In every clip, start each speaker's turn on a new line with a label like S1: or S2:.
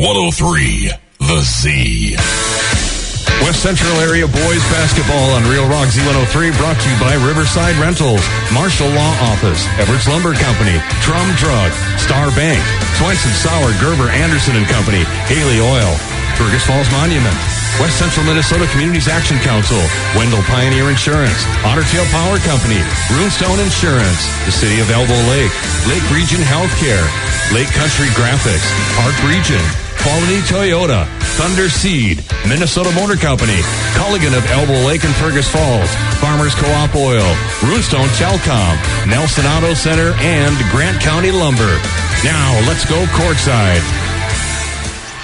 S1: Z103, The Z.
S2: West Central Area Boys Basketball on Real Rock Z103 brought to you by Riverside Rentals, Marshall Law Office, Everett's Lumber Company, Trum Drug, Star Bank, Swenson Sauer, Gerber, Anderson & Company, Haley Oil, Fergus Falls Monument, West Central Minnesota Communities Action Council, Wendell Pioneer Insurance, Otter Tail Power Company, Runestone Insurance, the City of Elbow Lake, Lake Region Healthcare, Lake Country Graphics, Park Region, Quality Toyota, Thunder Seed, Minnesota Motor Company, Culligan of Elbow Lake and Fergus Falls, Farmers Co-op Oil, Runestone Telecom, Nelson Auto Center, and Grant County Lumber. Now, let's go courtside.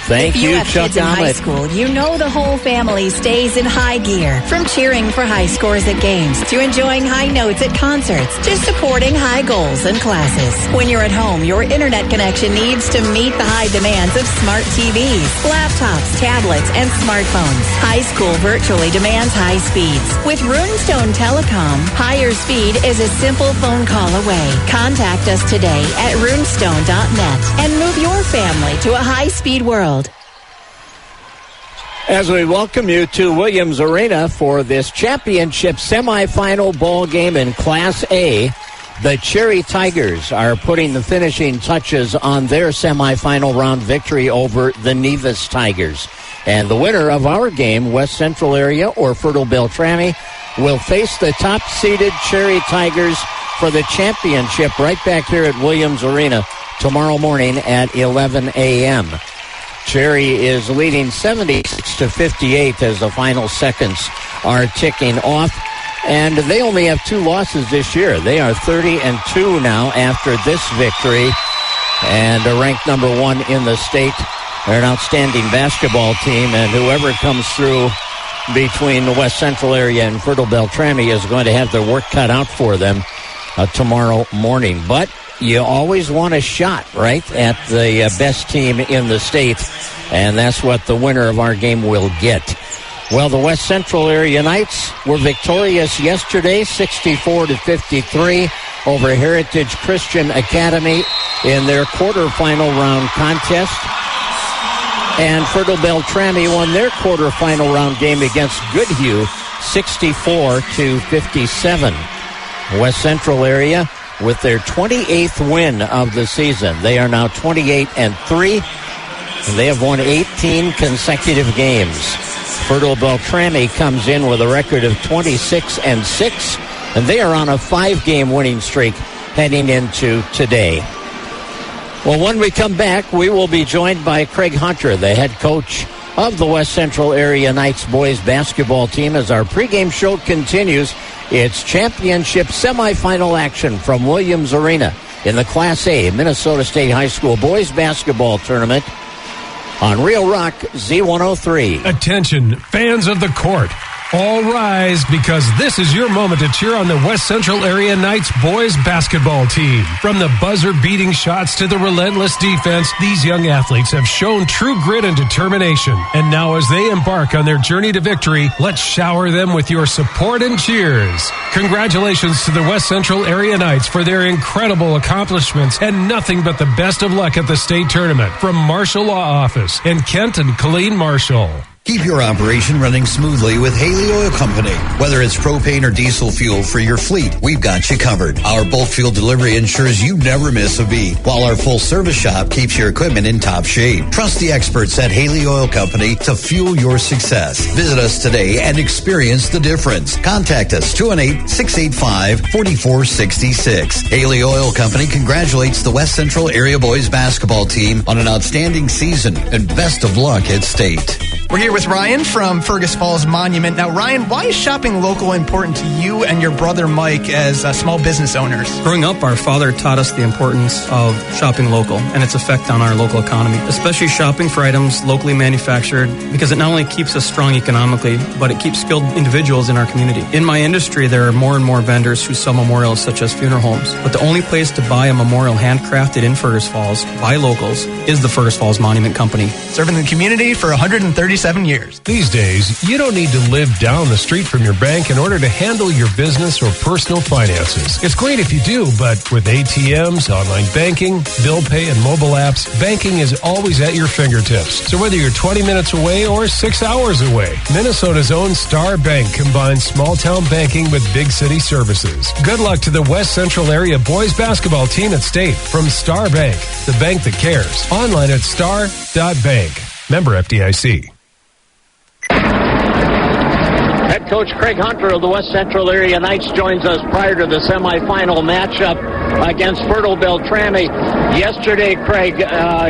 S3: Thank you,
S4: have
S3: Chuck
S4: kids in high school, you know the whole family stays in high gear. From cheering for high scores at games to enjoying high notes at concerts to supporting high goals and classes. When you're at home, your internet connection needs to meet the high demands of smart TVs, laptops, tablets, and smartphones. High school virtually demands high speeds. With Runestone Telecom, higher speed is a simple phone call away. Contact us today at runestone.net and move your family to a high-speed world.
S3: As we welcome you to Williams Arena for this championship semifinal ball game in Class A, the Cherry Tigers are putting the finishing touches on their semifinal round victory over the Nevis Tigers. And the winner of our game, West Central Area or Fertile Beltrami, will face the top-seeded Cherry Tigers for the championship right back here at Williams Arena tomorrow morning at 11 a.m. Cherry is leading 76-58 as the final seconds are ticking off. And they only have 2 losses this year. They are 30-2 now after this victory. And are ranked number 1 in the state. They're an outstanding basketball team. And whoever comes through between the West Central Area and Fertile Beltrami is going to have their work cut out for them tomorrow morning. But you always want a shot, right, at the best team in the state, and that's what the winner of our game will get. Well, the West Central Area Knights were victorious yesterday, 64-53 over Heritage Christian Academy in their quarterfinal round contest. And Fertile Beltrami won their quarterfinal round game against Goodhue, 64-57. West Central Area with their 28th win of the season. They are now 28-3. They have won 18 consecutive games. Fertile Beltrami comes in with a record of 26-6, and they are on a 5-game winning streak heading into today. Well, when we come back, we will be joined by Craig Hunter, the head coach of the West Central Area Knights boys basketball team, as our pregame show continues. It's championship semifinal action from Williams Arena in the Class A Minnesota State High School boys basketball tournament on Real Rock Z103.
S5: Attention, fans of the court. All rise, because this is your moment to cheer on the West Central Area Knights boys basketball team. From the buzzer-beating shots to the relentless defense, these young athletes have shown true grit and determination. And now as they embark on their journey to victory, let's shower them with your support and cheers. Congratulations to the West Central Area Knights for their incredible accomplishments and nothing but the best of luck at the state tournament. From Marshall Law Office and Kent and Colleen Marshall.
S6: Keep your operation running smoothly with Haley Oil Company. Whether it's propane or diesel fuel for your fleet, we've got you covered. Our bulk fuel delivery ensures you never miss a beat, while our full service shop keeps your equipment in top shape. Trust the experts at Haley Oil Company to fuel your success. Visit us today and experience the difference. Contact us 218-685-4466. Haley Oil Company congratulates the West Central Area Boys basketball team on an outstanding season and best of luck at state.
S7: We're here with Ryan from Fergus Falls Monument. Now, Ryan, why is shopping local important to you and your brother Mike as small business owners?
S8: Growing up, our father taught us the importance of shopping local and its effect on our local economy, especially shopping for items locally manufactured, because it not only keeps us strong economically, but it keeps skilled individuals in our community. In my industry, there are more and more vendors who sell memorials such as funeral homes, but the only place to buy a memorial handcrafted in Fergus Falls by locals is the Fergus Falls Monument Company.
S7: Serving the community for 137 years.
S5: These days, you don't need to live down the street from your bank in order to handle your business or personal finances. It's great if you do, but with ATMs, online banking, bill pay, and mobile apps, banking is always at your fingertips. So whether you're 20 minutes away or 6 hours away, Minnesota's own Star Bank combines small-town banking with big city services. Good luck to the West Central Area boys basketball team at State from Star Bank, the bank that cares. Online at star.bank. Member FDIC.
S3: Head coach Craig Hunter of the West Central Area Knights joins us prior to the semifinal matchup against Fertile Beltrami. Yesterday, Craig,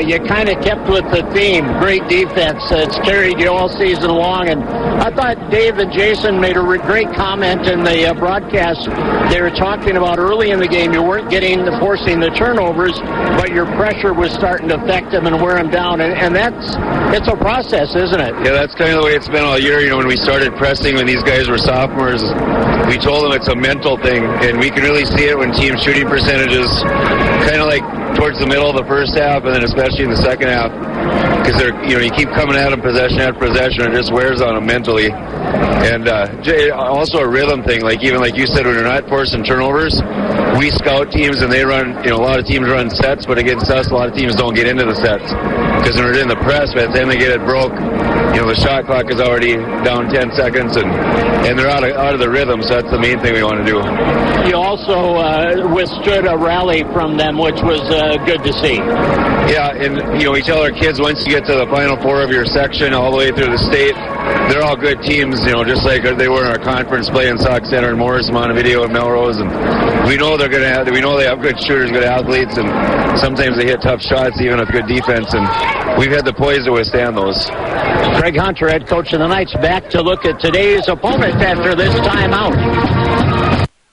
S3: you kind of kept with the theme, great defense. It's carried you all season long, and I thought Dave and Jason made a great comment in the broadcast. They were talking about early in the game you weren't forcing the turnovers, but your pressure was starting to affect them and wear them down, and it's a process, isn't it?
S9: Yeah, that's kind of the way it's been all year. You know, when we started pressing, when these guys were sophomores, we told them it's a mental thing, and we can really see it when team shooting percentages kind of like towards the middle of the first half, and then especially in the second half, because you keep coming at them possession after possession, it just wears on them mentally. And also a rhythm thing, like even like you said, when you're not forcing turnovers, we scout teams and they run, a lot of teams run sets, but against us, a lot of teams don't get into the sets, because when they're in the press, by the time they get it broke, the shot clock is already down 10 seconds, and they're out of the rhythm, so that's the main thing we want to do.
S3: You also withstood a rally from them, which was good to see.
S9: Yeah, and we tell our kids once you get to the Final Four of your section all the way through the state, they're all good teams, just like they were in our conference play in Sauk Center and Morris, Montevideo, and Melrose, and we know they have good shooters, good athletes, and sometimes they hit tough shots even with good defense, and we've had the poise to withstand those.
S3: Craig Hunter, head coach of the Knights, back to look at today's opponent after this timeout.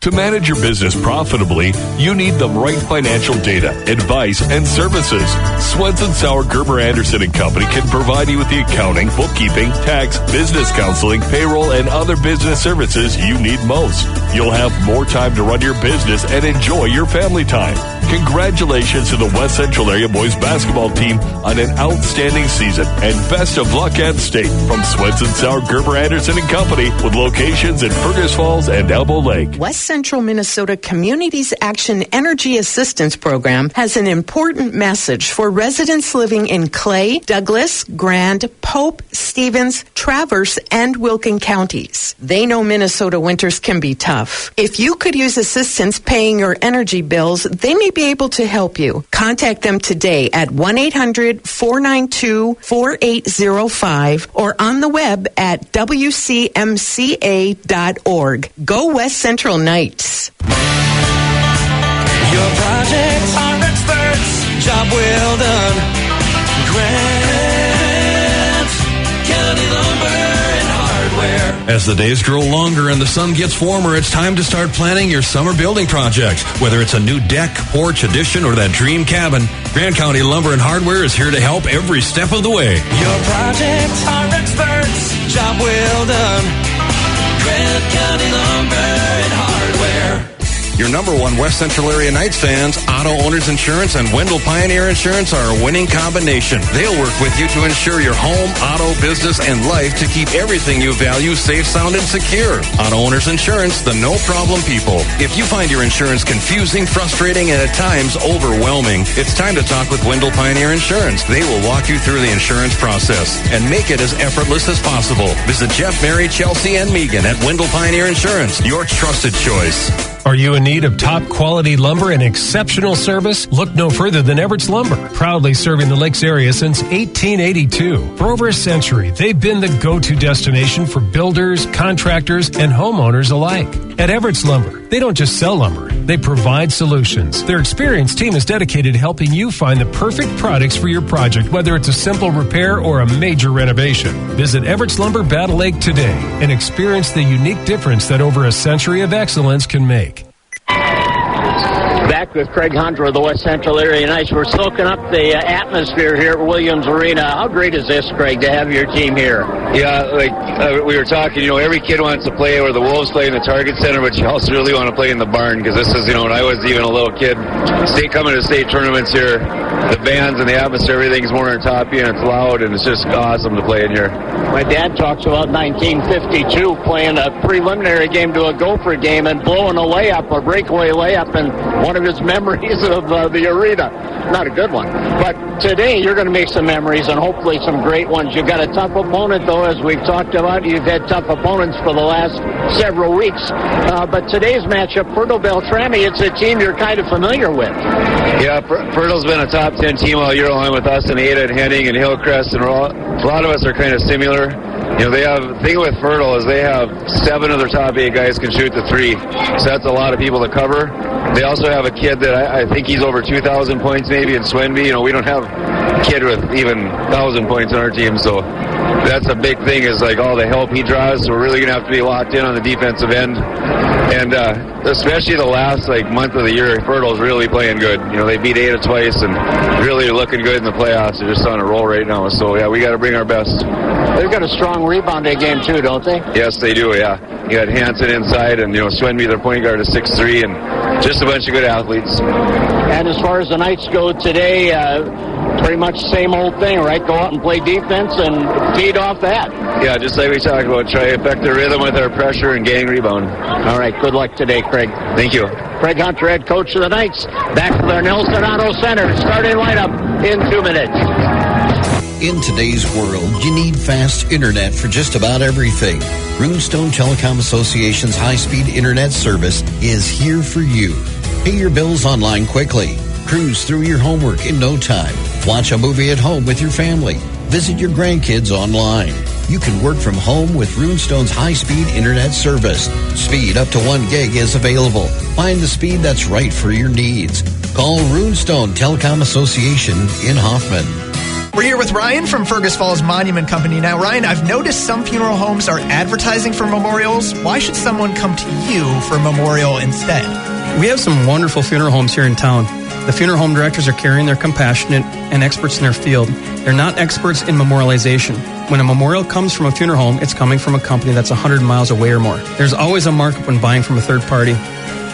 S1: To manage your business profitably, you need the right financial data, advice, and services. Swenson, Sauer, Gerber, Anderson & Company can provide you with the accounting, bookkeeping, tax, business counseling, payroll, and other business services you need most. You'll have more time to run your business and enjoy your family time. Congratulations to the West Central Area boys basketball team on an outstanding season, and best of luck at State from Swenson, Sauer, Gerber, Anderson & Company, with locations in Fergus Falls and Elbow Lake.
S10: West Central Minnesota Communities Action Energy Assistance Program has an important message for residents living in Clay, Douglas, Grand, Pope, Stevens, Traverse, and Wilkin counties. They know Minnesota winters can be tough. If you could use assistance paying your energy bills, they may be able to help you. Contact them today at 1-800-492-4805 or on the web at WCMCA.org. Go West Central Knights.
S11: Your projects are experts. Job well done. Grant County Lumber and Hardware.
S2: As the days grow longer and the sun gets warmer, it's time to start planning your summer building projects. Whether it's a new deck, porch, addition, or that dream cabin, Grand County Lumber and Hardware is here to help every step of the way.
S11: Your projects are experts. Job well done. Grand County Lumber and Hardware.
S2: Your number one West Central Area Knights fans, Auto Owners Insurance and Wendell Pioneer Insurance are a winning combination. They'll work with you to ensure your home, auto, business, and life to keep everything you value safe, sound, and secure. Auto Owners Insurance, the no-problem people. If you find your insurance confusing, frustrating, and at times overwhelming, it's time to talk with Wendell Pioneer Insurance. They will walk you through the insurance process and make it as effortless as possible. Visit Jeff, Mary, Chelsea, and Megan at Wendell Pioneer Insurance, your trusted choice.
S5: Are you in need of top-quality lumber and exceptional service? Look no further than Everett's Lumber, proudly serving the Lakes area since 1882. For over a century, they've been the go-to destination for builders, contractors, and homeowners alike. At Everett's Lumber, they don't just sell lumber, they provide solutions. Their experienced team is dedicated to helping you find the perfect products for your project, whether it's a simple repair or a major renovation. Visit Everett's Lumber Battle Lake today and experience the unique difference that over a century of excellence can make.
S3: Back with Craig Hunter of the West Central Area Knights. We're soaking up the atmosphere here at Williams Arena. How great is this, Craig, to have your team here?
S9: Yeah, we were talking, every kid wants to play where the Wolves play in the Target Center, but you also really want to play in the barn, because this is, when I was even a little kid, coming to state tournaments here, the bands and the atmosphere, everything's more on top of you, and it's loud, and it's just awesome to play in here.
S3: My dad talks about 1952 playing a preliminary game to a Gopher game and blowing a layup, a breakaway layup, and one of his memories of the arena. Not a good one. But today you're going to make some memories and hopefully some great ones. You've got a tough opponent, though, as we've talked about. You've had tough opponents for the last several weeks. But today's matchup, Fertile Beltrami, it's a team you're kind of familiar with.
S9: Yeah, Fertile's been a top 10 team all year long with us and Ada and Henning and Hillcrest, and a lot of us are kind of similar. You know, the thing with Fertile is they have 7 of their top 8 guys can shoot the 3, so that's a lot of people to cover. They also have a kid that I think he's over 2,000 points maybe in Swenby. You know, we don't have a kid with even 1,000 points on our team, so that's a big thing, is like all the help he draws. So we're really going to have to be locked in on the defensive end. And especially the last month of the year, Fertile's really playing good. You know, they beat Ada twice and really looking good in the playoffs. They're just on a roll right now. So yeah, we got to bring our best.
S3: They've got a strong rebounding game too, don't they?
S9: Yes, they do. Yeah, you got Hansen inside, and Swenby, their point guard, is 6'3", and just a bunch of good athletes.
S3: And as far as the Knights go today, pretty much same old thing, right? Go out and play defense and feed off that.
S9: Yeah, just like we talked about, try to affect the rhythm with our pressure and getting rebound.
S3: All right, good luck today, Craig.
S9: Thank you.
S3: Craig Hunter, head coach of the Knights, back to their Nelson Auto Center. Starting lineup in 2 minutes.
S6: In today's world, you need fast internet for just about everything. Runestone Telecom Association's high-speed internet service is here for you. Pay your bills online quickly. Cruise through your homework in no time. Watch a movie at home with your family. Visit your grandkids online. You can work from home with Runestone's high-speed internet service. Speed up to 1 gig is available. Find the speed that's right for your needs. Call Runestone Telecom Association in Hoffman.
S7: We're here with Ryan from Fergus Falls Monument Company. Now, Ryan, I've noticed some funeral homes are advertising for memorials. Why should someone come to you for a memorial instead?
S8: We have some wonderful funeral homes here in town. The funeral home directors are caring, they're compassionate, and experts in their field. They're not experts in memorialization. When a memorial comes from a funeral home, it's coming from a company that's 100 miles away or more. There's always a markup when buying from a third party.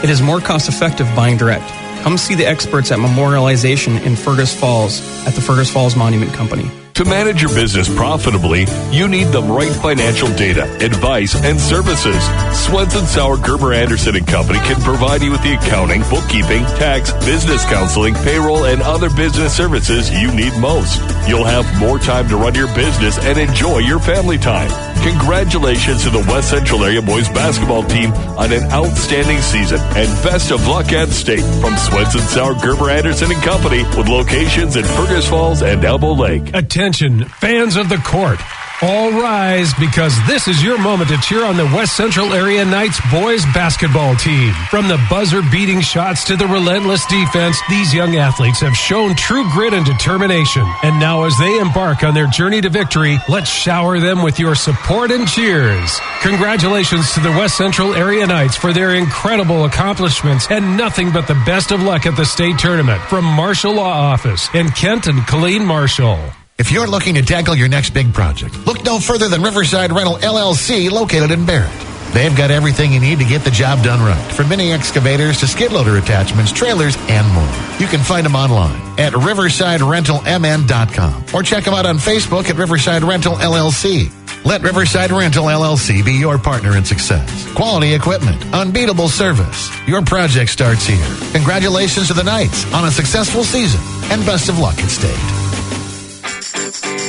S8: It is more cost-effective buying direct. Come see the experts at Memorialization in Fergus Falls at the Fergus Falls Monument Company.
S1: To manage your business profitably, you need the right financial data, advice, and services. Swenson, Sauer, Gerber, Anderson & Company can provide you with the accounting, bookkeeping, tax, business counseling, payroll, and other business services you need most. You'll have more time to run your business and enjoy your family time. Congratulations to the West Central Area boys basketball team on an outstanding season, and best of luck at state from Swenson, Sauer, Gerber, Anderson & Company, with locations in Fergus Falls and Elbow Lake.
S5: Attention, fans of the court. All rise, because this is your moment to cheer on the West Central Area Knights boys basketball team. From the buzzer-beating shots to the relentless defense, these young athletes have shown true grit and determination. And now as they embark on their journey to victory, let's shower them with your support and cheers. Congratulations to the West Central Area Knights for their incredible accomplishments and nothing but the best of luck at the state tournament. From Marshall Law Office in Kent and Colleen Marshall.
S12: If you're looking to tackle your next big project, look no further than Riverside Rental LLC, located in Barrett. They've got everything you need to get the job done right, from mini excavators to skid loader attachments, trailers, and more. You can find them online at riversiderentalmn.com or check them out on Facebook at Riverside Rental LLC. Let Riverside Rental LLC be your partner in success. Quality equipment, unbeatable service. Your project starts here. Congratulations to the Knights on a successful season, and best of luck at state.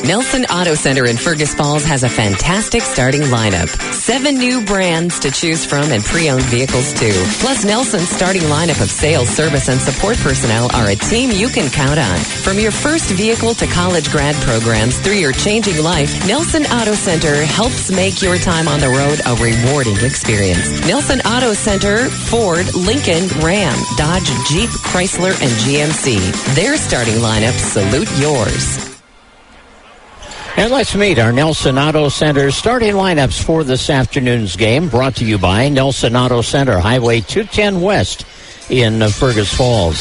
S13: Nelson Auto Center in Fergus Falls has a fantastic starting lineup. 7 new brands to choose from and pre-owned vehicles too. Plus, Nelson's starting lineup of sales, service, and support personnel are a team you can count on. From your first vehicle to college grad programs through your changing life, Nelson Auto Center helps make your time on the road a rewarding experience. Nelson Auto Center, Ford, Lincoln, Ram, Dodge, Jeep, Chrysler, and GMC. Their starting lineup salute yours.
S3: And let's meet our Nelson Auto Center starting lineups for this afternoon's game, brought to you by Nelson Auto Center, Highway 210 West in Fergus Falls.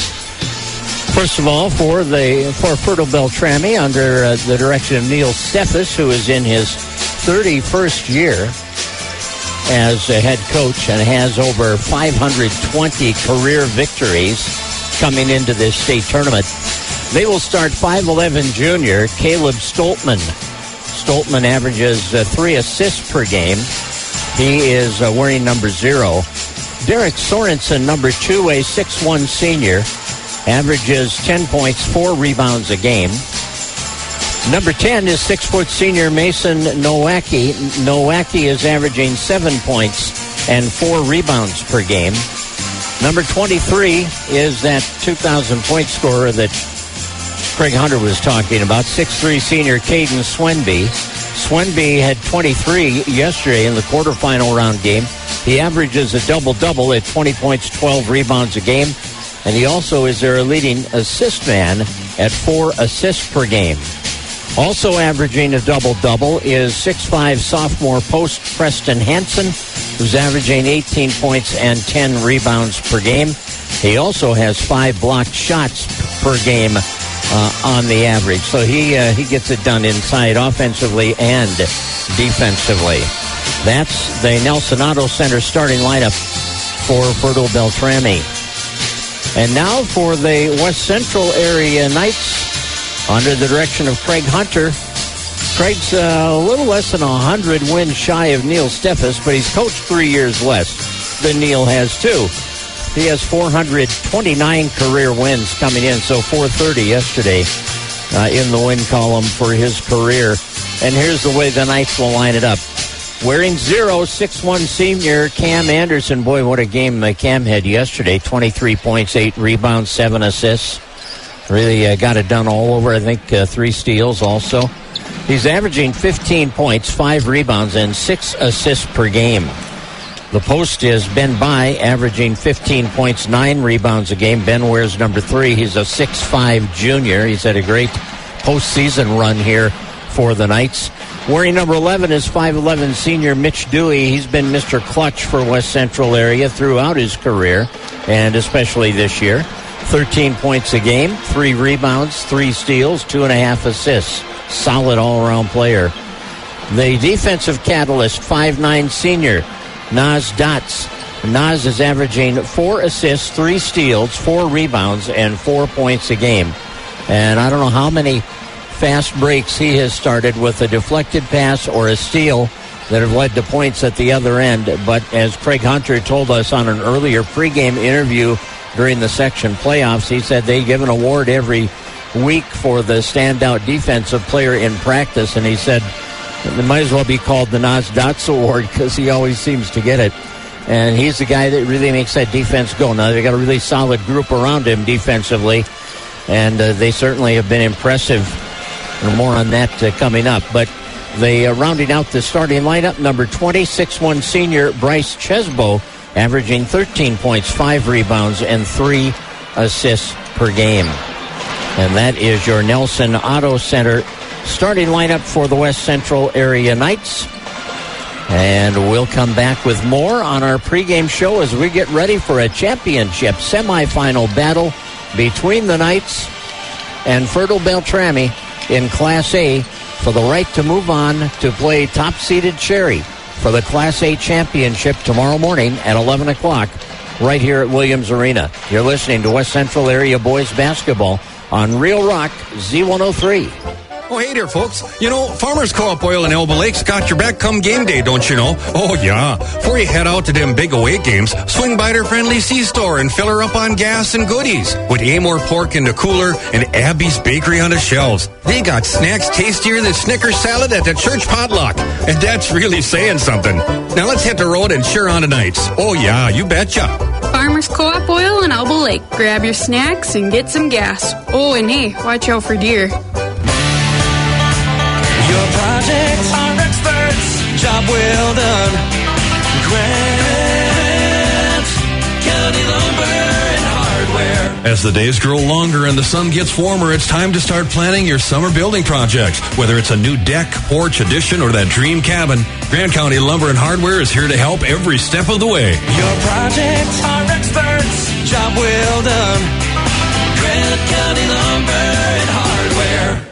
S3: First of all, for Fertile Beltrami, under the direction of Neil Steffes, who is in his 31st year as a head coach and has over 520 career victories coming into this state tournament. They will start 5'11 junior Caleb Stoltman. Stoltman averages 3 assists per game. He is wearing number 0. Derek Sorensen, number 2, a 6'1 senior, averages 10 points, 4 rebounds a game. Number 10 is 6' senior Mason Nowacki. Nowacki is averaging 7 points and 4 rebounds per game. Number 23 is that 2,000-point scorer that Craig Hunter was talking about, 6'3 senior Caden Swenby. Swenby had 23 yesterday in the quarterfinal round game. He averages a double-double at 20 points, 12 rebounds a game. And he also is their leading assist man at 4 assists per game. Also averaging a double-double is 6'5 sophomore post Preston Hansen, who's averaging 18 points and 10 rebounds per game. He also has 5 blocked shots per game on the average. So he gets it done inside offensively and defensively. That's the Nelson Auto Center starting lineup for Fertile Beltrami. And now for the West Central area Knights under the direction of Craig Hunter. Craig's a little less than 100 wins shy of Neil Steffes, but he's coached 3 years less than Neil has too. He has 429 career wins coming in, so 430 yesterday in the win column for his career. And here's the way the Knights will line it up. Wearing 0, 6'1 senior Cam Anderson. Boy, what a game Cam had yesterday. 23 points, 8 rebounds, 7 assists. Really got it done all over. I think 3 steals also. He's averaging 15 points, 5 rebounds, and 6 assists per game. The post is Ben Bai, averaging 15 points, 9 rebounds a game. Ben wears number 3. He's a 6'5 junior. He's had a great postseason run here for the Knights. Wearing number 11 is 5'11 senior Mitch Dewey. He's been Mr. Clutch for West Central area throughout his career, and especially this year. 13 points a game, 3 rebounds, 3 steals, 2.5 assists. Solid all-around player. The defensive catalyst, 5'9 senior Naz Dots. Naz is averaging 4 assists, 3 steals, 4 rebounds, and 4 points a game. And I don't know how many fast breaks he has started with a deflected pass or a steal that have led to points at the other end. But as Craig Hunter told us on an earlier pregame interview during the section playoffs, he said they give an award every week for the standout defensive player in practice. And he said it might as well be called the Naz Dots Award because he always seems to get it. And he's the guy that really makes that defense go. Now, they got a really solid group around him defensively, and they certainly have been impressive. And more on that coming up. But they rounding out the starting lineup, number 20, 6'1 senior Bryce Chesbo, averaging 13 points, 5 rebounds, and 3 assists per game. And that is your Nelson Auto Center starting lineup for the West Central area Knights. And we'll come back with more on our pregame show as we get ready for a championship semifinal battle between the Knights and Fertile Beltrami in Class A for the right to move on to play top-seeded Cherry for the Class A championship tomorrow morning at 11 o'clock right here at Williams Arena. You're listening to West Central Area Boys Basketball on Real Rock Z103.
S2: Oh, hey there, folks. You know, Farmers Co-op Oil in Elbow Lake's got your back come game day, don't you know? Oh, yeah. Before you head out to them big away games, swing by their friendly C-store and fill her up on gas and goodies. With Amore Pork in the cooler and Abby's Bakery on the shelves. They got snacks tastier than Snickers salad at the church potluck. And that's really saying something. Now let's hit the road and cheer on the Knights. Oh, yeah, you betcha.
S14: Farmers Co-op Oil in Elbow Lake. Grab your snacks and get some gas. Oh, and hey, watch out for deer.
S11: Your projects are experts, job well done. Grant County Lumber and Hardware.
S2: As the days grow longer and the sun gets warmer, it's time to start planning your summer building projects. Whether it's a new deck, porch, addition, or that dream cabin, Grant County Lumber and Hardware is here to help every step of the way.
S11: Your projects are experts, job well done. Grant County Lumber and Hardware.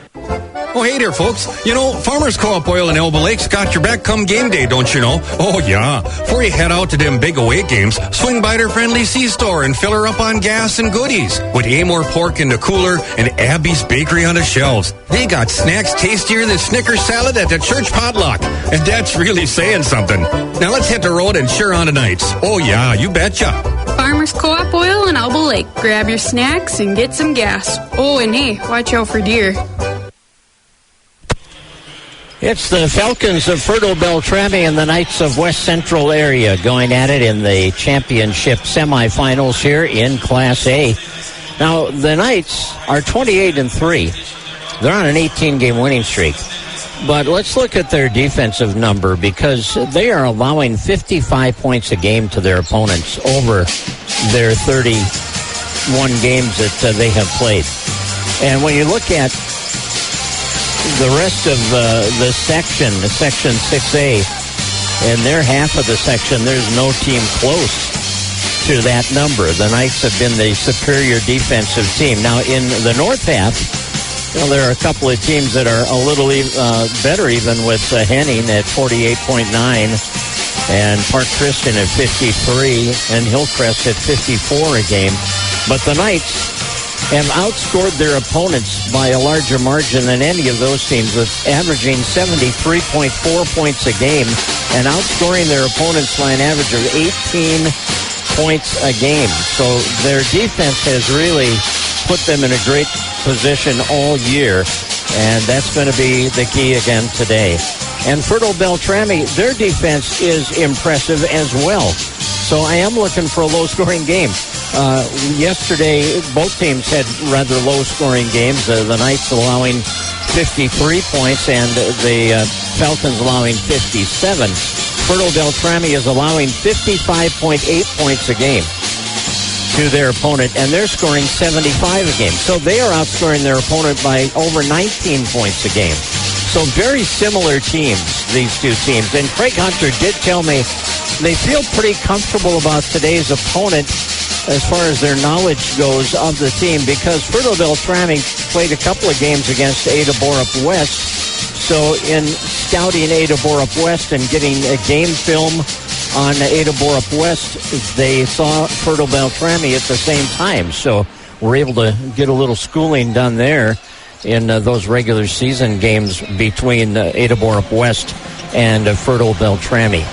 S2: Oh, hey there, folks. You know, Farmers Co-op Oil in Elbow Lake's got your back come game day, don't you know? Oh, yeah. Before you head out to them big away games, swing by their friendly C-store and fill her up on gas and goodies. With Amore Pork in the cooler and Abby's Bakery on the shelves. They got snacks tastier than Snickers salad at the church potluck. And that's really saying something. Now let's hit the road and cheer on the nights. Oh, yeah, you betcha.
S14: Farmers Co-op Oil in Elbow Lake. Grab your snacks and get some gas. Oh, and hey, watch out for deer.
S3: It's the Falcons of Fertile Beltrami and the Knights of West Central area going at it in the championship semifinals here in Class A. Now, the Knights are 28-3. They're on an 18-game winning streak. But let's look at their defensive number because they are allowing 55 points a game to their opponents over their 31 games that they have played. And when you look at the rest of the section 6A, in their half of the section, there's no team close to that number. The Knights have been the superior defensive team. Now, in the north half, there are a couple of teams that are a little better, even with Henning at 48.9 and Park Christian at 53 and Hillcrest at 54 a game. But the Knights have outscored their opponents by a larger margin than any of those teams, with averaging 73.4 points a game and outscoring their opponents by an average of 18 points a game. So their defense has really put them in a great position all year, and that's going to be the key again today. And Fertile Beltrami, their defense is impressive as well. So I am looking for a low-scoring game. Yesterday, both teams had rather low-scoring games. The Knights allowing 53 points and the Falcons allowing 57. Fertile Beltrami is allowing 55.8 points a game to their opponent, and they're scoring 75 a game. So they are outscoring their opponent by over 19 points a game. So very similar teams, these two teams. And Craig Hunter did tell me they feel pretty comfortable about today's opponent as far as their knowledge goes of the team, because Fertile Beltrami played a couple of games against Ada Borup West. So in scouting Ada Borup West and getting a game film on Ada Borup West, they saw Fertile Beltrami at the same time. So we're able to get a little schooling done there in those regular season games between Ada Borup West and Fertile Beltrami.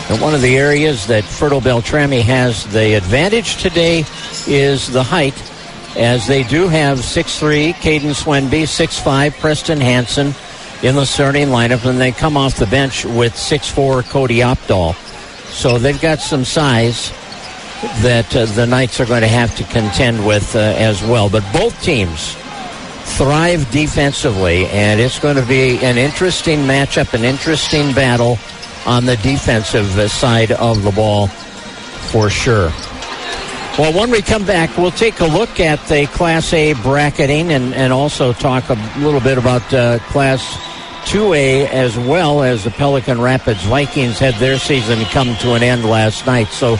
S3: And one of the areas that Fertile Beltrami has the advantage today is the height, as they do have 6'3", Caden Swenby, 6'5", Preston Hansen in the starting lineup, and they come off the bench with 6'4", Cody Opdahl. So they've got some size that the Knights are going to have to contend with as well. But both teams thrive defensively, and it's going to be an interesting matchup, an interesting battle on the defensive side of the ball for sure. Well, when we come back, we'll take a look at the Class A bracketing and also talk a little bit about Class 2A as well, as the Pelican Rapids Vikings had their season come to an end last night. So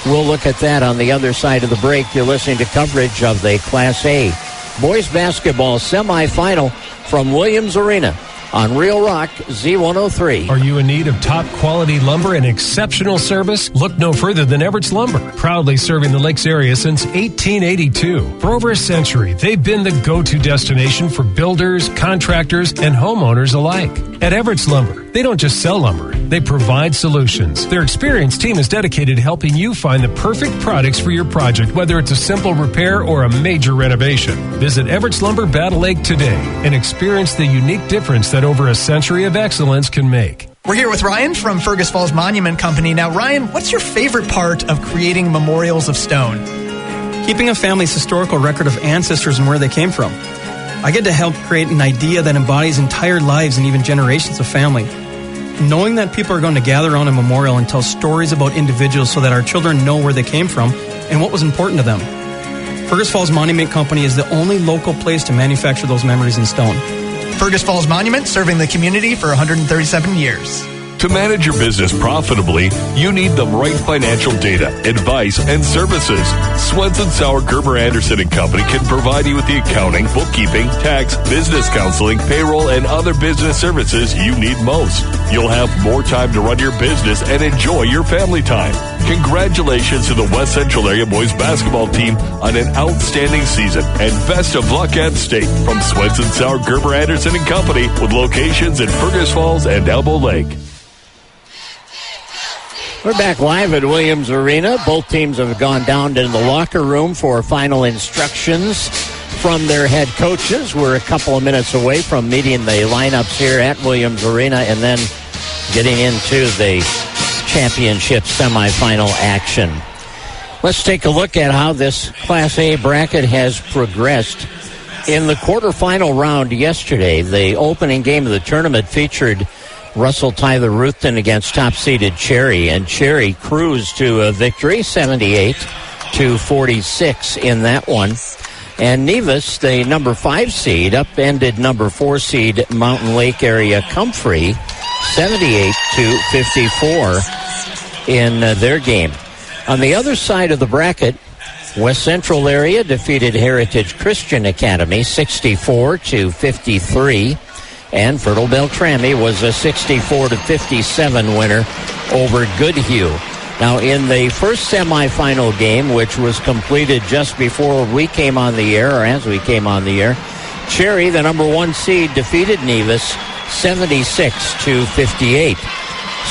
S3: we'll look at that on the other side of the break. You're listening to coverage of the Class A boys basketball semifinal from Williams Arena on Real Rock Z103.
S5: Are you in need of top quality lumber and exceptional service? Look no further than Everett's Lumber, proudly serving the Lakes area since 1882. For over a century, they've been the go-to destination for builders, contractors, and homeowners alike. At Everett's Lumber, they don't just sell lumber, they provide solutions. Their experienced team is dedicated to helping you find the perfect products for your project, whether it's a simple repair or a major renovation. Visit Everett's Lumber Battle Lake today and experience the unique difference that over a century of excellence can make.
S7: We're here with Ryan from Fergus Falls Monument Company. Now, Ryan, what's your favorite part of creating memorials of stone?
S8: Keeping a family's historical record of ancestors and where they came from. I get to help create an idea that embodies entire lives and even generations of family. Knowing that people are going to gather around a memorial and tell stories about individuals so that our children know where they came from and what was important to them. Fergus Falls Monument Company is the only local place to manufacture those memories in stone.
S7: Fergus Falls Monument, serving the community for 137 years.
S1: To manage your business profitably, you need the right financial data, advice, and services. Swenson, Sauer, Gerber, Anderson & Company can provide you with the accounting, bookkeeping, tax, business counseling, payroll, and other business services you need most. You'll have more time to run your business and enjoy your family time. Congratulations to the West Central Area Boys Basketball Team on an outstanding season, and best of luck at state from Swenson, Sauer, Gerber, Anderson & Company, with locations in Fergus Falls and Elbow Lake.
S3: We're back live at Williams Arena. Both teams have gone down to the locker room for final instructions from their head coaches. We're a couple of minutes away from meeting the lineups here at Williams Arena and then getting into the championship semifinal action. Let's take a look at how this Class A bracket has progressed. In the quarterfinal round yesterday, the opening game of the tournament featured Russell Tyler Ruthven against top-seeded Cherry, and Cherry cruised to a victory, 78-46 in that one. And Nevis, the number 5 seed, upended number 4 seed Mountain Lake area Comfrey, 78-54 in their game. On the other side of the bracket, West Central area defeated Heritage Christian Academy, 64-53. And Fertile Beltrami was a 64-57 winner over Goodhue. Now, in the first semifinal game, which was completed just before we came on the air, or as we came on the air, Cherry, the number 1 seed, defeated Nevis 76-58.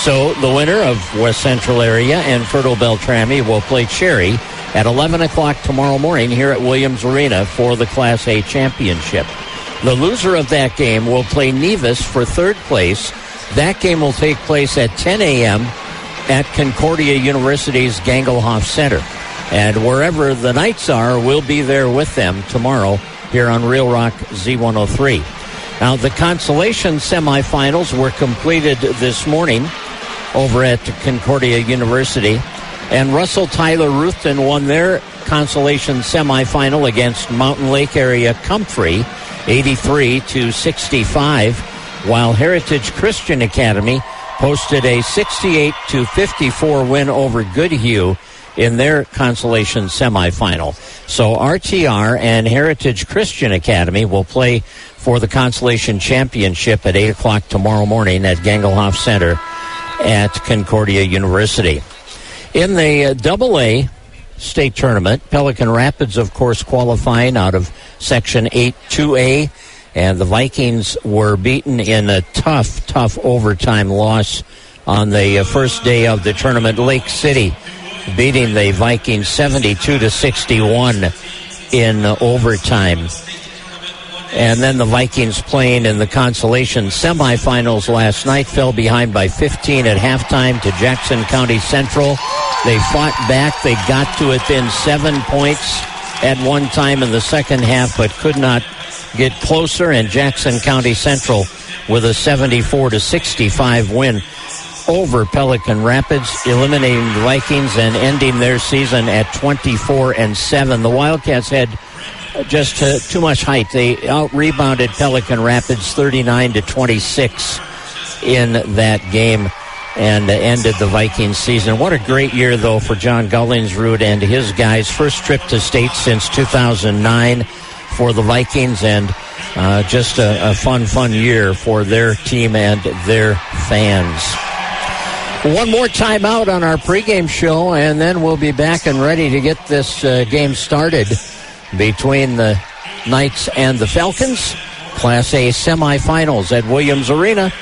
S3: So the winner of West Central area and Fertile Beltrami will play Cherry at 11 o'clock tomorrow morning here at Williams Arena for the Class A championship. The loser of that game will play Nevis for third place. That game will take place at 10 a.m. at Concordia University's Gangelhoff Center. And wherever the Knights are, we'll be there with them tomorrow here on Real Rock Z103. Now, the consolation semifinals were completed this morning over at Concordia University. And Russell Tyler Ruthven won their consolation semifinal against Mountain Lake area Comfrey, 83-65, while Heritage Christian Academy posted a 68-54 win over Goodhue in their consolation semifinal. So RTR and Heritage Christian Academy will play for the consolation championship at 8 o'clock tomorrow morning at Gangelhoff Center at Concordia University. In the AA state tournament, Pelican Rapids, of course, qualifying out of Section 8-2A, and the Vikings were beaten in a tough overtime loss on the first day of the tournament. Lake City beating the Vikings 72-61 in overtime. And then the Vikings, playing in the consolation semifinals last night, fell behind by 15 at halftime to Jackson County Central. They fought back. They got to within 7 points at one time in the second half, but could not get closer. And Jackson County Central with a 74-65 win over Pelican Rapids, eliminating the Vikings and ending their season at 24-7. The Wildcats had just too much height. They out-rebounded Pelican Rapids 39-26 in that game and ended the Vikings season. What a great year, though, for John Gullingsrud and his guys. First trip to state since 2009 for the Vikings, and just a fun year for their team and their fans. One more timeout on our pregame show, and then we'll be back and ready to get this game started between the Knights and the Falcons. Class A semifinals at Williams Arena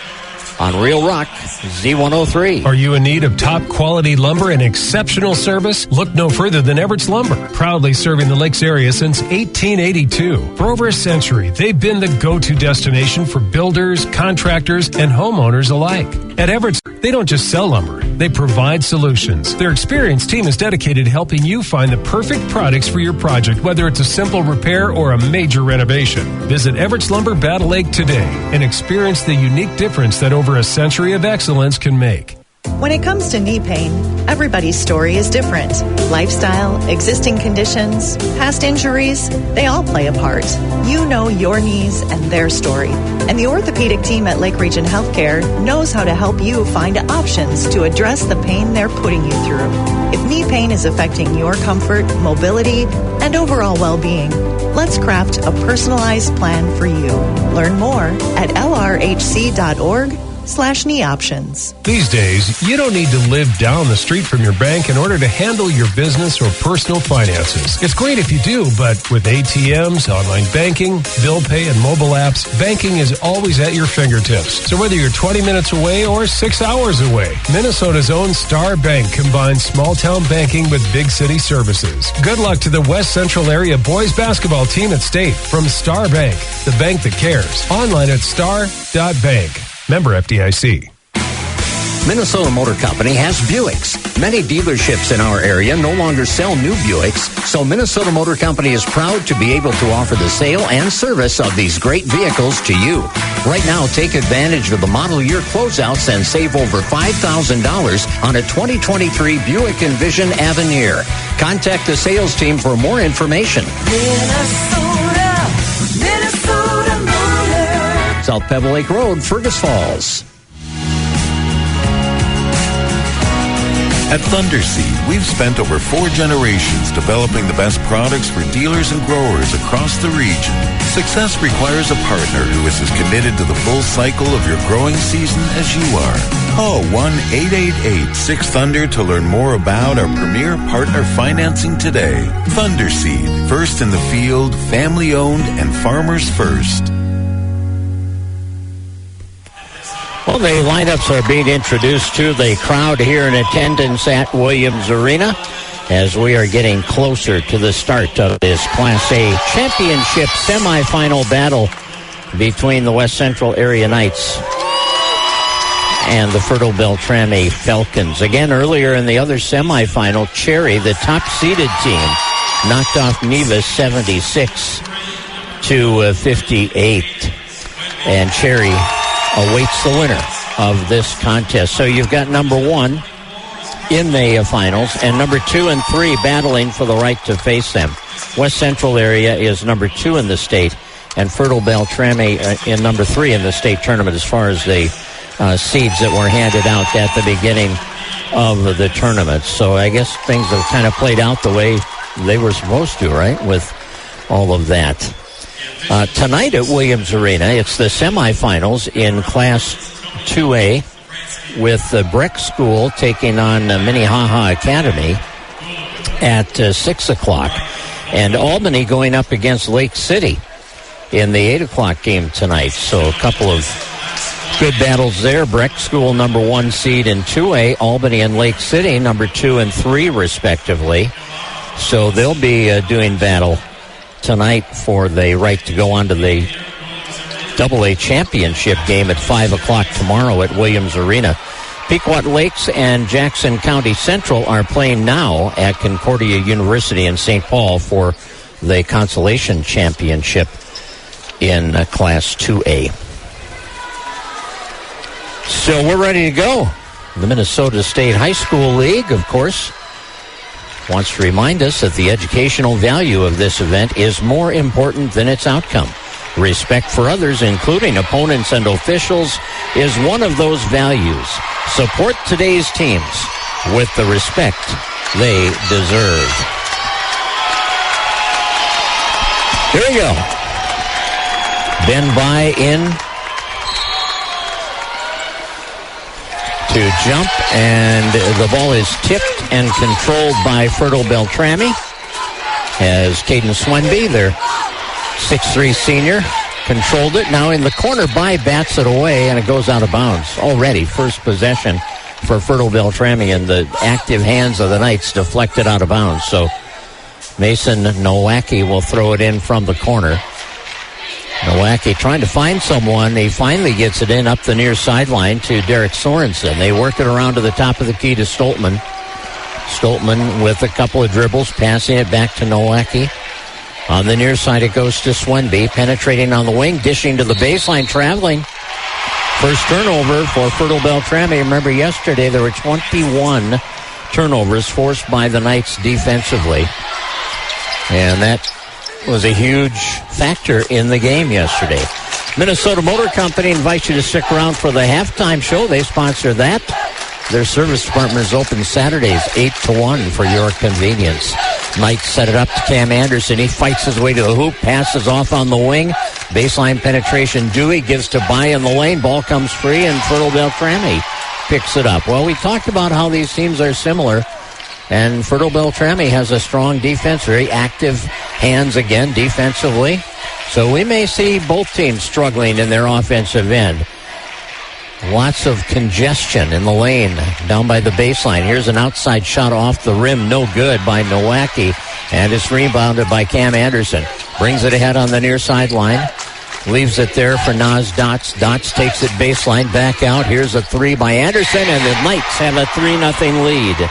S3: on Real Rock Z103.
S5: Are you in need of top quality lumber and exceptional service? Look no further than Everett's Lumber, proudly serving the Lakes area since 1882. For over a century, they've been the go-to destination for builders, contractors, and homeowners alike. At Everett's, they don't just sell lumber, they provide solutions. Their experienced team is dedicated to helping you find the perfect products for your project, whether it's a simple repair or a major renovation. Visit Everett's Lumber Battle Lake today and experience the unique difference that over a century of excellence can make.
S15: When it comes to knee pain, everybody's story is different. Lifestyle, existing conditions, past injuries, they all play a part. You know your knees and their story. And the orthopedic team at Lake Region Healthcare knows how to help you find options to address the pain they're putting you through. If knee pain is affecting your comfort, mobility, and overall well-being, let's craft a personalized plan for you. Learn more at lrhc.org/knee options.
S5: These days, you don't need to live down the street from your bank in order to handle your business or personal finances. It's great if you do, but with ATMs, online banking, bill pay, and mobile apps, banking is always at your fingertips. So whether you're 20 minutes away or 6 hours away, Minnesota's own Star Bank combines small-town banking with big city services. Good luck to the West Central Area boys basketball team at State from Star Bank, the bank that cares. Online at star.bank. Member FDIC.
S3: Minnesota Motor Company has Buicks. Many dealerships in our area no longer sell new Buicks, so Minnesota Motor Company is proud to be able to offer the sale and service of these great vehicles to you. Right now, take advantage of the model year closeouts and save over $5,000 on a 2023 Buick Envision Avenir. Contact the sales team for more information.
S11: Minnesota Motor.
S3: South Pebble Lake Road, Fergus Falls.
S16: At Thunderseed, we've spent over 4 generations developing the best products for dealers and growers across the region. Success requires a partner who is as committed to the full cycle of your growing season as you are. Call 1-888-6-THUNDER to learn more about our premier partner financing today. Thunderseed, first in the field, family-owned, and farmers first.
S3: Well, the lineups are being introduced to the crowd here in attendance at Williams Arena as we are getting closer to the start of this Class A championship semifinal battle between the West Central Area Knights and the Fertile Beltrami Falcons. Again, earlier in the other semifinal, Cherry, the top-seeded team, knocked off Nevis 76-58. And Cherry awaits the winner of this contest. So you've got number 1 in the finals and number 2 and 3 battling for the right to face them. West Central Area is number 2 in the state, and Fertile Beltrami in number 3 in the state tournament as far as the seeds that were handed out at the beginning of the tournament. So I guess things have kind of played out the way they were supposed to, right, with all of that. Tonight at Williams Arena, it's the semifinals in Class 2A with the Breck School taking on Minnehaha Academy at 6 o'clock. And Albany going up against Lake City in the 8 o'clock game tonight. So a couple of good battles there. Breck School, number 1 seed in 2A. Albany and Lake City, number 2 and 3, respectively. So they'll be doing battle tonight for the right to go on to the AA championship game at 5 o'clock tomorrow at Williams Arena. Pequot Lakes and Jackson County Central are playing now at Concordia University in St. Paul for the consolation championship in Class 2A. So we're ready to go. The Minnesota State High School League, of course, wants to remind us that the educational value of this event is more important than its outcome. Respect for others, including opponents and officials, is one of those values. Support today's teams with the respect they deserve. Here we go. Ben By in to jump, and the ball is tipped and controlled by Fertile Beltrami as Caden Swenby, their 6'3 senior, controlled it. Now in the corner, By bats it away, and it goes out of bounds. Already first possession for Fertile Beltrami, and the active hands of the Knights deflected out of bounds. So Mason Nowacki will throw it in from the corner. Nowacki trying to find someone. He finally gets it in up the near sideline to Derek Sorensen. They work it around to the top of the key to Stoltman. Stoltman with a couple of dribbles, passing it back to Nowacki. On the near side, it goes to Swenby, penetrating on the wing, dishing to the baseline, traveling First turnover for Fertile Beltrami. Remember yesterday there were 21 turnovers forced by the Knights defensively. And that was a huge factor in the game yesterday. Minnesota Motor Company invites you to stick around for the halftime show. They sponsor that. Their service department is open Saturdays 8 to 1 for your convenience. Knights set it up to Cam Anderson. He fights his way to the hoop, passes off on the wing. Baseline penetration. Dewey gives to By in the lane. Ball comes free, and Fertile Beltrami picks it up. Well, we talked about how these teams are similar, and Fertile Beltrami has a strong defense, very active hands again defensively. So we may see both teams struggling in their offensive end. Lots of congestion in the lane down by the baseline. Here's an outside shot off the rim. No good by Nowacki. And it's rebounded by Cam Anderson. Brings it ahead on the near sideline. Leaves it there for Naz Dots. Dots takes it baseline. Back out. Here's a three by Anderson. And the Knights have a 3-0 lead.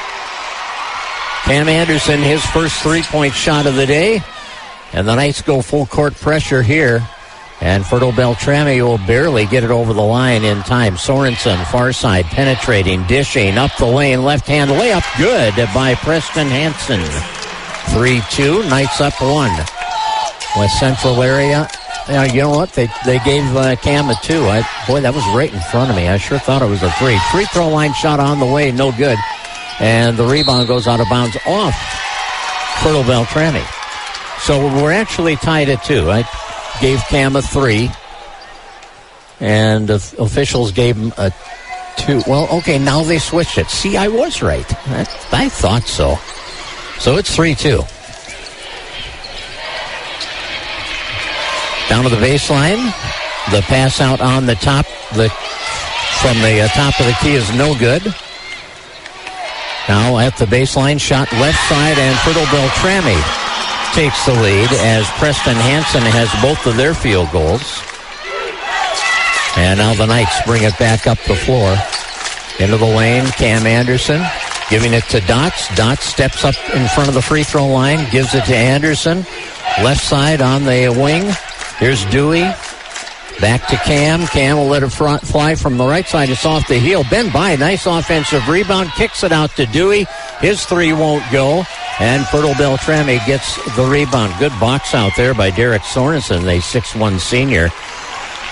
S3: Cam Anderson, his first three-point shot of the day. And the Knights go full court pressure here. And Fertile Beltrami will barely get it over the line in time. Sorensen, far side, penetrating, dishing, up the lane, left-hand layup, good by Preston Hansen. 3-2, Knights up 1. West Central area, you know what? They gave Cam a 2. Boy, that was right in front of me. I sure thought it was a 3. Free throw line shot on the way, no good. And the rebound goes out of bounds off Fertile Beltrami. So we're actually tied at 2. I gave Cam a 3, and officials gave him a 2. Well, okay, now they switched it. See, I was right. I thought so. So it's 3-2. Down to the baseline. The pass out on the top. From the top of the key is no good. Now at the baseline, shot left side, and Fertile Beltrami takes the lead as Preston Hansen has both of their field goals. And now the Knights bring it back up the floor. Into the lane, Cam Anderson giving it to Dots. Dots steps up in front of the free throw line, gives it to Anderson. Left side on the wing. Here's Dewey. Back to Cam. Cam will let it fly from the right side. It's off the heel. Ben By, nice offensive rebound. Kicks it out to Dewey. His 3 won't go. And Fertile Beltrami gets the rebound. Good box out there by Derek Sorensen, the 6'1 senior.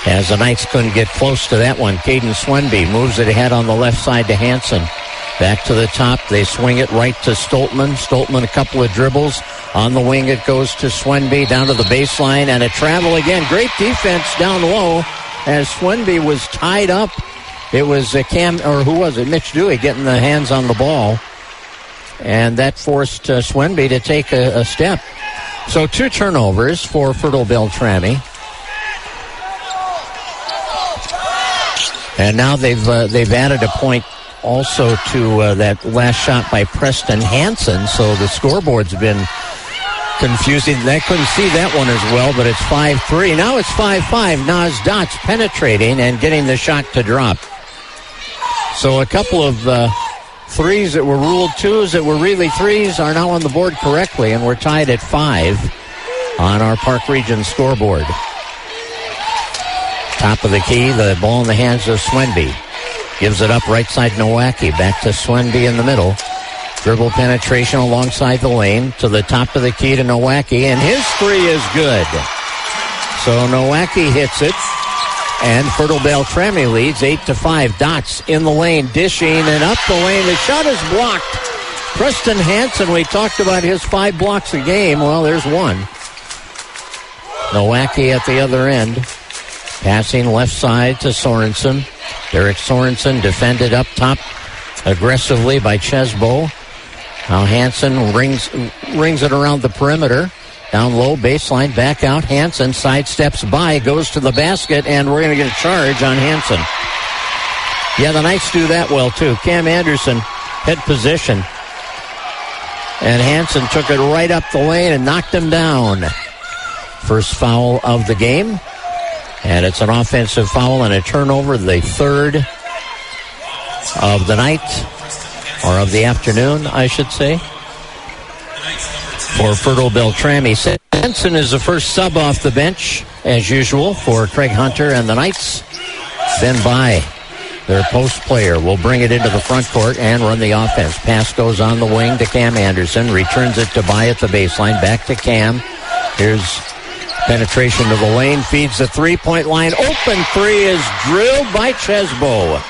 S3: As the Knights couldn't get close to that one. Caden Swenby moves it ahead on the left side to Hansen. Back to the top. They swing it right to Stoltman. Stoltman a couple of dribbles. On the wing it goes to Swenby. Down to the baseline and a travel again. Great defense down low as Swenby was tied up. It was Mitch Dewey getting the hands on the ball. And that forced Swenby to take a step. So 2 turnovers for Fertile Beltrami. And now they've added a point also to that last shot by Preston Hansen. So the scoreboard's been confusing. I couldn't see that one as well, but it's 5-3. Now it's 5-5. Naz Dots penetrating and getting the shot to drop. So a couple of threes that were ruled 2s that were really 3s are now on the board correctly, and we're tied at 5 on our Park Region scoreboard. Top of the key, the ball in the hands of Swenby. Gives it up right side Nowacki. Back to Swenby in the middle. Dribble penetration alongside the lane to the top of the key to Nowacki, and his 3 is good. So Nowacki hits it. And Fertile Beltrami leads 8-5. Dots in the lane, dishing and up the lane. The shot is blocked. Preston Hansen, we talked about his 5 blocks a game. Well, there's one. Nowacki at the other end. Passing left side to Sorensen. Derek Sorensen defended up top aggressively by Chesbo. Now Hansen rings it around the perimeter. Down low, baseline, back out. Hansen sidesteps by, goes to the basket, and we're going to get a charge on Hansen. Yeah, the Knights do that well, too. Cam Anderson, head position. And Hansen took it right up the lane and knocked him down. First foul of the game. And it's an offensive foul and a turnover, the 3rd of the night, or of the afternoon, I should say, for Fertile Beltrami. Hansen is the first sub off the bench, as usual, for Craig Hunter and the Knights. Ben By, their post player, will bring it into the front court and run the offense. Pass goes on the wing to Cam Anderson. Returns it to By at the baseline. Back to Cam. Here's penetration to the lane. Feeds the three-point line. Open three is drilled by Chesbo.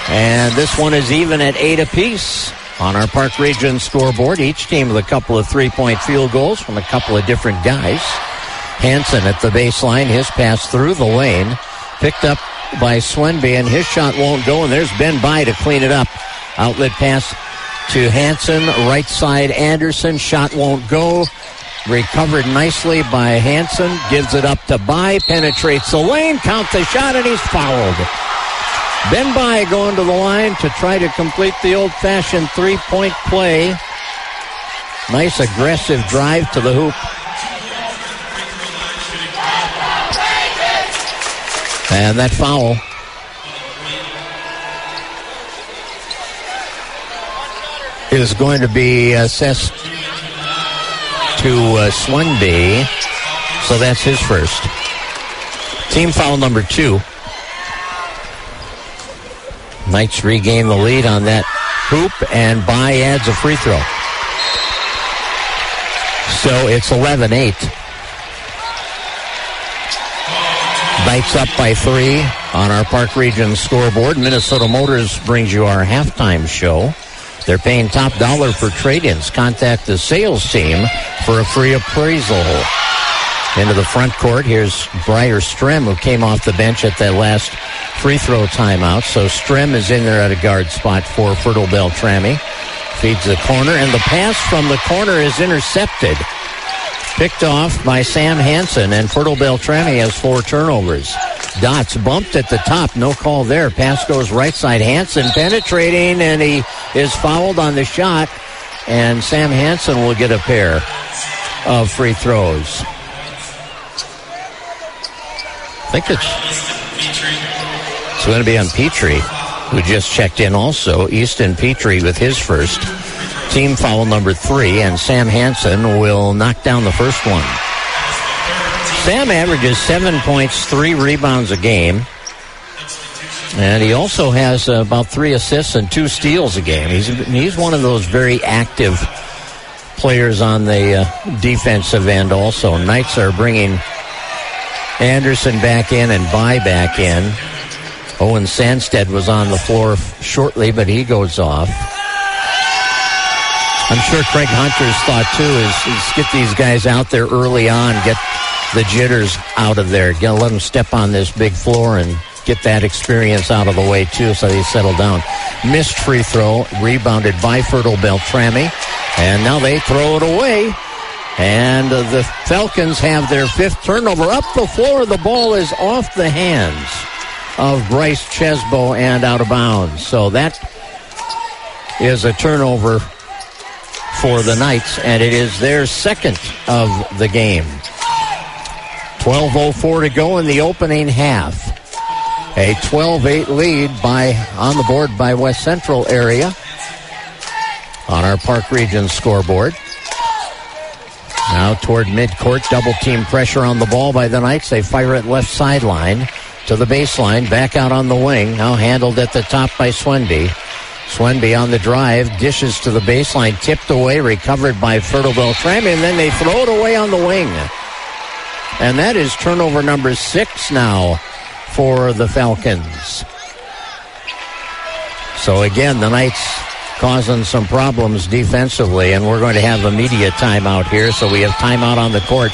S3: And this one is even at 8 apiece on our Park Region scoreboard. Each team with a couple of three-point field goals from a couple of different guys. Hansen at the baseline. His pass through the lane. Picked up by Swenby, and his shot won't go, and there's Ben By to clean it up. Outlet pass to Hansen. Right side Anderson. Shot won't go. Recovered nicely by Hansen. Gives it up to By. Penetrates the lane. Count the shot, and he's fouled. Ben By going to the line to try to complete the old-fashioned three-point play. Nice aggressive drive to the hoop. And that foul is going to be assessed to Swenby. So that's his first. Team foul number 2. Knights regain the lead on that hoop, and By adds a free throw. So it's 11-8. Knights up by 3 on our Park Region scoreboard. Minnesota Motors brings you our halftime show. They're paying top dollar for trade-ins. Contact the sales team for a free appraisal. Into the front court, here's Briar Strem, who came off the bench at that last free throw timeout. So Strem is in there at a guard spot for Fertile Beltrami. Feeds the corner, and the pass from the corner is intercepted. Picked off by Sam Hansen, and Fertile Beltrami has 4 turnovers. Dots bumped at the top, no call there. Pass goes right side. Hansen penetrating, and he is fouled on the shot, and Sam Hansen will get a pair of free throws. I think it's going to be on Petrie, who just checked in also. Easton Petrie with his first. Team foul number 3, and Sam Hansen will knock down the first one. Sam averages 7 points, 3 rebounds a game. And he also has about 3 assists and 2 steals a game. He's one of those very active players on the defensive end also. Knights are bringing Anderson back in and By back in. Owen Sandstead was on the floor shortly, but he goes off. I'm sure Craig Hunter's thought, too, is get these guys out there early on, get the jitters out of there, let them step on this big floor and get that experience out of the way, too, so they settle down. Missed free throw, rebounded by Fertile Beltrami, and now they throw it away. And the Falcons have their 5th turnover. Up the floor, the ball is off the hands of Bryce Chesbo and out of bounds. So that is a turnover for the Knights, and it is their 2nd of the game. 12:04 to go in the opening half. A 12-8 lead on the board by West Central area on our Park Region scoreboard. Now toward midcourt, double team pressure on the ball by the Knights. They fire it left sideline to the baseline, back out on the wing. Now handled at the top by Swenby. Swenby on the drive, dishes to the baseline, tipped away, recovered by Fertile Beltrami, and then they throw it away on the wing. And that is turnover number 6 now for the Falcons. So again, the Knights causing some problems defensively, and we're going to have a media timeout here, so we have timeout on the court.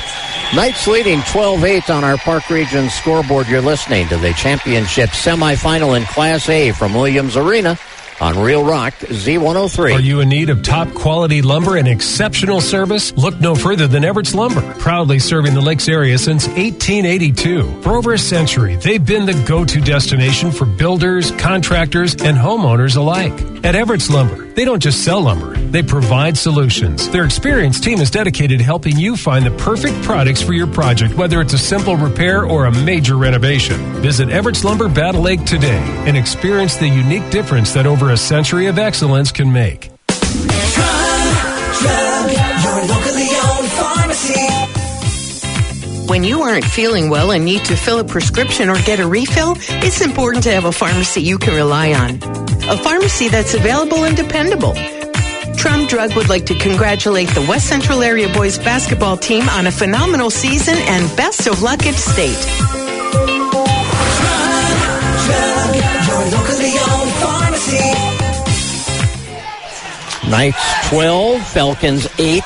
S3: Knights leading 12-8 on our Park Region scoreboard. You're listening to the championship semifinal in Class A from Williams Arena on Real Rock Z103.
S5: Are you in need of top quality lumber and exceptional service? Look no further than Everett's Lumber, proudly serving the Lakes area since 1882. For over a century, they've been the go-to destination for builders, contractors, and homeowners alike. At Everett's Lumber, they don't just sell lumber, they provide solutions. Their experienced team is dedicated to helping you find the perfect products for your project, whether it's a simple repair or a major renovation. Visit Everett's Lumber Battle Lake today and experience the unique difference that over a century of excellence can make.
S11: Drug, your locally owned pharmacy.
S10: When you aren't feeling well and need to fill a prescription or get a refill, it's important to have a pharmacy you can rely on. A pharmacy that's available and dependable. Trum Drug would like to congratulate the West Central Area boys basketball team on a phenomenal season and best of luck at state.
S11: Your locally owned pharmacy.
S3: Knights 12, Falcons 8.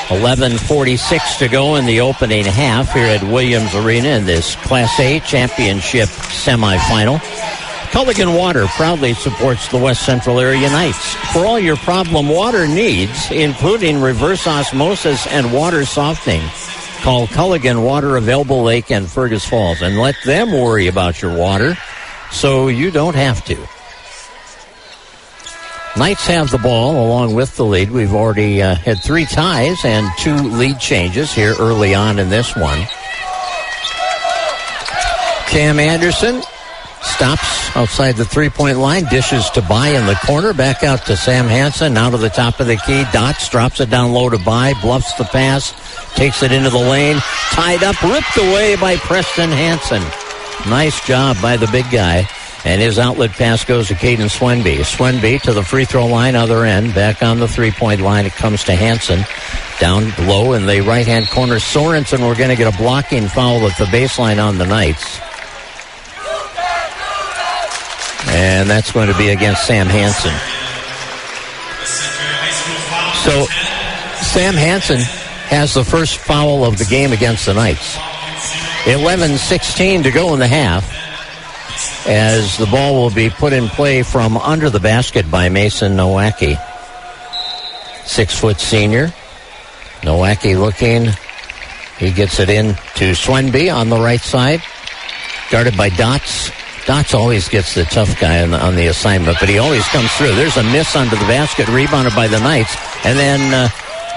S3: 11:46 to go in the opening half here at Williams Arena in this Class A championship semifinal. Culligan Water proudly supports the West Central Area Knights. For all your problem water needs, including reverse osmosis and water softening, call Culligan Water of Elbow Lake and Fergus Falls and let them worry about your water so you don't have to. Knights have the ball along with the lead. We've already had 3 ties and 2 lead changes here early on in this one. Cam Anderson stops outside the 3-point line, dishes to Bai in the corner, back out to Sam Hansen, now to the top of the key. Dots drops it down low to Bai, bluffs the pass, takes it into the lane, tied up, ripped away by Preston Hansen. Nice job by the big guy. And his outlet pass goes to Caden Swenby. Swenby to the free throw line, other end. Back on the 3-point line, it comes to Hansen. Down low in the right-hand corner, Sorensen. We're going to get a blocking foul at the baseline on the Knights. And that's going to be against Sam Hansen. So, Sam Hansen has the first foul of the game against the Knights. 11:16 to go in the half, as the ball will be put in play from under the basket by Mason Nowacki. 6-foot senior. Nowacki looking. He gets it in to Swenby on the right side. Guarded by Dots. Dots always gets the tough guy on the assignment, but he always comes through. There's a miss under the basket, rebounded by the Knights, and then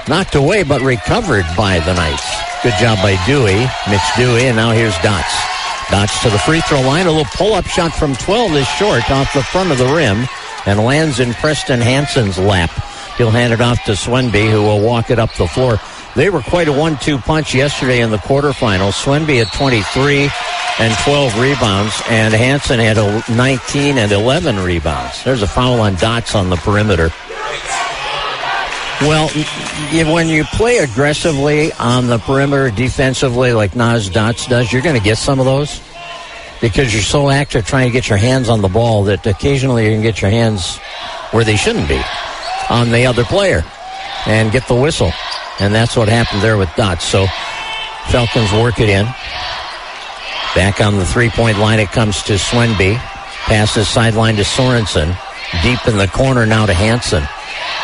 S3: knocked away but recovered by the Knights. Good job by Dewey, Mitch Dewey, and now here's Dots. Dots to the free throw line. A little pull-up shot from 12 is short off the front of the rim and lands in Preston Hansen's lap. He'll hand it off to Swenby, who will walk it up the floor. They were quite a 1-2 punch yesterday in the quarterfinals. Swenby had 23 and 12 rebounds, and Hansen had 19 and 11 rebounds. There's a foul on Dots on the perimeter. Well, when you play aggressively on the perimeter defensively like Nas Dots does, you're going to get some of those because you're so active trying to get your hands on the ball that occasionally you can get your hands where they shouldn't be on the other player and get the whistle. And that's what happened there with Dots. So Falcons work it in. Back on the 3-point line, it comes to Swenby. Passes sideline to Sorensen. Deep in the corner now to Hansen.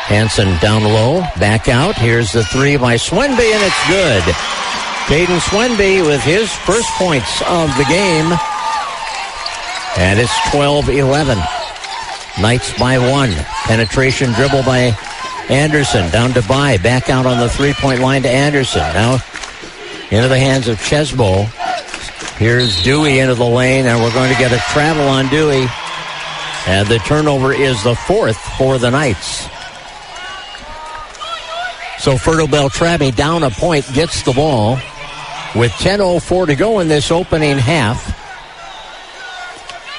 S3: Hansen down low, back out. Here's the 3 by Swenby, and it's good. Caden Swenby with his first points of the game. And it's 12-11. Knights by 1. Penetration dribble by Anderson. Down to Bai. Back out on the 3-point line to Anderson. Now into the hands of Chesbo. Here's Dewey into the lane, and we're going to get a travel on Dewey. And the turnover is the 4th for the Knights. So Fertile Beltrami down a point, gets the ball with 10:04 to go in this opening half.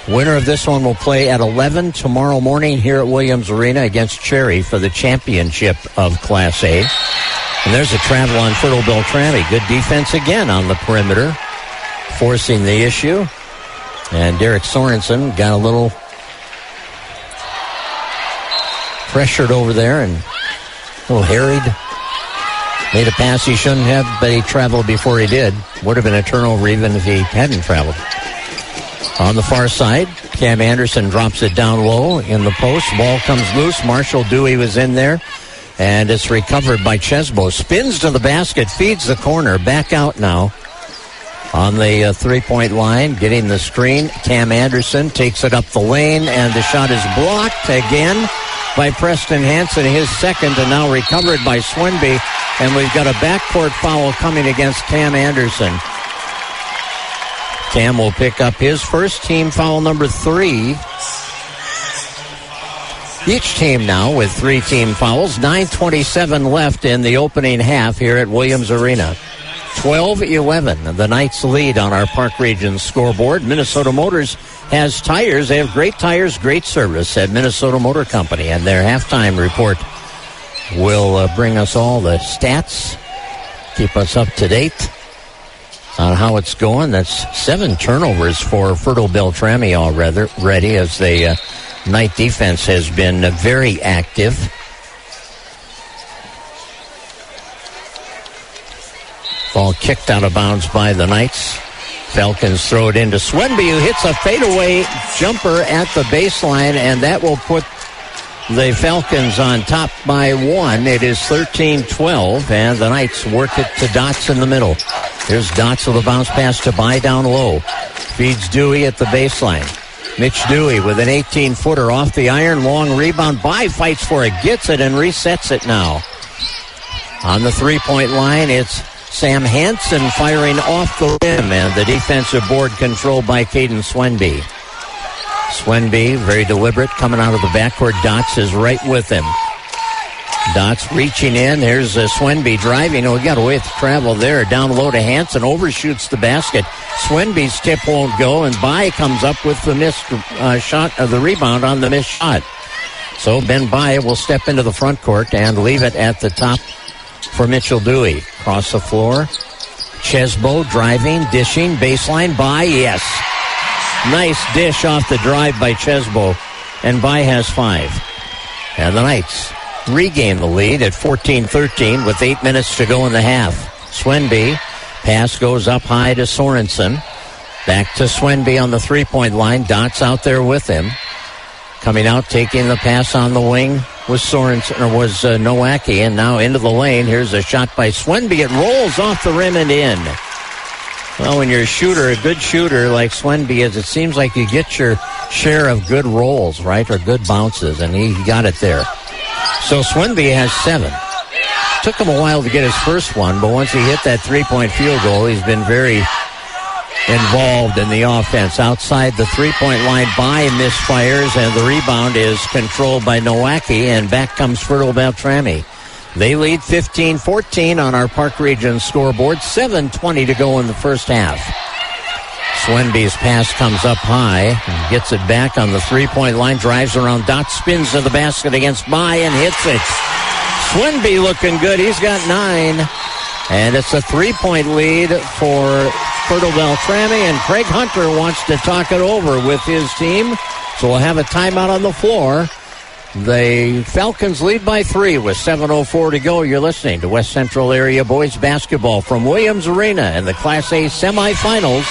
S3: Winner of this one will play at 11 tomorrow morning here at Williams Arena against Cherry for the championship of Class A. And there's a travel on Fertile Beltrami. Good defense again on the perimeter, forcing the issue. And Derek Sorensen got a little pressured over there and a little harried. Made a pass he shouldn't have, but he traveled before he did. Would have been a turnover even if he hadn't traveled. On the far side, Cam Anderson drops it down low in the post. Ball comes loose. Marshall Dewey was in there, and it's recovered by Chesbo. Spins to the basket, feeds the corner. Back out now on the 3-point line, getting the screen. Cam Anderson takes it up the lane, and the shot is blocked again by Preston Hansen, his second, and now recovered by Swenby. And we've got a backcourt foul coming against Cam Anderson. Cam will pick up his first, team foul number 3. Each team now with 3 team fouls. 9:27 left in the opening half here at Williams Arena. 12-11. The Knights lead on our Park Region scoreboard. Minnesota Motors has tires. They have great tires, great service at Minnesota Motor Company. And their halftime report will bring us all the stats, keep us up to date on how it's going. That's 7 turnovers for Fertile Beltrami already, as the Knight defense has been very active. Ball kicked out of bounds by the Knights. Falcons throw it into Swenby, who hits a fadeaway jumper at the baseline, and that will put the Falcons on top by 1. It is 13-12, and the Knights work it to Dots in the middle. Here's Dots with a bounce pass to By down low. Feeds Dewey at the baseline. Mitch Dewey with an 18-footer off the iron. Long rebound. By fights for it, gets it, and resets it now. On the three-point line, it's Sam Hansen firing off the rim, and the defensive board controlled by Caden Swenby. Swenby, very deliberate, coming out of the backcourt. Dots is right with him. Dots reaching in. Here's Swenby driving. Oh, he got away with the travel there. Down low to Hansen. Overshoots the basket. Swenby's tip won't go, and By comes up with the missed shot, the rebound on the missed shot. So Ben By will step into the front court and leave it at the top for Mitchell Dewey. Across the floor. Chesbo driving, dishing, baseline. By, yes. Nice dish off the drive by Chesbo, and By has 5. And the Knights regain the lead at 14-13 with 8 minutes to go in the half. Swenby, pass goes up high to Sorensen. Back to Swenby on the three-point line. Dots out there with him. Coming out, taking the pass on the wing was Sorensen, or was Nowacki, and now into the lane. Here's a shot by Swenby. It rolls off the rim and in. Well, when you're a shooter, a good shooter like Swenby is, it seems like you get your share of good rolls, right, or good bounces, and he got it there. So Swenby has 7. Took him a while to get his first one, but once he hit that three-point field goal, he's been very involved in the offense. Outside the three-point line, By misfires, and the rebound is controlled by Nowacki, and back comes Fertile Beltrami. They lead 15-14 on our Park Region scoreboard. 7:20 to go in the first half. Swenby's pass comes up high and gets it back on the three-point line. Drives around. Dot spins to the basket against By and hits it. Swenby looking good. He's got 9. And it's a 3-point lead for Fertile Beltrami. And Craig Hunter wants to talk it over with his team. So we'll have a timeout on the floor. The Falcons lead by 3 with 7:04 to go. You're listening to West Central Area Boys Basketball from Williams Arena in the Class A semifinals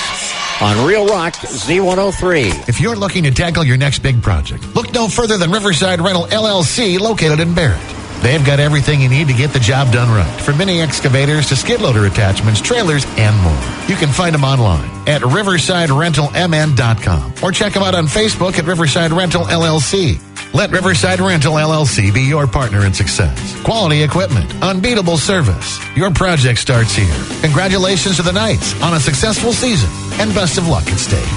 S3: on Real Rock Z103.
S12: If you're looking to tackle your next big project, look no further than Riverside Rental LLC, located in Barrett. They've got everything you need to get the job done right, from mini excavators to skid loader attachments, trailers, and more. You can find them online at riversiderentalmn.com or check them out on Facebook at Riverside Rental LLC. Let Riverside Rental LLC be your partner in success. Quality equipment, unbeatable service. Your project starts here. Congratulations to the Knights on a successful season, and best of luck at state.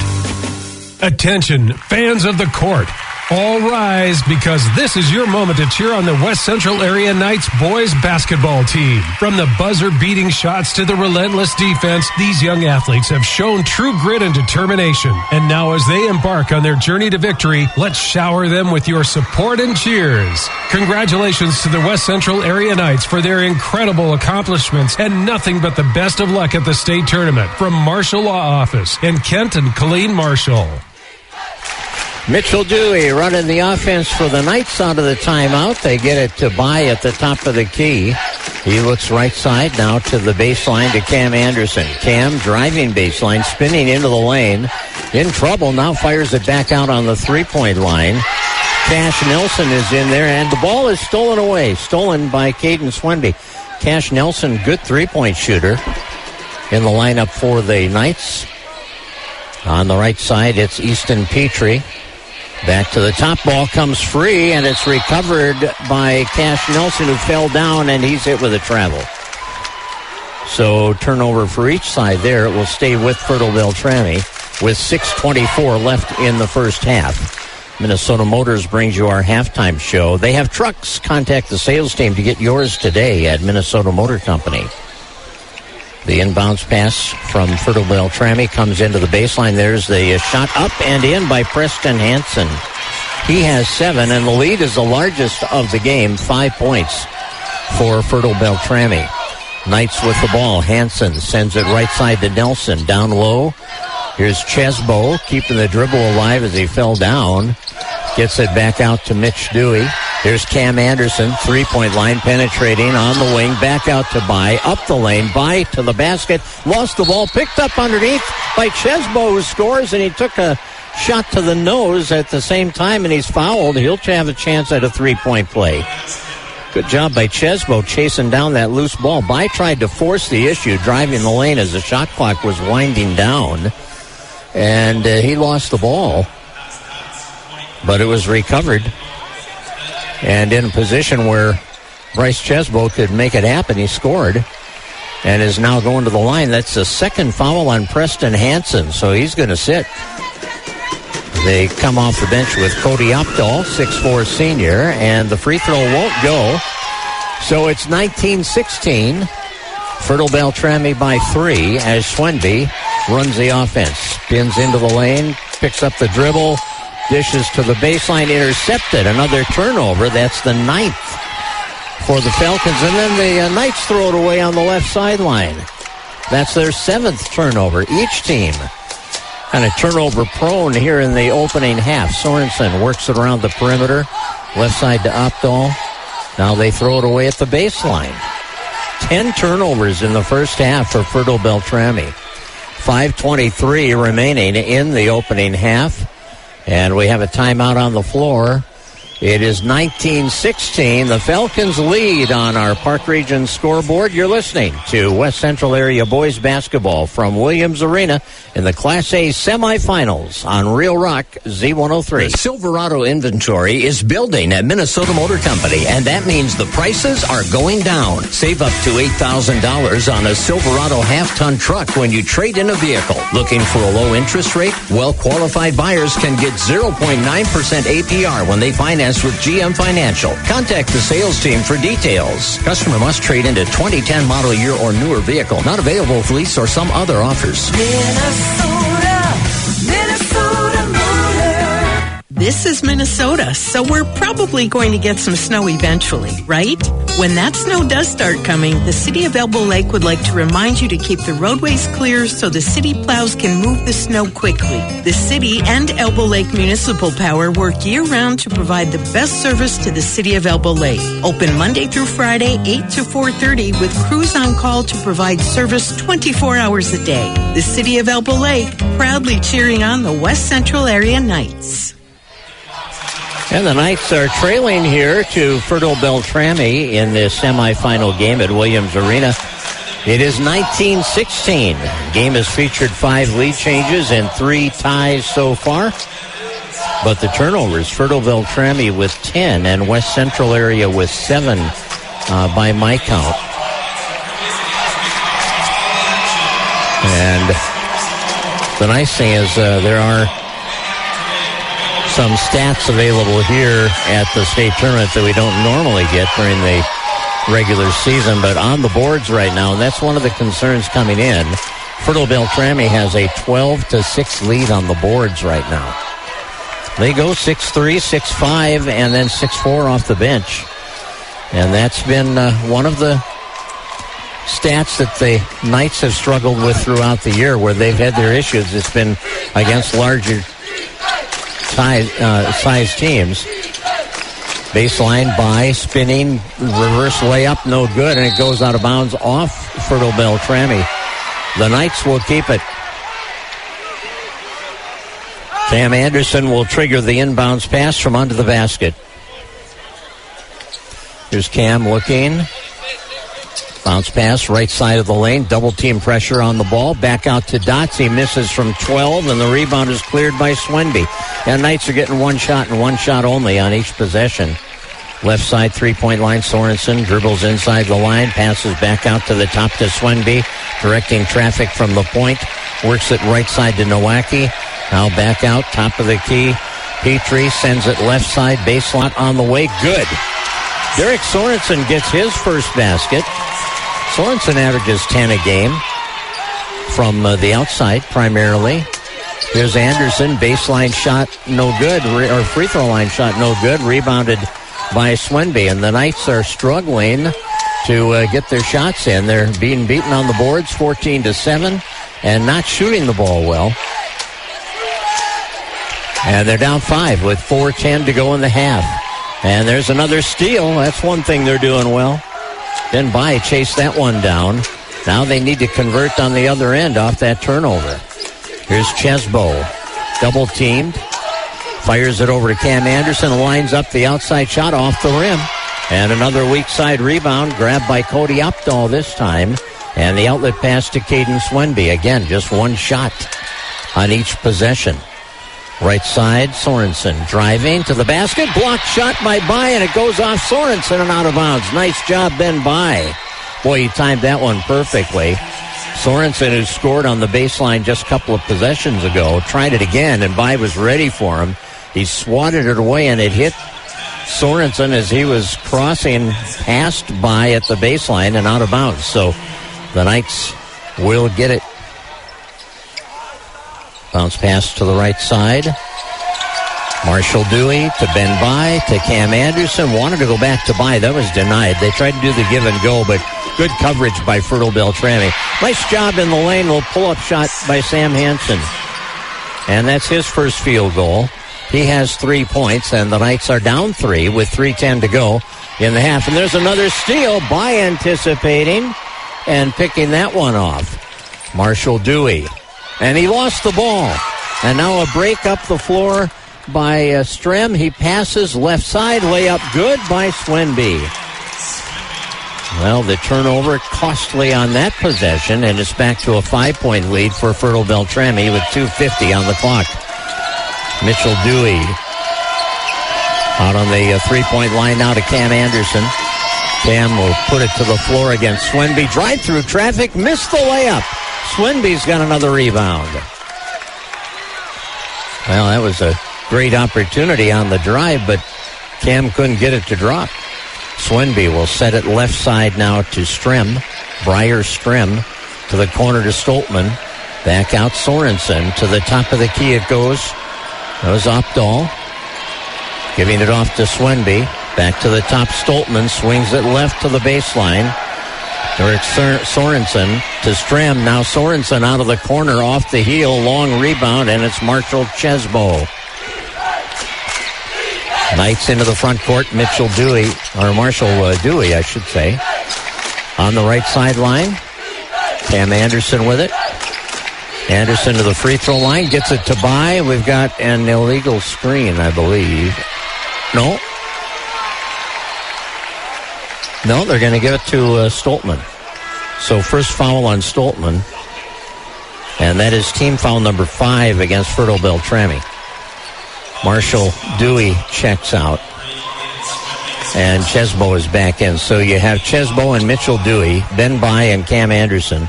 S5: Attention, fans of the court. All rise, because this is your moment to cheer on the West Central Area Knights boys basketball team. From the buzzer-beating shots to the relentless defense, these young athletes have shown true grit and determination. And now as they embark on their journey to victory, let's shower them with your support and cheers. Congratulations to the West Central Area Knights for their incredible accomplishments, and nothing but the best of luck at the state tournament. From Marshall Law Office in Kent and Colleen Marshall.
S3: Mitchell Dewey running the offense for the Knights out of the timeout. They get it to By at the top of the key. He looks right side now to the baseline to Cam Anderson. Cam driving baseline, spinning into the lane. In trouble, now fires it back out on the three-point line. Cash Nelson is in there, and the ball is stolen away. Stolen by Caden Swenby. Cash Nelson, good three-point shooter in the lineup for the Knights. On the right side, it's Easton Petrie. Back to the top, ball comes free, and it's recovered by Cash Nelson, who fell down, and he's hit with a travel. So turnover for each side there. It will stay with Fertile Beltrami with 6:24 left in the first half. Minnesota Motors brings you our halftime show. They have trucks. Contact the sales team to get yours today at Minnesota Motor Company. The inbounds pass from Fertile Beltrami comes into the baseline. There's the shot up and in by Preston Hansen. He has 7, and the lead is the largest of the game, 5 points for Fertile Beltrami. Knights with the ball. Hansen sends it right side to Nelson. Down low. Here's Chesbo keeping the dribble alive as he fell down. Gets it back out to Mitch Dewey. Here's Cam Anderson, three-point line, penetrating on the wing, back out to Bai, up the lane, Bai to the basket, lost the ball, picked up underneath by Chesbo, who scores, and he took a shot to the nose at the same time, and he's fouled. He'll have a chance at a three-point play. Good job by Chesbo chasing down that loose ball. Bai tried to force the issue, driving the lane as the shot clock was winding down, and he lost the ball. But it was recovered and in a position where Bryce Chesbo could make it happen. He scored and is now going to the line. That's the second foul on Preston Hansen, so he's going to sit. They come off the bench with Cody Opdahl, 6'4" senior, and the free throw won't go. So it's 19-16. Fertile Beltrami by 3 as Swenby runs the offense. Spins into the lane, picks up the dribble, dishes to the baseline, intercepted. Another turnover. That's the 9th for the Falcons. And then the Knights throw it away on the left sideline. That's their 7th turnover. Each team kind of turnover prone here in the opening half. Sorensen works it around the perimeter. Left side to Opdahl. Now they throw it away at the baseline. 10 turnovers in the first half for Fertile Beltrami. 5:23 remaining in the opening half. And we have a timeout on the floor. It is 19-16. The Falcons lead on our Park Region scoreboard. You're listening to West Central Area Boys Basketball from Williams Arena in the Class A semifinals on Real Rock Z103.
S17: The Silverado inventory is building at Minnesota Motor Company, and that means the prices are going down. Save up to $8,000 on a Silverado half-ton truck when you trade in a vehicle. Looking for a low interest rate? Well-qualified buyers can get 0.9% APR when they finance with GM Financial. Contact the sales team for details. Customer must trade into 2010 model year or newer vehicle. Not available with lease or some other offers.
S10: This is Minnesota, so we're probably going to get some snow eventually, right? When that snow does start coming, the City of Elbow Lake would like to remind you to keep the roadways clear so the city plows can move the snow quickly. The city and Elbow Lake Municipal Power work year-round to provide the best service to the City of Elbow Lake. Open Monday through Friday, 8 to 4:30, with crews on call to provide service 24 hours a day. The City of Elbow Lake, proudly cheering on the West Central Area Knights.
S3: And the Knights are trailing here to Fertile Beltrami in the semifinal game at Williams Arena. It is 19-16. Game has featured 5 lead changes and 3 ties so far. But the turnovers, Fertile Beltrami with 10 and West Central Area with 7 by my count. And the nice thing is there are some stats available here at the state tournament that we don't normally get during the regular season, but on the boards right now, and that's one of the concerns coming in. Fertile Beltrami has a 12-6 lead on the boards right now. They go 6-3, 6-5, and then 6-4 off the bench. And that's been one of the stats that the Knights have struggled with throughout the year where they've had their issues. It's been against larger size teams. Baseline by spinning, reverse layup, no good, and it goes out of bounds off Fertile Beltrami. The Knights will keep it. Cam Anderson will trigger the inbounds pass from under the basket. Here's Cam looking. Bounce pass, right side of the lane. Double team pressure on the ball. Back out to Dotz. He misses from 12, and the rebound is cleared by Swenby. And Knights are getting one shot and one shot only on each possession. Left side three-point line. Sorensen dribbles inside the line. Passes back out to the top to Swenby. Directing traffic from the point. Works it right side to Nowacki. Now back out, top of the key. Petrie sends it left side. Baseline on the way. Good. Derek Sorensen gets his first basket. Sorensen averages 10 a game. from the outside primarily. Here's Anderson, baseline shot, no good, or free throw line shot, no good, rebounded by Swenby, and the Knights are struggling to get their shots in. They're being beaten on the boards 14-7 and not shooting the ball well. And they're down 5 with 4:10 to go in the half. And there's another steal. That's one thing they're doing well. Then Bai chased that one down. Now they need to convert on the other end off that turnover. Here's Chesbo, double teamed. Fires it over to Cam Anderson, lines up the outside shot off the rim. And another weak side rebound, grabbed by Cody Opdahl this time. And the outlet pass to Caden Swenby. Again, just one shot on each possession. Right side, Sorensen driving to the basket. Blocked shot by Bai, and it goes off Sorensen and out of bounds. Nice job, Ben Bai. Boy, he timed that one perfectly. Sorensen, who scored on the baseline just a couple of possessions ago, tried it again, and Bai was ready for him. He swatted it away, and it hit Sorensen as he was crossing past Bai at the baseline and out of bounds. So the Knights will get it. Bounce pass to the right side. Marshall Dewey to Ben Bai to Cam Anderson. Wanted to go back to Bai. That was denied. They tried to do the give and go, but good coverage by Fertile Beltrami. Nice job in the lane. Little pull-up shot by Sam Hansen. And that's his first field goal. He has 3 points, and the Knights are down 3 with 3:10 to go in the half. And there's another steal. Bai anticipating and picking that one off. Marshall Dewey. And he lost the ball. And now a break up the floor by Strem. He passes left side. Layup good by Swenby. Well, the turnover costly on that possession, and it's back to a 5-point lead for Fertile Beltrami with 2:50 on the clock. Mitchell Dewey out on the three-point line now to Cam Anderson. Cam will put it to the floor against Swenby. Drive through traffic, missed the layup. Swenby's got another rebound. Well, that was a great opportunity on the drive, but Cam couldn't get it to drop. Swenby will set it left side now to Strem. Briar Strem to the corner to Stoltman. Back out Sorensen. To the top of the key it goes. That was Opdahl. Giving it off to Swenby. Back to the top, Stoltman swings it left to the baseline. Eric Sorensen to Strem. Now Sorensen out of the corner off the heel. Long rebound, and it's Marshall Chesbo. Knights into the front court. Mitchell Dewey, or Marshall Dewey, I should say. On the right sideline. Cam Anderson with it. Anderson to the free throw line. Gets it to Bai. We've got an illegal screen, I believe. No, they're going to give it to Stoltman. So first foul on Stoltman. And that is team foul number 5 against Fertile Beltrami. Marshall Dewey checks out. And Chesbo is back in. So you have Chesbo and Mitchell Dewey, Ben Bai and Cam Anderson,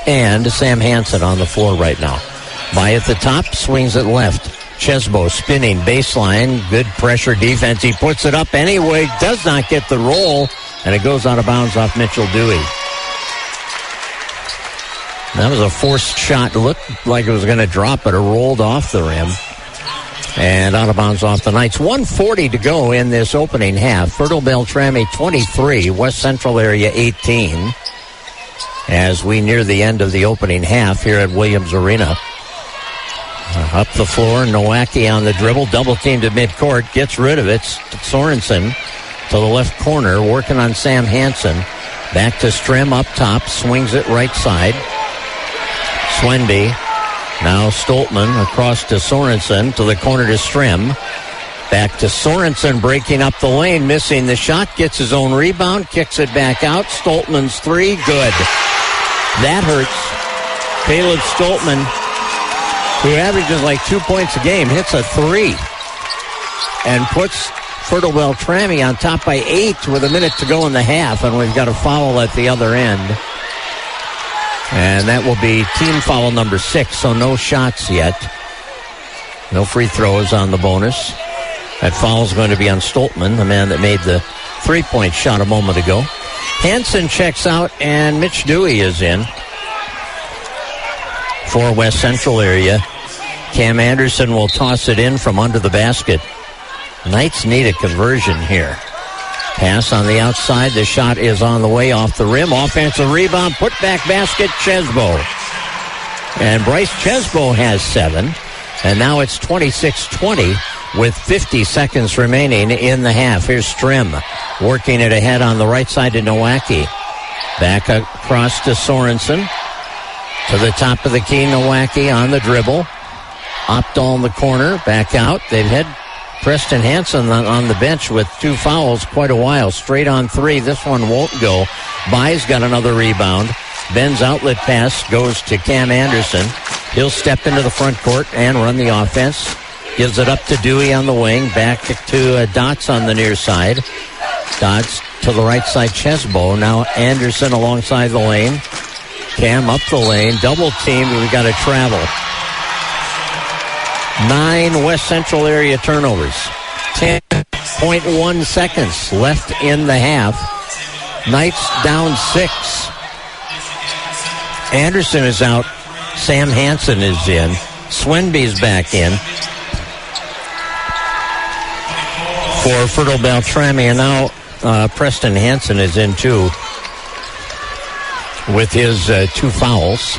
S3: and Sam Hansen on the floor right now. Bai at the top, swings it left. Chesbo spinning baseline, good pressure defense. He puts it up anyway, does not get the roll, and it goes out of bounds off Mitchell Dewey. That was a forced shot. It looked like it was going to drop, but it rolled off the rim. And out of bounds off the Knights. 1:40 to go in this opening half. Fertile Beltrami 23, West Central Area 18. As we near the end of the opening half here at Williams Arena. Up the floor, Nowacki on the dribble, double teamed at midcourt, gets rid of it. Sorensen to the left corner, working on Sam Hansen. Back to Strem up top, swings it right side. Swenby, now Stoltman across to Sorensen, to the corner to Strem. Back to Sorensen, breaking up the lane, missing the shot, gets his own rebound, kicks it back out. Stoltman's three, good. That hurts. Caleb Stoltman, who averages like 2 points a game, hits a three and puts Fertile Beltrami on top by 8 with a minute to go in the half, and we've got a foul at the other end. And that will be team foul number 6, so no shots yet. No free throws on the bonus. That foul is going to be on Stoltman, the man that made the three-point shot a moment ago. Hansen checks out, and Mitch Dewey is in. for West Central area. Cam Anderson will toss it in from under the basket. Knights need a conversion here. Pass on the outside. The shot is on the way off the rim. Offensive rebound. Put back basket. Chesbo. And Bryce Chesbo has 7. And now it's 26-20 with 50 seconds remaining in the half. Here's Strim working it ahead on the right side to Nowacki. Back across to Sorensen. To the top of the key, Nowacki on the dribble. Opdahl in the corner. Back out. They've had Preston Hansen on the bench with 2 fouls quite a while. Straight on 3. This one won't go. Bai's got another rebound. Ben's outlet pass goes to Cam Anderson. He'll step into the front court and run the offense. Gives it up to Dewey on the wing. Back to Dots on the near side. Dots to the right side, Chesbo. Now Anderson alongside the lane. Cam up the lane. Double team. We got to travel. 9 West Central area turnovers. 10.1 seconds left in the half. Knights down 6. Anderson is out. Sam Hansen is in. Swenby's back in. For Fertile Beltrami, and now Preston Hansen is in too with his 2 fouls.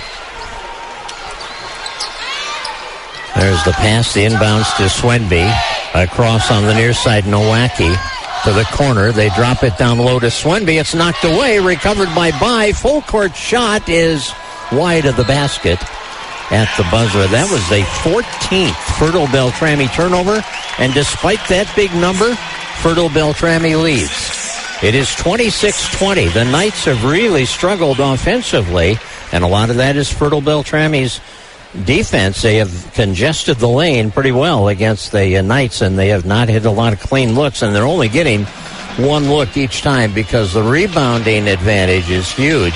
S3: There's the pass, the inbounds to Swenby. Across on the near side, Nowacki to the corner. They drop it down low to Swenby. It's knocked away, recovered by Bai. Full court shot is wide of the basket at the buzzer. That was a 14th Fertile Beltrami turnover, and despite that big number, Fertile Beltrami leads. It is 26-20. The Knights have really struggled offensively, and a lot of that is Fertile Beltrami's defense. They have congested the lane pretty well against the Knights, and they have not hit a lot of clean looks, and they're only getting 1 look each time because the rebounding advantage is huge.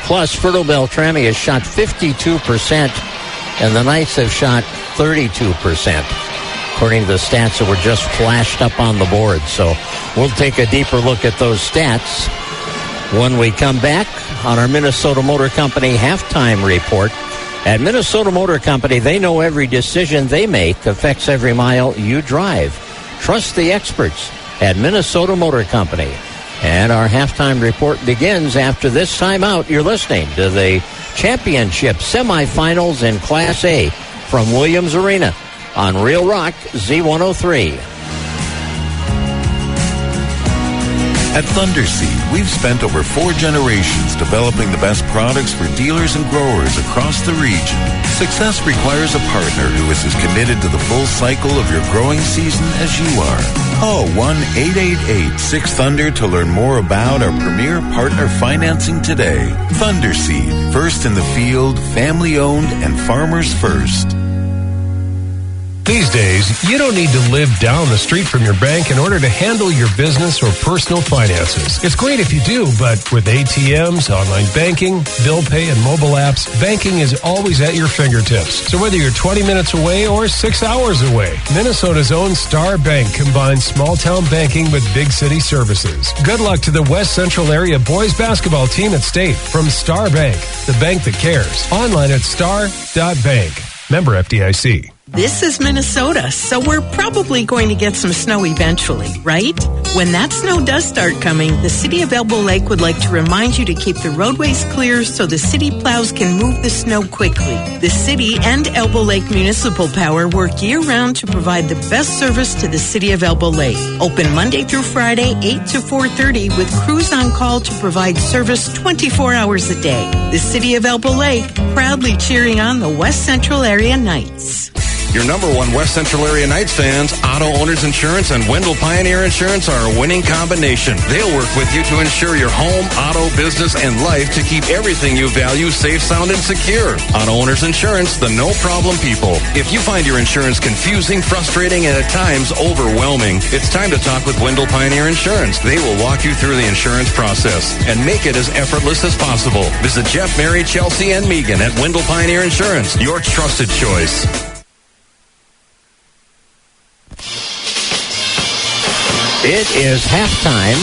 S3: Plus, Fertile Beltrami has shot 52%, and the Knights have shot 32%, according to the stats that were just flashed up on the board. So we'll take a deeper look at those stats when we come back on our Minnesota Motor Company halftime report. At Minnesota Motor Company, they know every decision they make affects every mile you drive. Trust the experts at Minnesota Motor Company. And our halftime report begins after this timeout. You're listening to the championship semifinals in Class A from Williams Arena on Real Rock Z103.
S16: At Thunderseed, we've spent over 4 generations developing the best products for dealers and growers across the region. Success requires a partner who is as committed to the full cycle of your growing season as you are. Call 1-888-6-THUNDER to learn more about our premier partner financing today. Thunderseed, first in the field, family-owned, and farmers first.
S5: These days, you don't need to live down the street from your bank in order to handle your business or personal finances. It's great if you do, but with ATMs, online banking, bill pay, and mobile apps, banking is always at your fingertips. So whether you're 20 minutes away or 6 hours away, Minnesota's own Star Bank combines small-town banking with big city services. Good luck to the West Central Area boys basketball team at State from Star Bank, the bank that cares. Online at star.bank. Member FDIC.
S10: This is Minnesota, so we're probably going to get some snow eventually, right? When that snow does start coming, the City of Elbow Lake would like to remind you to keep the roadways clear so the city plows can move the snow quickly. The city and Elbow Lake Municipal Power work year-round to provide the best service to the City of Elbow Lake. Open Monday through Friday, 8 to 4:30, with crews on call to provide service 24 hours a day. The City of Elbow Lake, proudly cheering on the West Central Area Knights.
S2: Your number one West Central Area Knights fans, Auto Owners Insurance and Wendell Pioneer Insurance are a winning combination. They'll work with you to ensure your home, auto, business, and life to keep everything you value safe, sound, and secure. Auto Owners Insurance, the no-problem people. If you find your insurance confusing, frustrating, and at times overwhelming, it's time to talk with Wendell Pioneer Insurance. They will walk you through the insurance process and make it as effortless as possible. Visit Jeff, Mary, Chelsea, and Megan at Wendell Pioneer Insurance, your trusted choice.
S3: It is halftime.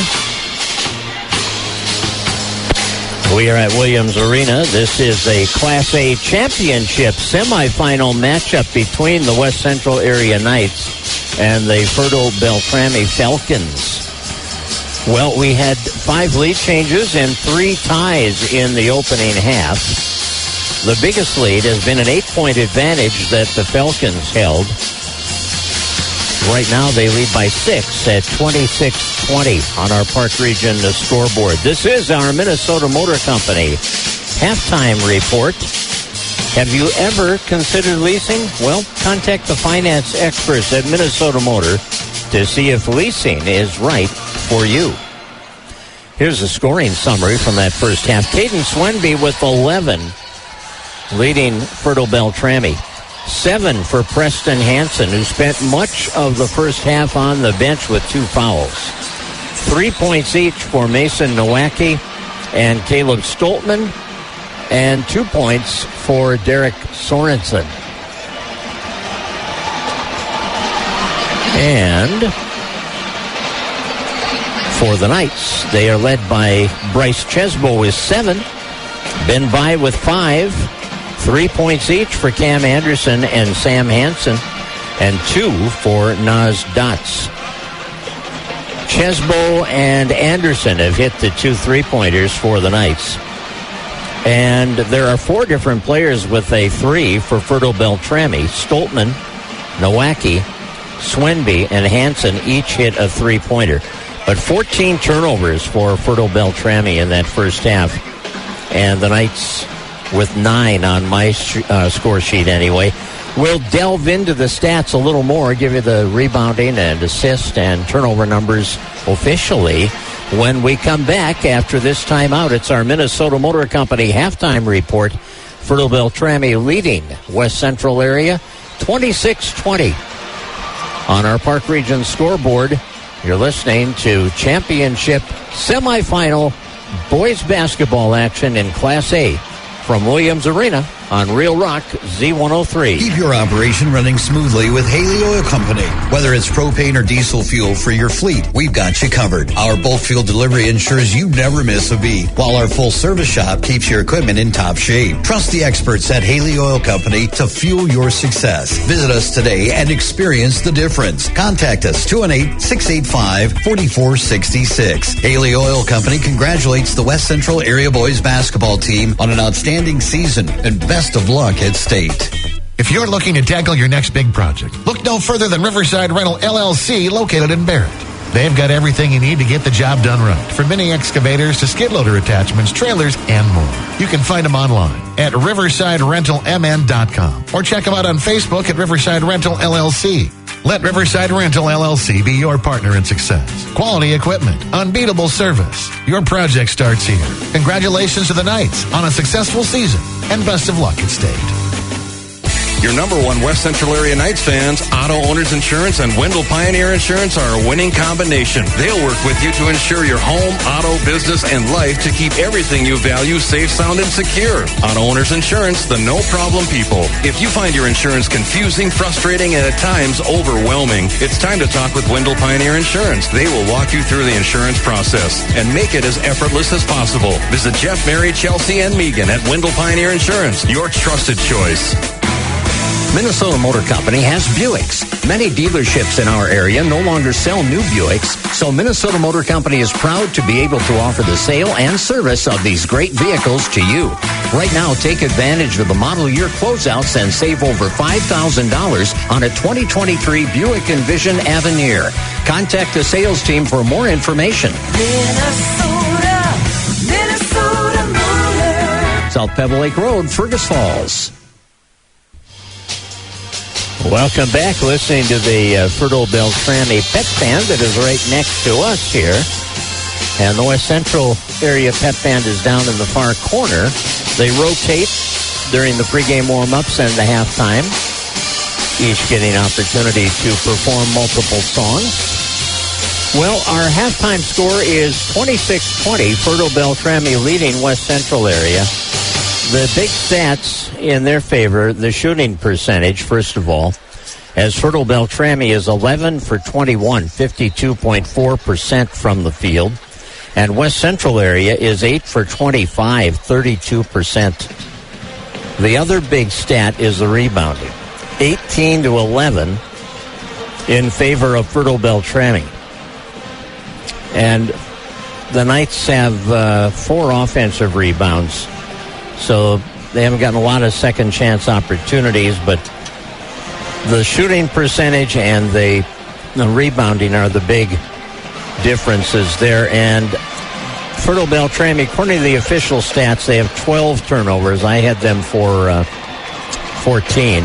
S3: We are at Williams Arena. This is a Class A championship semifinal matchup between the West Central Area Knights and the fertile Beltrami Falcons. Well, we had 5 lead changes and 3 ties in the opening half. The biggest lead has been an 8-point advantage that the Falcons held. Right now, they lead by 6 at 26-20 on our Park Region scoreboard. This is our Minnesota Motor Company halftime report. Have you ever considered leasing? Well, contact the finance experts at Minnesota Motor to see if leasing is right for you. Here's a scoring summary from that first half. Caden Swenby with 11, leading fertile Beltrami. 7 for Preston Hansen, who spent much of the first half on the bench with 2 fouls. 3 points each for Mason Nowacki and Caleb Stoltman, and 2 points for Derek Sorensen. And for the Knights, they are led by Bryce Chesbo with 7, Ben By with 5, 3 points each for Cam Anderson and Sam Hansen, and 2 for Naz Dotz. Chesbo and Anderson have hit the 2 3-pointers for the Knights. And there are 4 different players with a 3 for fertile Beltrami. Stoltman, Nowacki, Swenby, and Hansen each hit a 3-pointer. But 14 turnovers for fertile Beltrami in that first half. And the Knights with 9 on my score sheet anyway. We'll delve into the stats a little more, give you the rebounding and assist and turnover numbers officially when we come back after this timeout. It's our Minnesota Motor Company halftime report. Fertile Beltrami leading West Central area 26-20 on our Park Region scoreboard. You're listening to championship semifinal boys basketball action in Class A from Williams Arena on Real Rock Z103.
S6: Keep your operation running smoothly with Haley Oil Company. Whether it's propane or diesel fuel for your fleet, we've got you covered. Our bulk fuel delivery ensures you never miss a beat, while our full service shop keeps your equipment in top shape. Trust the experts at Haley Oil Company to fuel your success. Visit us today and experience the difference. Contact us 218-685-4466. Haley Oil Company congratulates the West Central Area Boys basketball team on an outstanding season and best of luck at state.
S12: If you're looking to tackle your next big project, look no further than Riverside Rental LLC, located in Barrett. They've got everything you need to get the job done right, from mini excavators to skid loader attachments, trailers, and more. You can find them online at riversiderentalmn.com or check them out on Facebook at Riverside Rental LLC. Let Riverside Rental LLC be your partner in success. Quality equipment, unbeatable service. Your project starts here. Congratulations to the Knights on a successful season, and best of luck at state.
S2: Your number one West Central Area Knights fans, Auto Owners Insurance and Wendell Pioneer Insurance are a winning combination. They'll work with you to ensure your home, auto, business, and life to keep everything you value safe, sound, and secure. Auto Owners Insurance, the no-problem people. If you find your insurance confusing, frustrating, and at times overwhelming, it's time to talk with Wendell Pioneer Insurance. They will walk you through the insurance process and make it as effortless as possible. Visit Jeff, Mary, Chelsea, and Megan at Wendell Pioneer Insurance, your trusted choice.
S17: Minnesota Motor Company has Buicks. Many dealerships in our area no longer sell new Buicks, so Minnesota Motor Company is proud to be able to offer the sale and service of these great vehicles to you. Right now, take advantage of the model year closeouts and save over $5,000 on a 2023 Buick Envision Avenir. Contact the sales team for more information.
S11: Minnesota Motor.
S17: South Pebble Lake Road, Fergus Falls.
S3: Welcome back, listening to the Fertile Beltrami Pep Band that is right next to us here. And the West Central Area Pep Band is down in the far corner. They rotate during the pregame warm-ups and the halftime, each getting opportunity to perform multiple songs. Well, our halftime score is 26-20, Fertile Beltrami leading West Central Area. The big stats in their favor, the shooting percentage, first of all, as Fertile Beltrami is 11 for 21, 52.4% from the field. And West Central area is 8 for 25, 32%. The other big stat is the rebounding. 18-11 in favor of Fertile Beltrami. And the Knights have 4 offensive rebounds. So they haven't gotten a lot of second chance opportunities, but the shooting percentage and the rebounding are the big differences there. And Fertile Beltrami, according to the official stats, they have 12 turnovers. I had them for 14.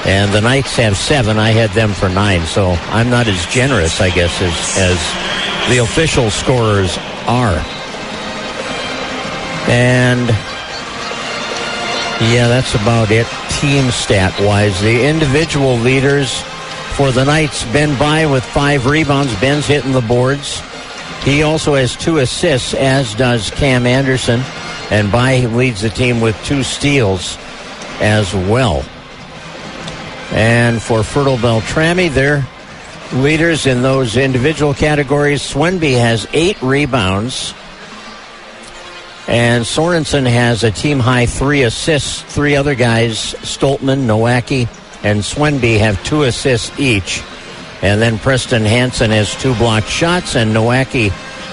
S3: And the Knights have 7. I had them for 9. So I'm not as generous, I guess, as the official scorers are. And yeah, that's about it team stat-wise. The individual leaders for the Knights, Ben By with 5 rebounds. Ben's hitting the boards. He also has 2 assists, as does Cam Anderson. And By leads the team with 2 steals as well. And for Fertile Beltrami, their leaders in those individual categories, Swenby has 8 rebounds. And Sorensen has a team-high 3 assists. 3 other guys, Stoltman, Nowacki, and Swenby, have 2 assists each. And then Preston Hansen has 2 blocked shots, and Nowacki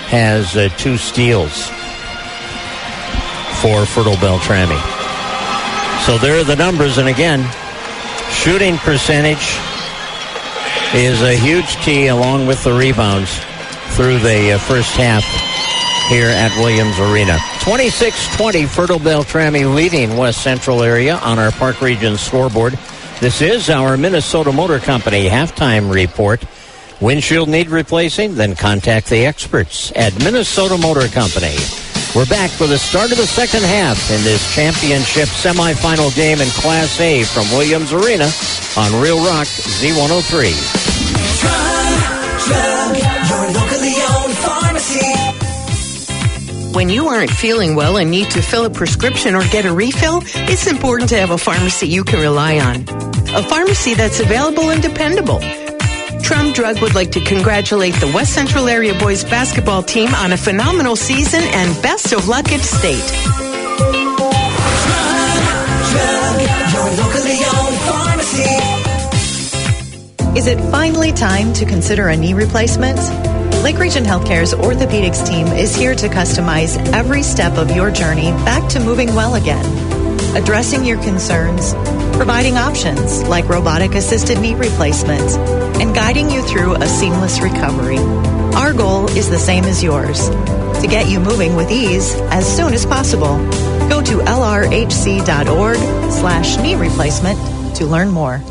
S3: has 2 steals for Fertile Beltrami. So there are the numbers, and again, shooting percentage is a huge key along with the rebounds through the first half here at Williams Arena. 26-20, Fertile Beltrami leading West Central area on our Park Region scoreboard. This is our Minnesota Motor Company halftime report. Windshield need replacing? Then contact the experts at Minnesota Motor Company. We're back for the start of the second half in this championship semifinal game in Class A from Williams Arena on Real Rock Z103.
S11: Your locally owned pharmacy.
S10: When you aren't feeling well and need to fill a prescription or get a refill, it's important to have a pharmacy you can rely on. A pharmacy that's available and dependable. Trum Drug would like to congratulate the West Central Area boys basketball team on a phenomenal season and best of luck at state.
S11: Your locally owned pharmacy.
S15: Is it finally time to consider a knee replacement? Lake Region Healthcare's orthopedics team is here to customize every step of your journey back to moving well again. Addressing your concerns, providing options like robotic-assisted knee replacement, and guiding you through a seamless recovery. Our goal is the same as yours, to get you moving with ease as soon as possible. Go to lrhc.org/knee replacement to learn more.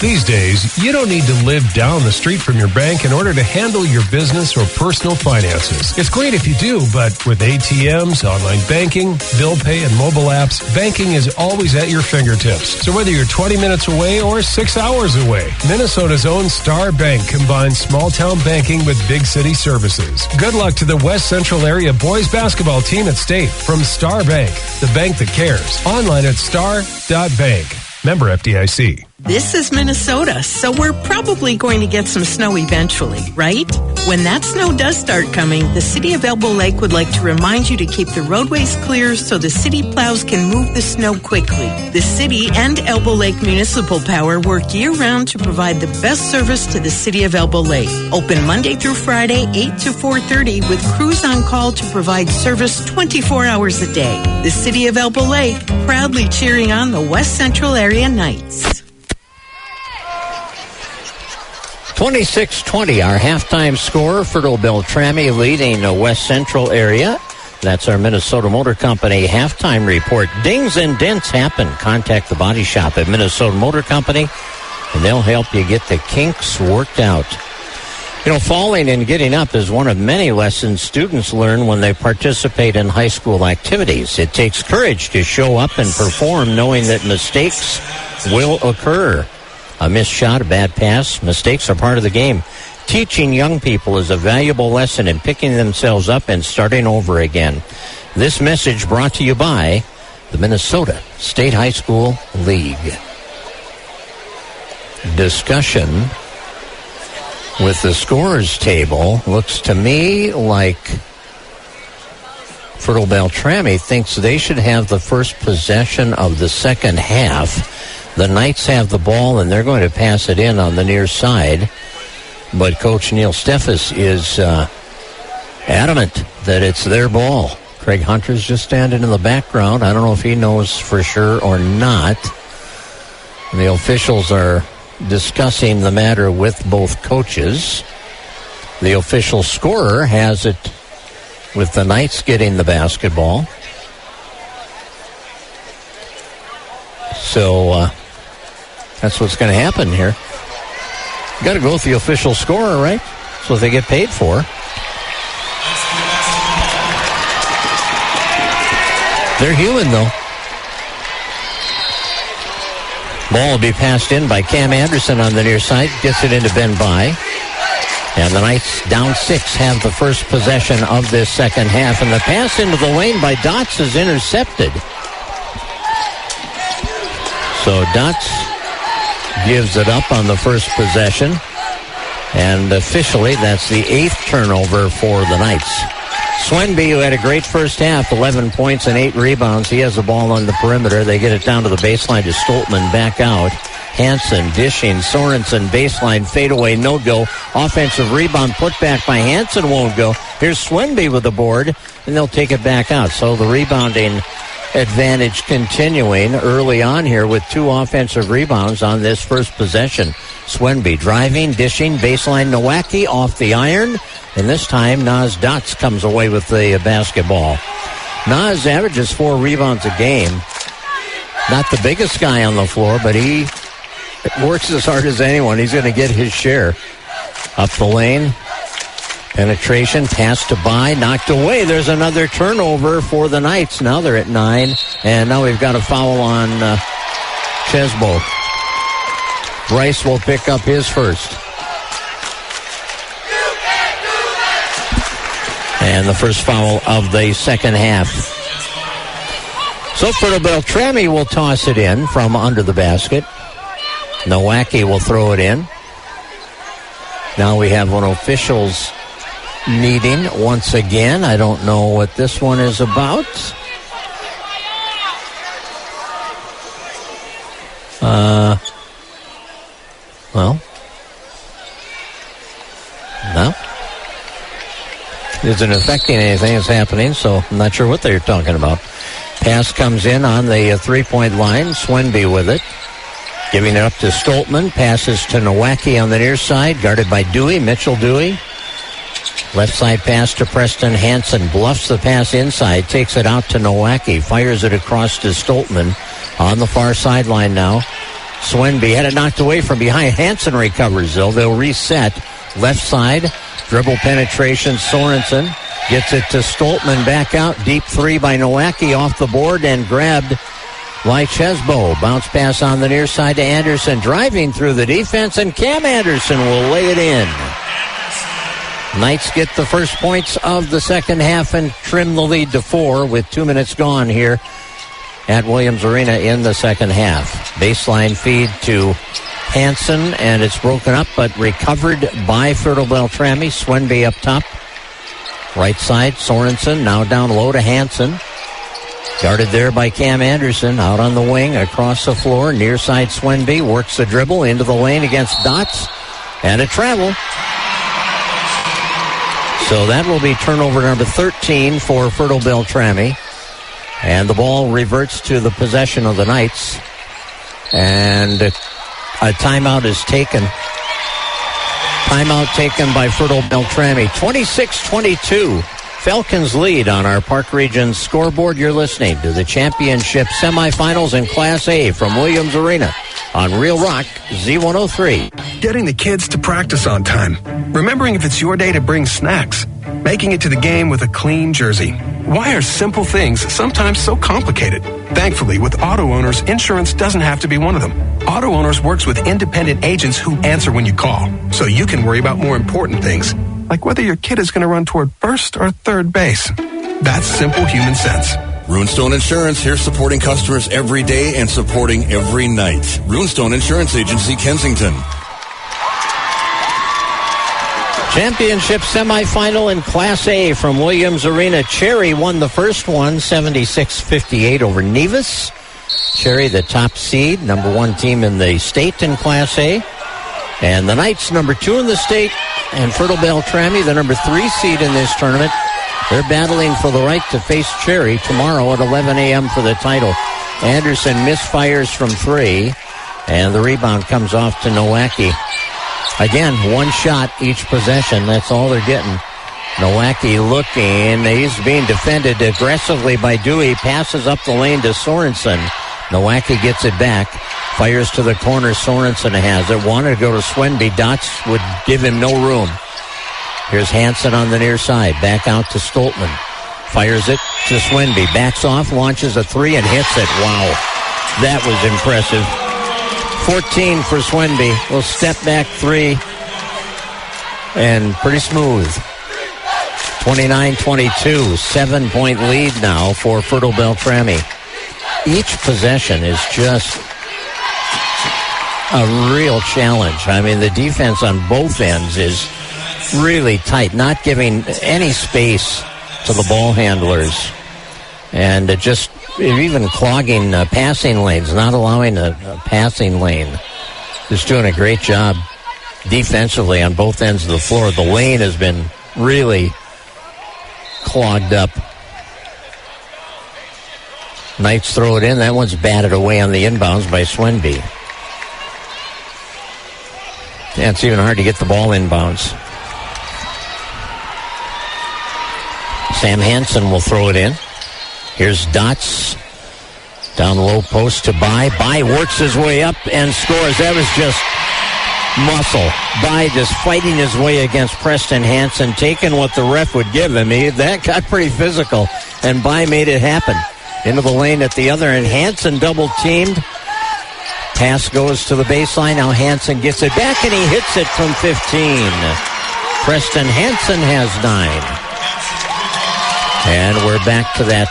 S5: These days, you don't need to live down the street from your bank in order to handle your business or personal finances. It's great if you do, but with ATMs, online banking, bill pay, and mobile apps, banking is always at your fingertips. So whether you're 20 minutes away or 6 hours away, Minnesota's own Star Bank combines small-town banking with big city services. Good luck to the West Central Area boys basketball team at state from Star Bank, the bank that cares. Online at star.bank. Member FDIC.
S10: This is Minnesota, so we're probably going to get some snow eventually, right? When that snow does start coming, the City of Elbow Lake would like to remind you to keep the roadways clear so the city plows can move the snow quickly. The city and Elbow Lake Municipal Power work year-round to provide the best service to the City of Elbow Lake. Open Monday through Friday, 8 to 4:30, with crews on call to provide service 24 hours a day. The City of Elbow Lake, proudly cheering on the West Central Area Knights.
S3: 26-20, our halftime score. Fertile Beltrami leading the West Central area. That's our Minnesota Motor Company halftime report. Dings and dents happen. Contact the body shop at Minnesota Motor Company, and they'll help you get the kinks worked out. You know, falling and getting up is one of many lessons students learn when they participate in high school activities. It takes courage to show up and perform knowing that mistakes will occur. A missed shot, a bad pass, mistakes are part of the game. Teaching young people is a valuable lesson in picking themselves up and starting over again. This message brought to you by the Minnesota State High School League. Discussion with the scorers table looks to me like Fertile Beltrami thinks they should have the first possession of the second half. The Knights have the ball, and they're going to pass it in on the near side. But Coach Neil Steffes is adamant that it's their ball. Craig Hunter's just standing in the background. I don't know if he knows for sure or not. The officials are discussing the matter with both coaches. The official scorer has it with the Knights getting the basketball. So that's what's going to happen here. You got to go with the official scorer, right? That's what they get paid for. They're human, though. Ball will be passed in by Cam Anderson on the near side. Gets it into Ben Bai. And the Knights, down 6, have the first possession of this second half. And the pass into the lane by Dots is intercepted. So Dots gives it up on the first possession. And officially, that's the 8th turnover for the Knights. Swenby, who had a great first half, 11 points and 8 rebounds. He has the ball on the perimeter. They get it down to the baseline to Stoltman, back out. Hansen dishing. Sorensen, baseline, fadeaway, no go. Offensive rebound, put back by Hansen, won't go. Here's Swenby with the board, and they'll take it back out. So the rebounding advantage continuing early on here with 2 offensive rebounds on this first possession. Swenby driving, dishing, baseline, Nowacki off the iron. And this time, Naz Dots comes away with the basketball. Naz averages 4 rebounds a game. Not the biggest guy on the floor, but he works as hard as anyone. He's going to get his share. Up the lane. Penetration, pass to Bai, knocked away. There's another turnover for the Knights. Now they're at 9. And now we've got a foul on Chesbo. Rice will pick up his first. And the first foul of the second half. So Fertile Beltrami will toss it in from under the basket. Nowacki will throw it in. Now we have one officials meeting once again. I don't know what this one is about. Well, no. Isn't affecting anything that's happening, so I'm not sure what they're talking about. Pass comes in on the 3-point line. Swenby with it. Giving it up to Stoltman. Passes to Nowacki on the near side. Guarded by Dewey. Mitchell Dewey. Left side pass to Preston Hansen. Bluffs the pass inside. Takes it out to Nowacki. Fires it across to Stoltman. On the far sideline now. Swenby had it knocked away from behind. Hansen recovers, though. They'll reset. Left side. Dribble penetration. Sorensen gets it to Stoltman. Back out. Deep 3 by Nowacki off the board and grabbed by Chesbo. Bounce pass on the near side to Anderson. Driving through the defense, and Cam Anderson will lay it in. Knights get the first points of the second half and trim the lead to 4 with 2 minutes gone here at Williams Arena in the second half. Baseline feed to Hansen, and it's broken up but recovered by Fertile Beltrami. Swenby up top. Right side, Sorensen now down low to Hansen. Guarded there by Cam Anderson. Out on the wing, across the floor. Near side Swenby works the dribble into the lane against Dots. And a travel. So that will be turnover number 13 for Fertile Beltrami. And the ball reverts to the possession of the Knights. And a timeout is taken. Timeout taken by Fertile Beltrami. 26-22. Falcons lead on our Park Region scoreboard. You're listening to the championship semifinals in Class A from Williams Arena on Real Rock Z103.
S18: Getting the kids to practice on time. Remembering if it's your day to bring snacks. Making it to the game with a clean jersey. Why are simple things sometimes so complicated? Thankfully, with Auto Owners, insurance doesn't have to be one of them. Auto Owners works with independent agents who answer when you call, so you can worry about more important things, like whether your kid is going to run toward first or third base. That's simple human sense.
S2: Runestone Insurance, here supporting customers every day and supporting every night. Runestone Insurance Agency, Kensington.
S3: Championship semifinal in Class A from Williams Arena. Cherry won the first one, 76-58 over Nevis. Cherry, the top seed, number 1 team in the state in Class A. And the Knights, number 2 in the state, and Fertile Beltrami, the number 3 seed in this tournament. They're battling for the right to face Cherry tomorrow at 11 a.m. for the title. Anderson misfires from 3, and the rebound comes off to Nowacki. Again, 1 shot each possession. That's all they're getting. Nowacki looking. He's being defended aggressively by Dewey. Passes up the lane to Sorensen. Nowacki gets it back. Fires to the corner. Sorensen has it. Wanted to go to Swenby. Dots would give him no room. Here's Hansen on the near side. Back out to Stoltman. Fires it to Swenby. Backs off. Launches a 3 and hits it. Wow. That was impressive. 14 for Swenby. Little step back 3. And pretty smooth. 29-22. 7-point lead now for Fertile Beltrami. Each possession is just a real challenge. I mean, the defense on both ends is really tight, not giving any space to the ball handlers. And just even clogging passing lanes, not allowing a passing lane. Just doing a great job defensively on both ends of the floor. The lane has been really clogged up. Knights throw it in. That one's batted away on the inbounds by Swenby. Yeah, it's even hard to get the ball inbounds. Sam Hansen will throw it in. Here's Dots. Down low post to Bai. Bai works his way up and scores. That was just muscle. Bai just fighting his way against Preston Hansen, taking what the ref would give him. That got pretty physical, and Bai made it happen. Into the lane at the other end. Hansen double teamed. Pass goes to the baseline. Now Hansen gets it back, and he hits it from 15. Preston Hansen has 9. And we're back to that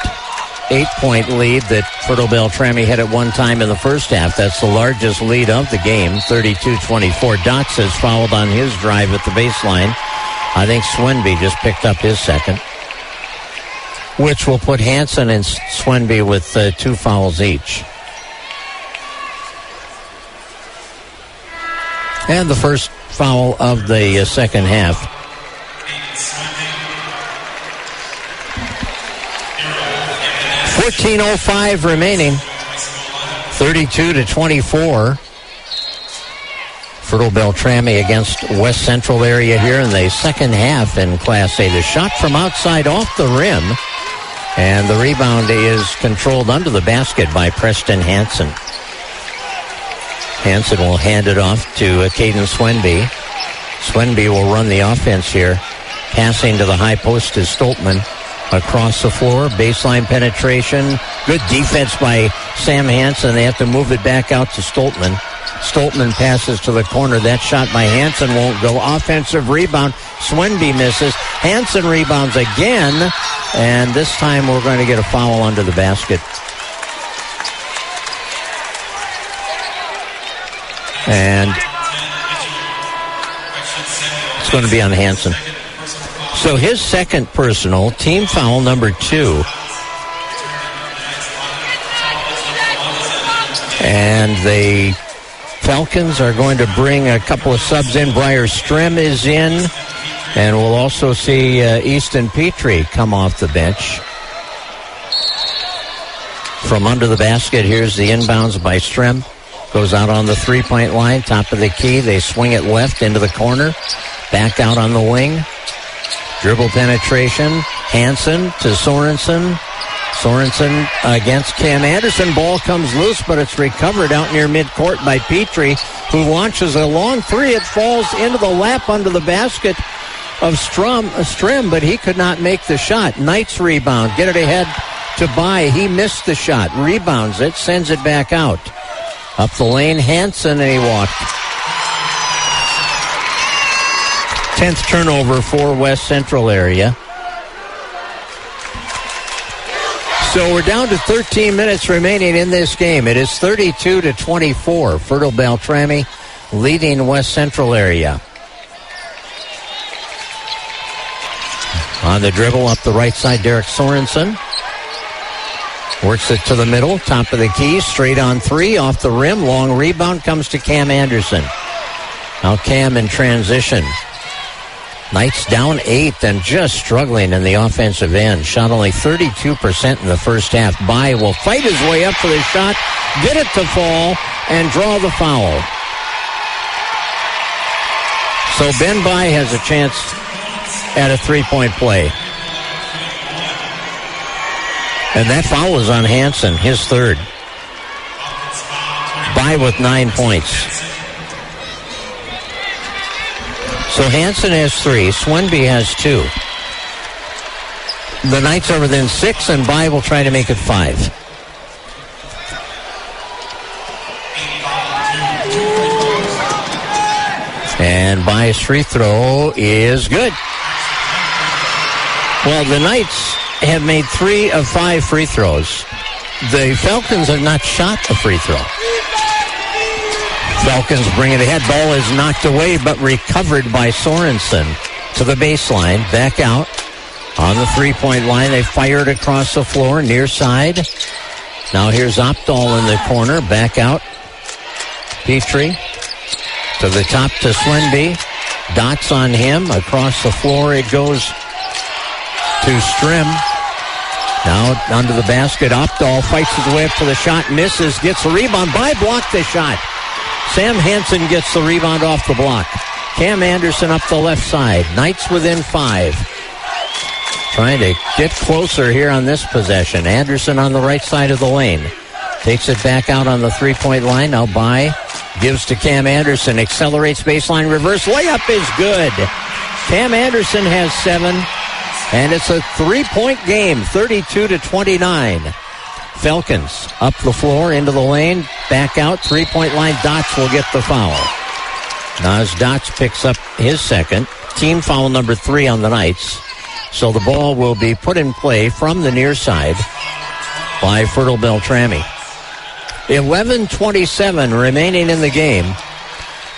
S3: 8-point lead that Fertile Beltrami had at one time in the first half. That's the largest lead of the game, 32-24. Dots has fouled on his drive at the baseline. I think Swenby just picked up his second, which will put Hansen and Swenby with 2 fouls each. And the first foul of the second half. .14:05 remaining. 32-24. Fertile Beltrami against West Central area here in the second half in Class A. The shot from outside off the rim. And the rebound is controlled under the basket by Preston Hansen. Hansen will hand it off to Caden Swenby. Swenby will run the offense here. Passing to the high post is Stoltman. Across the floor, baseline penetration. Good defense by Sam Hansen. They have to move it back out to Stoltman. Stoltman passes to the corner. That shot by Hansen won't go. Offensive rebound. Swenby misses. Hansen rebounds again. And this time we're going to get a foul under the basket. And it's going to be on Hansen. So his second personal, team foul number 2. And the Falcons are going to bring a couple of subs in. Briar Strem is in. And we'll also see Easton Petrie come off the bench. From under the basket, here's the inbounds by Strem. Goes out on the 3-point line, top of the key. They swing it left into the corner. Back out on the wing. Dribble penetration. Hansen to Sorensen. Sorensen against Cam Anderson. Ball comes loose, but it's recovered out near midcourt by Petrie, who launches a long 3. It falls into the lap under the basket of Strem, but he could not make the shot. Knights rebound. Get it ahead to Bai. He missed the shot. Rebounds it. Sends it back out. Up the lane, Hansen, and he walked. 10th turnover for West Central area. So we're down to 13 minutes remaining in this game. It is 32-24. Fertile Beltrami leading West Central area. On the dribble up the right side, Derek Sorensen. Works it to the middle, top of the key, straight on three, off the rim. Long rebound comes to Cam Anderson. Now Cam in transition. Knights down 8 and just struggling in the offensive end. Shot only 32% in the first half. Bai will fight his way up for the shot, get it to fall, and draw the foul. So Ben Bai has a chance at a three-point play. And that foul is on Hansen, his third. Bai with 9 points. So Hansen has 3. Swenby has 2. The Knights are within 6, and Bai will try to make it 5. And Bai's free throw is good. Well, the Knights have made 3 of 5 free throws. The Falcons have not shot a free throw. Falcons bring it ahead. Ball is knocked away, but recovered by Sorensen to the baseline. Back out on the three-point line. They fire it across the floor, near side. Now here's Opdahl in the corner. Back out. Petrie to the top to Swenby. Dots on him. Across the floor it goes to Strim. Now under the basket. Opdahl fights his way up to the shot. Misses. Gets the rebound. Bai blocked the shot. Sam Hansen gets the rebound off the block. Cam Anderson up the left side. Knights within 5. Trying to get closer here on this possession. Anderson on the right side of the lane. Takes it back out on the three-point line. Now Bai gives to Cam Anderson. Accelerates baseline reverse. Layup is good. Cam Anderson has 7. And it's a 3-point game. 32-29. Falcons up the floor, into the lane, back out, three-point line. Dots will get the foul. Now as Dots picks up his second, team foul number 3 on the Knights. So the ball will be put in play from the near side by Fertile Beltrami. 11:27 remaining in the game.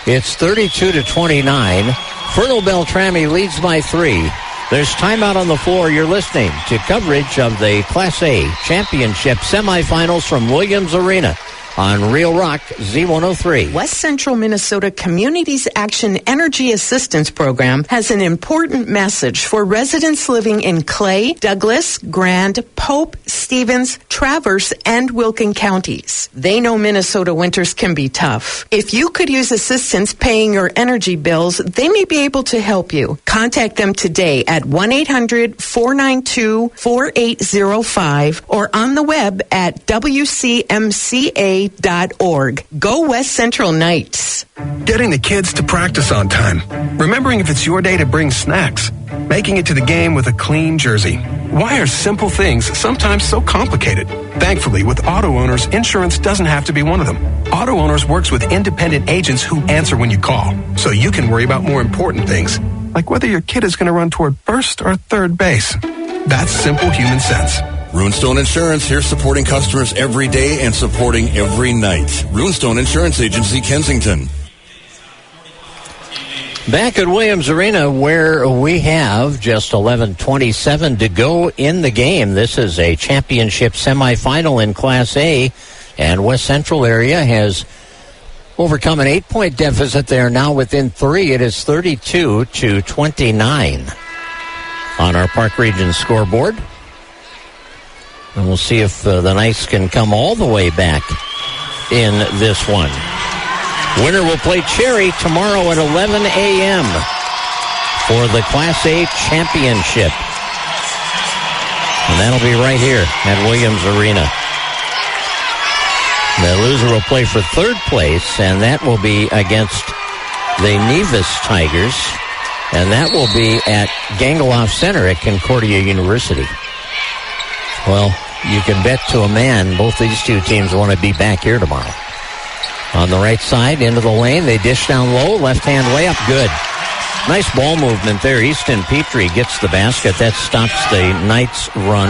S3: It's 32-29. Fertile Beltrami leads by 3. There's timeout on the floor. You're listening to coverage of the Class A Championship semifinals from Williams Arena on Real Rock Z103.
S10: West Central Minnesota Communities Action Energy Assistance Program has an important message for residents living in Clay, Douglas, Grand, Pope, Stevens, Traverse, and Wilkin counties. They know Minnesota winters can be tough. If you could use assistance paying your energy bills, they may be able to help you. Contact them today at 1-800-492-4805 or on the web at WCMCA.org. Go West Central Knights.
S18: Getting the kids to practice on time. Remembering if it's your day to bring snacks. Making it to the game with a clean jersey. Why are simple things sometimes so complicated? Thankfully, with auto owners, insurance doesn't have to be one of them. Auto owners works with independent agents who answer when you call, so you can worry about more important things, like whether your kid is going to run toward first or third base. That's simple human sense.
S2: Runestone Insurance, here supporting customers every day and supporting every night. Runestone Insurance Agency, Kensington.
S3: Back at Williams Arena, where we have just 11:27 to go in the game. This is a championship semifinal in Class A, and West Central area has overcome an 8-point deficit. They are now within 3. It is 32-29 on our Park Region scoreboard. And we'll see if the Knights can come all the way back in this one. Winner will play Cherry tomorrow at 11 a.m. for the Class A Championship. And that'll be right here at Williams Arena. The loser will play for third place, and that will be against the Nevis Tigers. And that will be at Gangaloff Center at Concordia University. Well, you can bet to a man both these two teams want to be back here tomorrow. On the right side, into the lane, they dish down low, left-hand layup, good. Nice ball movement there. Easton Petrie gets the basket. That stops the Knights' run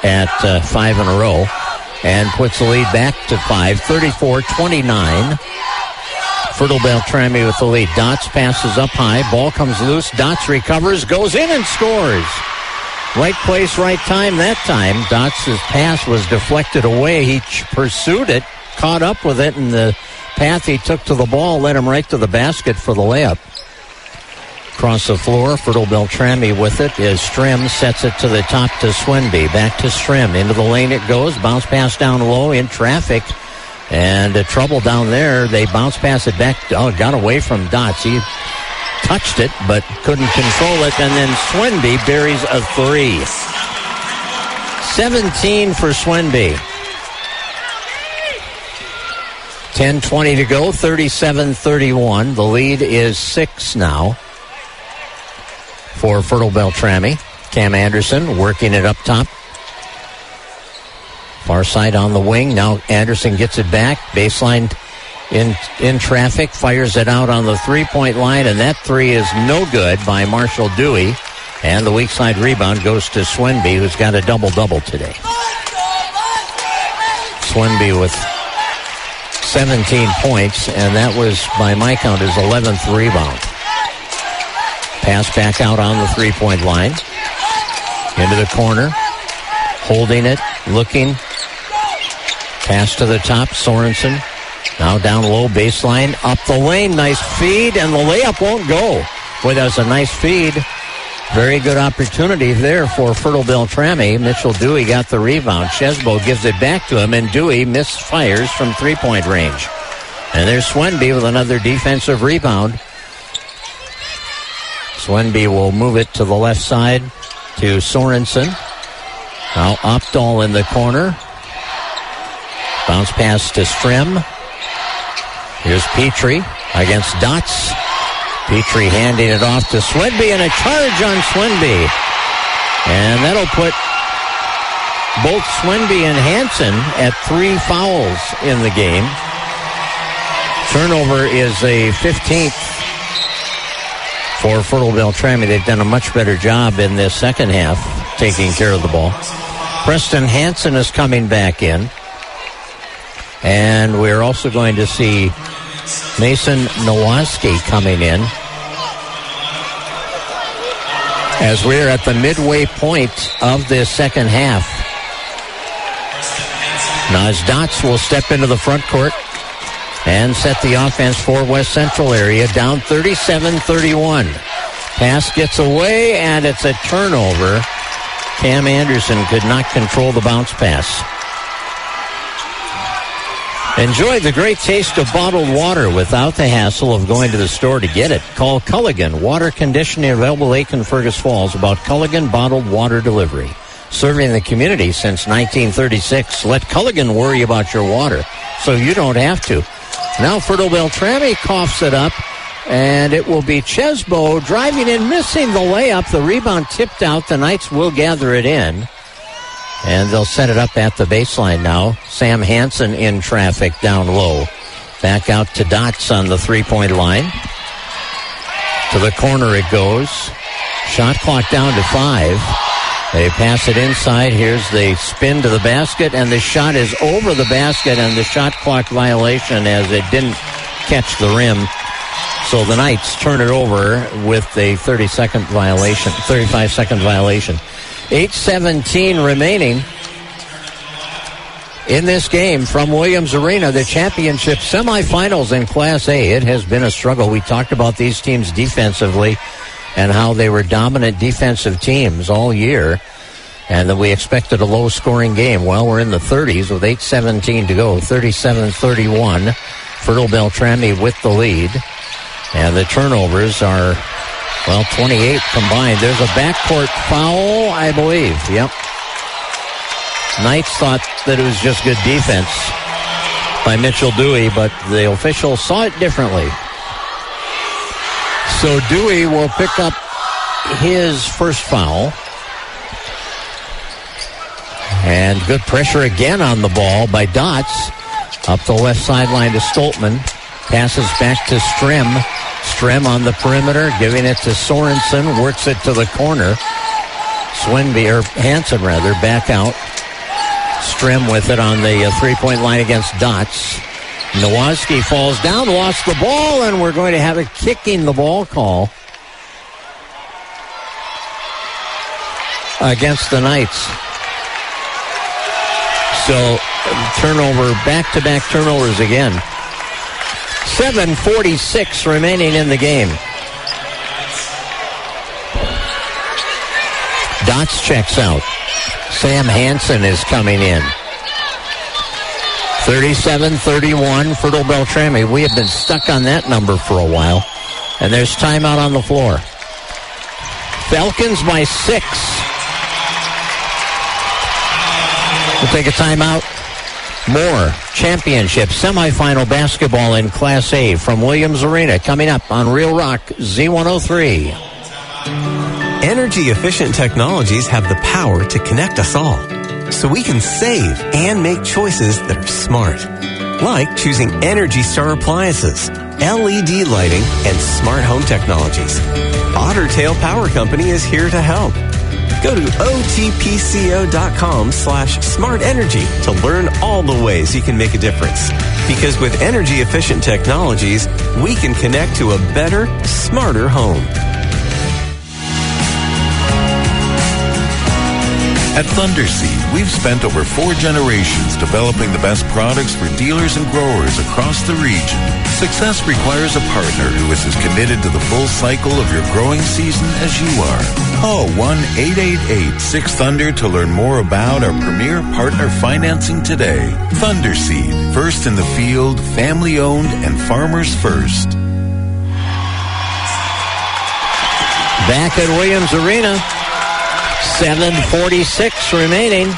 S3: at 5 in a row and puts the lead back to 5, 34-29. Fertile Beltrami with the lead. Dots passes up high. Ball comes loose. Dots recovers, goes in and scores. Right place, right time that time. Dots' pass was deflected away. He pursued it, caught up with it, and the path he took to the ball led him right to the basket for the layup. Across the floor, Fertile Beltrami with it as Strem sets it to the top to Swenby. Back to Strem. Into the lane it goes. Bounce pass down low in traffic. And trouble down there. They bounce pass it back. Oh, got away from Dots. He touched it, but couldn't control it. And then Swenby buries a three. 17 for Swenby. 10:20 to go. 37-31. The lead is 6 now for Fertile Beltrami. Cam Anderson working it up top. Far side on the wing. Now Anderson gets it back. Baseline in traffic. Fires it out on the three-point line, and that three is no good by Marshall Dewey. And the weak side rebound goes to Swenby, who's got a double-double today. Swenby with 17 points, and that was, by my count, his 11th rebound. Pass back out on the three-point line. Into the corner. Holding it. Looking. Pass to the top. Sorensen. Now down low. Baseline. Up the lane. Nice feed. And the layup won't go. Boy, that was a nice feed. Very good opportunity there for Fertile Beltrami. Mitchell Dewey got the rebound. Chesbo gives it back to him, and Dewey misfires from three-point range. And there's Swenby with another defensive rebound. Swenby will move it to the left side to Sorensen. Now Opdahl in the corner. Bounce pass to Strem. Here's Petrie against Dots. Petrie handing it off to Swenby, and a charge on Swenby. And that'll put both Swenby and Hansen at 3 fouls in the game. Turnover is a 15th for Fertile Beltrami. They've done a much better job in this second half taking care of the ball. Preston Hansen is coming back in. And we're also going to see Mason Nowaski coming in as we're at the midway point of this second half. Now as Dots will step into the front court and set the offense for West Central area, down 37-31. Pass gets away, and it's a turnover. Cam Anderson could not control the bounce pass. Enjoy the great taste of bottled water without the hassle of going to the store to get it. Call Culligan Water Conditioning, available Lake and Fergus Falls, about Culligan bottled water delivery. Serving the community since 1936. Let Culligan worry about your water so you don't have to. Now Fertile Beltrami coughs it up, and it will be Chesbo driving in, missing the layup. The rebound tipped out. The Knights will gather it in. And they'll set it up at the baseline now. Sam Hansen in traffic down low. Back out to Dots on the three-point line. To the corner it goes. Shot clock down to 5. They pass it inside. Here's the spin to the basket, and the shot is over the basket, and the shot clock violation as it didn't catch the rim. So the Knights turn it over with a 35-second violation. 8:17 remaining in this game from Williams Arena, the championship semifinals in Class A. It has been a struggle. We talked about these teams defensively and how they were dominant defensive teams all year, and that we expected a low-scoring game. Well, we're in the 30s with 8:17 to go, 37-31. Fertile Beltrami with the lead, and the turnovers are, 28 combined. There's a backcourt foul, I believe. Yep. Knights thought that it was just good defense by Mitchell Dewey, but the officials saw it differently. So Dewey will pick up his first foul. And good pressure again on the ball by Dots. Up the left sideline to Stoltman. Passes back to Strem. Strem on the perimeter, giving it to Sorensen. Works it to the corner. Hansen back out. Strem with it on the three-point line against Dots. Nowoski falls down, lost the ball, and we're going to have a kicking the ball call against the Knights. So, turnover, back-to-back turnovers again. 7:46 remaining in the game. Dots checks out. Sam Hansen is coming in. 37-31, Fertile Beltrami. We have been stuck on that number for a while. And there's timeout on the floor. Falcons by 6. We'll take a timeout. More championship semifinal basketball in Class A from Williams Arena coming up on Real Rock Z103.
S19: Energy-efficient technologies have the power to connect us all, so we can save and make choices that are smart. Like choosing Energy Star appliances, LED lighting, and smart home technologies. Otter Tail Power Company is here to help. Go to otpco.com/smart energy to learn all the ways you can make a difference. Because with energy-efficient technologies, we can connect to a better, smarter home.
S16: At Thunderseed, we've spent over 4 generations developing the best products for dealers and growers across the region. Success requires a partner who is as committed to the full cycle of your growing season as you are. Call 1-888-6-THUNDER to learn more about our premier partner financing today. Thunderseed, first in the field, family-owned, and farmers first.
S3: Back at Williams Arena. 7:46 remaining.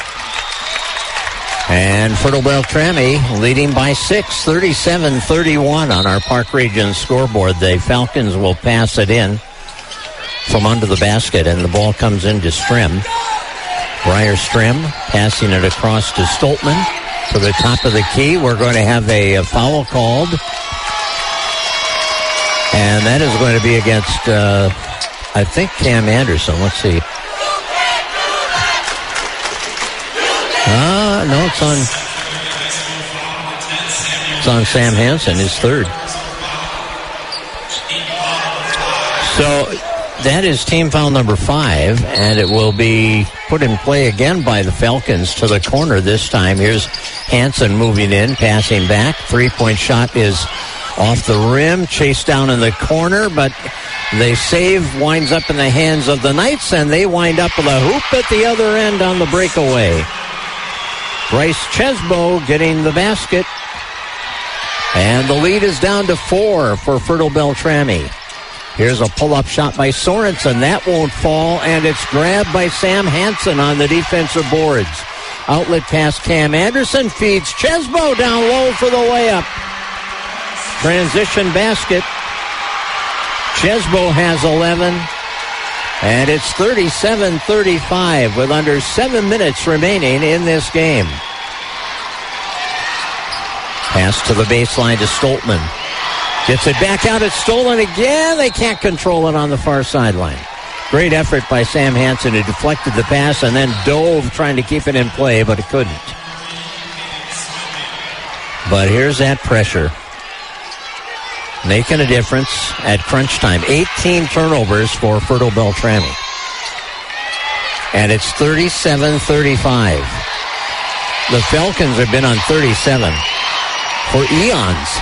S3: And Fertile Beltrami leading by 6, 37-31 on our Park Region scoreboard. The Falcons will pass it in from under the basket, and the ball comes into Strim. Briar Strim passing it across to Stoltman to the top of the key. We're going to have a foul called, and that is going to be against, I think, Cam Anderson. Let's see. No, it's on Sam Hansen, his third. So that is team foul number 5, and it will be put in play again by the Falcons to the corner this time. Here's Hansen moving in, passing back. 3-point shot is off the rim, chased down in the corner, but they save, winds up in the hands of the Knights, and they wind up with a hoop at the other end on the breakaway. Bryce Chesbo getting the basket. And the lead is down to 4 for Fertile Beltrami. Here's a pull-up shot by Sorensen. That won't fall, and it's grabbed by Sam Hansen on the defensive boards. Outlet pass Cam Anderson feeds Chesbo down low for the layup. Transition basket. Chesbo has 11. And it's 37-35 with under 7 minutes remaining in this game. Pass to the baseline to Stoltman. Gets it back out. It's stolen again. They can't control it on the far sideline. Great effort by Sam Hansen, who deflected the pass and then dove trying to keep it in play, but it couldn't. But here's that pressure. Making a difference at crunch time. 18 turnovers for Fertile Beltrami. And it's 37-35. The Falcons have been on 37 for eons.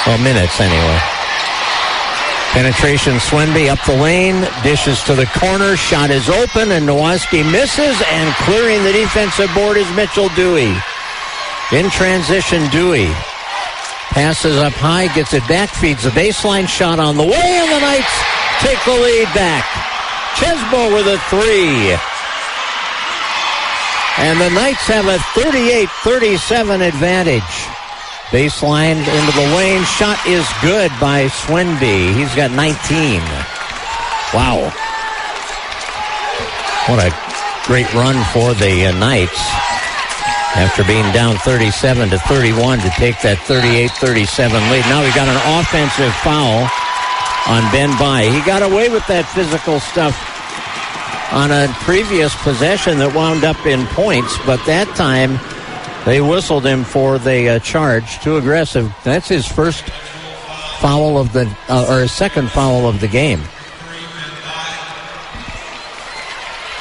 S3: Well, minutes anyway. Penetration, Swenby up the lane, dishes to the corner, shot is open, and Nowoski misses, and clearing the defensive board is Mitchell Dewey. In transition, Dewey passes up high, gets it back, feeds the baseline, shot on the way, and the Knights take the lead back. Chesbo with a 3. And the Knights have a 38-37 advantage. Baseline into the lane, shot is good by Swenby. He's got 19. Wow. What a great run for the Knights. After being down 37-31 to take that 38-37 lead. Now we got an offensive foul on Ben Bai. He got away with that physical stuff on a previous possession that wound up in points, but that time They whistled him for the charge. Too aggressive. That's his first foul of the, or his second foul of the game.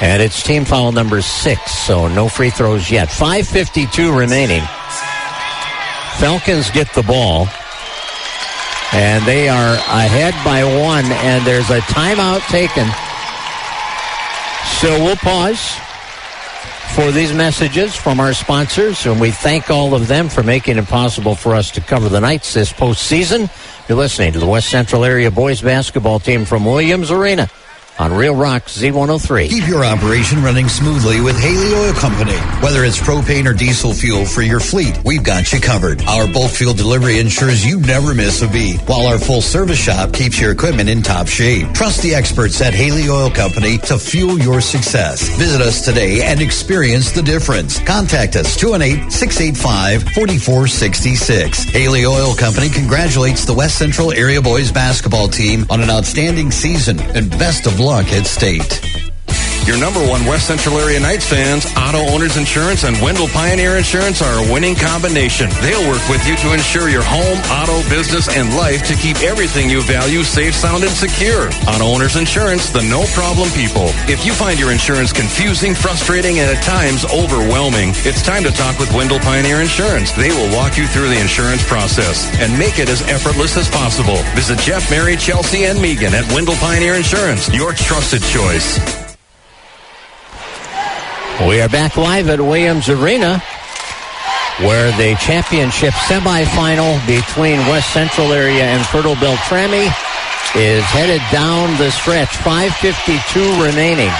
S3: And it's team foul number 6, so no free throws yet. 5:52 remaining. Falcons get the ball. And they are ahead by 1, and there's a timeout taken. So we'll pause for these messages from our sponsors, and we thank all of them for making it possible for us to cover the Knights this postseason. You're listening to the West Central Area boys basketball team from Williams Arena on Real Rock Z103.
S6: Keep your operation running smoothly with Haley Oil Company. Whether it's propane or diesel fuel for your fleet, we've got you covered. Our bulk fuel delivery ensures you never miss a beat, while our full service shop keeps your equipment in top shape. Trust the experts at Haley Oil Company to fuel your success. Visit us today and experience the difference. Contact us 218-685-4466. Haley Oil Company congratulates the West Central Area boys basketball team on an outstanding season and best of luck at state.
S2: Your number one West Central Area Knights fans, Auto Owners Insurance and Wendell Pioneer Insurance are a winning combination. They'll work with you to ensure your home, auto, business, and life to keep everything you value safe, sound, and secure. Auto Owners Insurance, the no-problem people. If you find your insurance confusing, frustrating, and at times overwhelming, it's time to talk with Wendell Pioneer Insurance. They will walk you through the insurance process and make it as effortless as possible. Visit Jeff, Mary, Chelsea, and Megan at Wendell Pioneer Insurance, your trusted choice.
S3: We are back live at Williams Arena, where the championship semifinal between West Central Area and Fertile Beltrami is headed down the stretch. 5:52 remaining.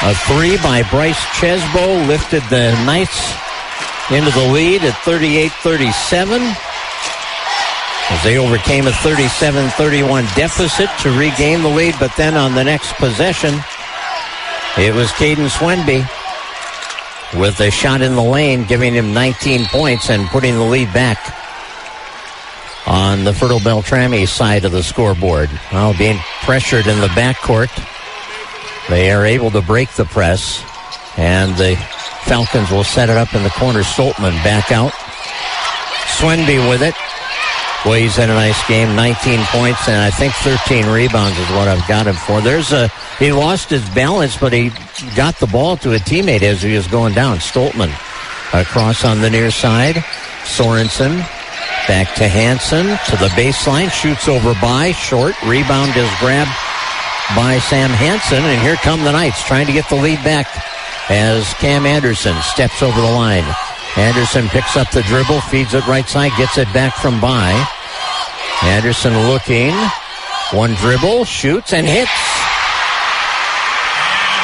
S3: A 3 by Bryce Chesbo lifted the Knights into the lead at 38-37 as they overcame a 37-31 deficit to regain the lead, but then on the next possession, it was Caden Swenby with a shot in the lane, giving him 19 points and putting the lead back on the Fertile Beltrami side of the scoreboard. Well, being pressured in the backcourt, they are able to break the press, and the Falcons will set it up in the corner. Stoltman back out. Swenby with it. Boy, he's had a nice game, 19 points, and I think 13 rebounds is what I've got him for. He lost his balance, but he got the ball to a teammate as he was going down. Stoltman across on the near side. Sorensen back to Hansen to the baseline, shoots over by, short. Rebound is grabbed by Sam Hansen, and here come the Knights trying to get the lead back as Cam Anderson steps over the line. Anderson picks up the dribble, feeds it right side, gets it back from by. Anderson looking. One dribble, shoots, and hits.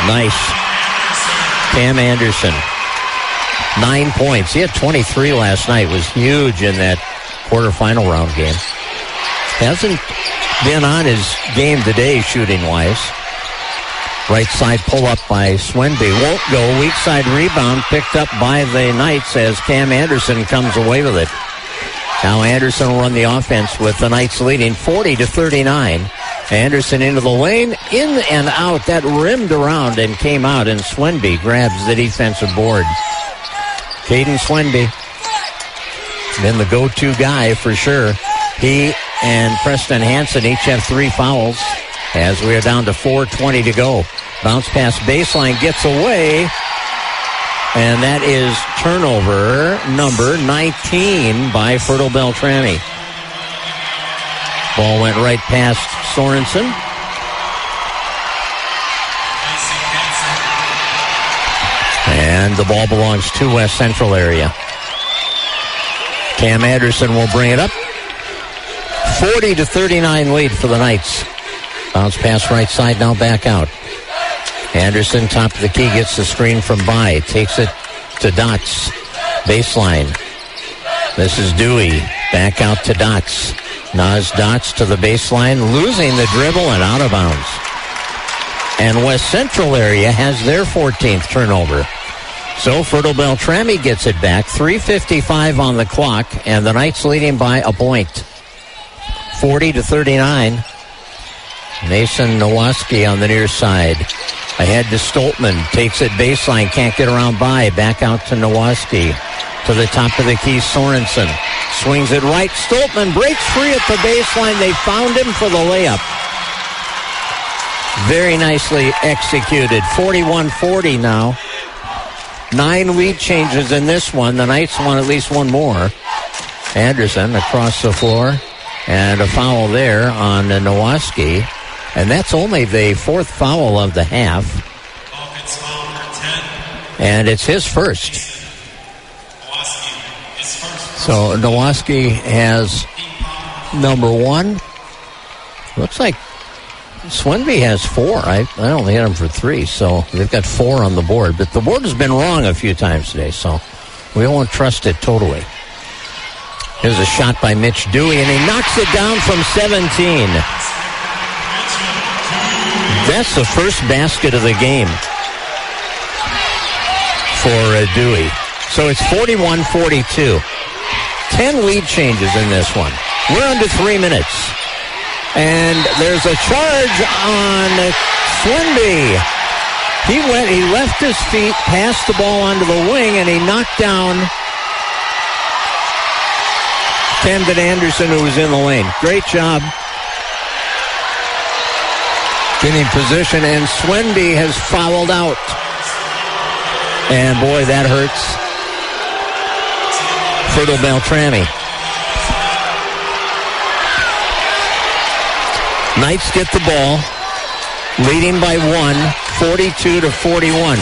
S3: Nice. Cam Anderson. 9 points. He had 23 last night. Was huge in that quarterfinal round game. Hasn't been on his game today shooting-wise. Right side pull-up by Swenby. Won't go. Weak side rebound picked up by the Knights as Cam Anderson comes away with it. Now Anderson will run the offense with the Knights leading 40-39. Anderson into the lane, in and out. That rimmed around and came out, and Swenby grabs the defensive board. Caden Swenby, been the go-to guy for sure. He and Preston Hansen each have 3 fouls as we are down to 4:20 to go. Bounce pass baseline, gets away, and that is turnover number 19 by Fertile Beltrami. Ball went right past Sorensen. And the ball belongs to West Central Area. Cam Anderson will bring it up. 40-39 lead for the Knights. Bounce pass right side, now back out. Anderson, top of the key, gets the screen from by. Takes it to Dots. Baseline. This is Dewey. Back out to Dots. Nas Dots to the baseline, losing the dribble and out of bounds. And West Central Area has their 14th turnover. So Fertile Beltrami gets it back. 3:55 on the clock, and the Knights leading by a point. 40-39. Mason Nowaski on the near side. Ahead to Stoltman. Takes it baseline. Can't get around by. Back out to Nowaski. To the top of the key, Sorensen. Swings it right. Stoltman breaks free at the baseline. They found him for the layup. Very nicely executed. 41-40 now. 9 lead changes in this one. The Knights want at least one more. Anderson across the floor. And a foul there on Nowaski. And that's only the 4th foul of the half. And it's his first. So Nowaski has number 1. Looks like Swenby has 4. I only hit him for 3, so they've got 4 on the board. But the board has been wrong a few times today, so we won't trust it totally. Here's a shot by Mitch Dewey, and he knocks it down from 17. That's the first basket of the game for Dewey. So it's 41-42. 10 lead changes in this one. We're under 3 minutes. And there's a charge on Swenby. He left his feet, passed the ball onto the wing, and he knocked down Camden Anderson, who was in the lane. Great job getting position, and Swenby has fouled out. And boy, that hurts Fertile Beltrami. Knights get the ball, leading by 1, 42-41.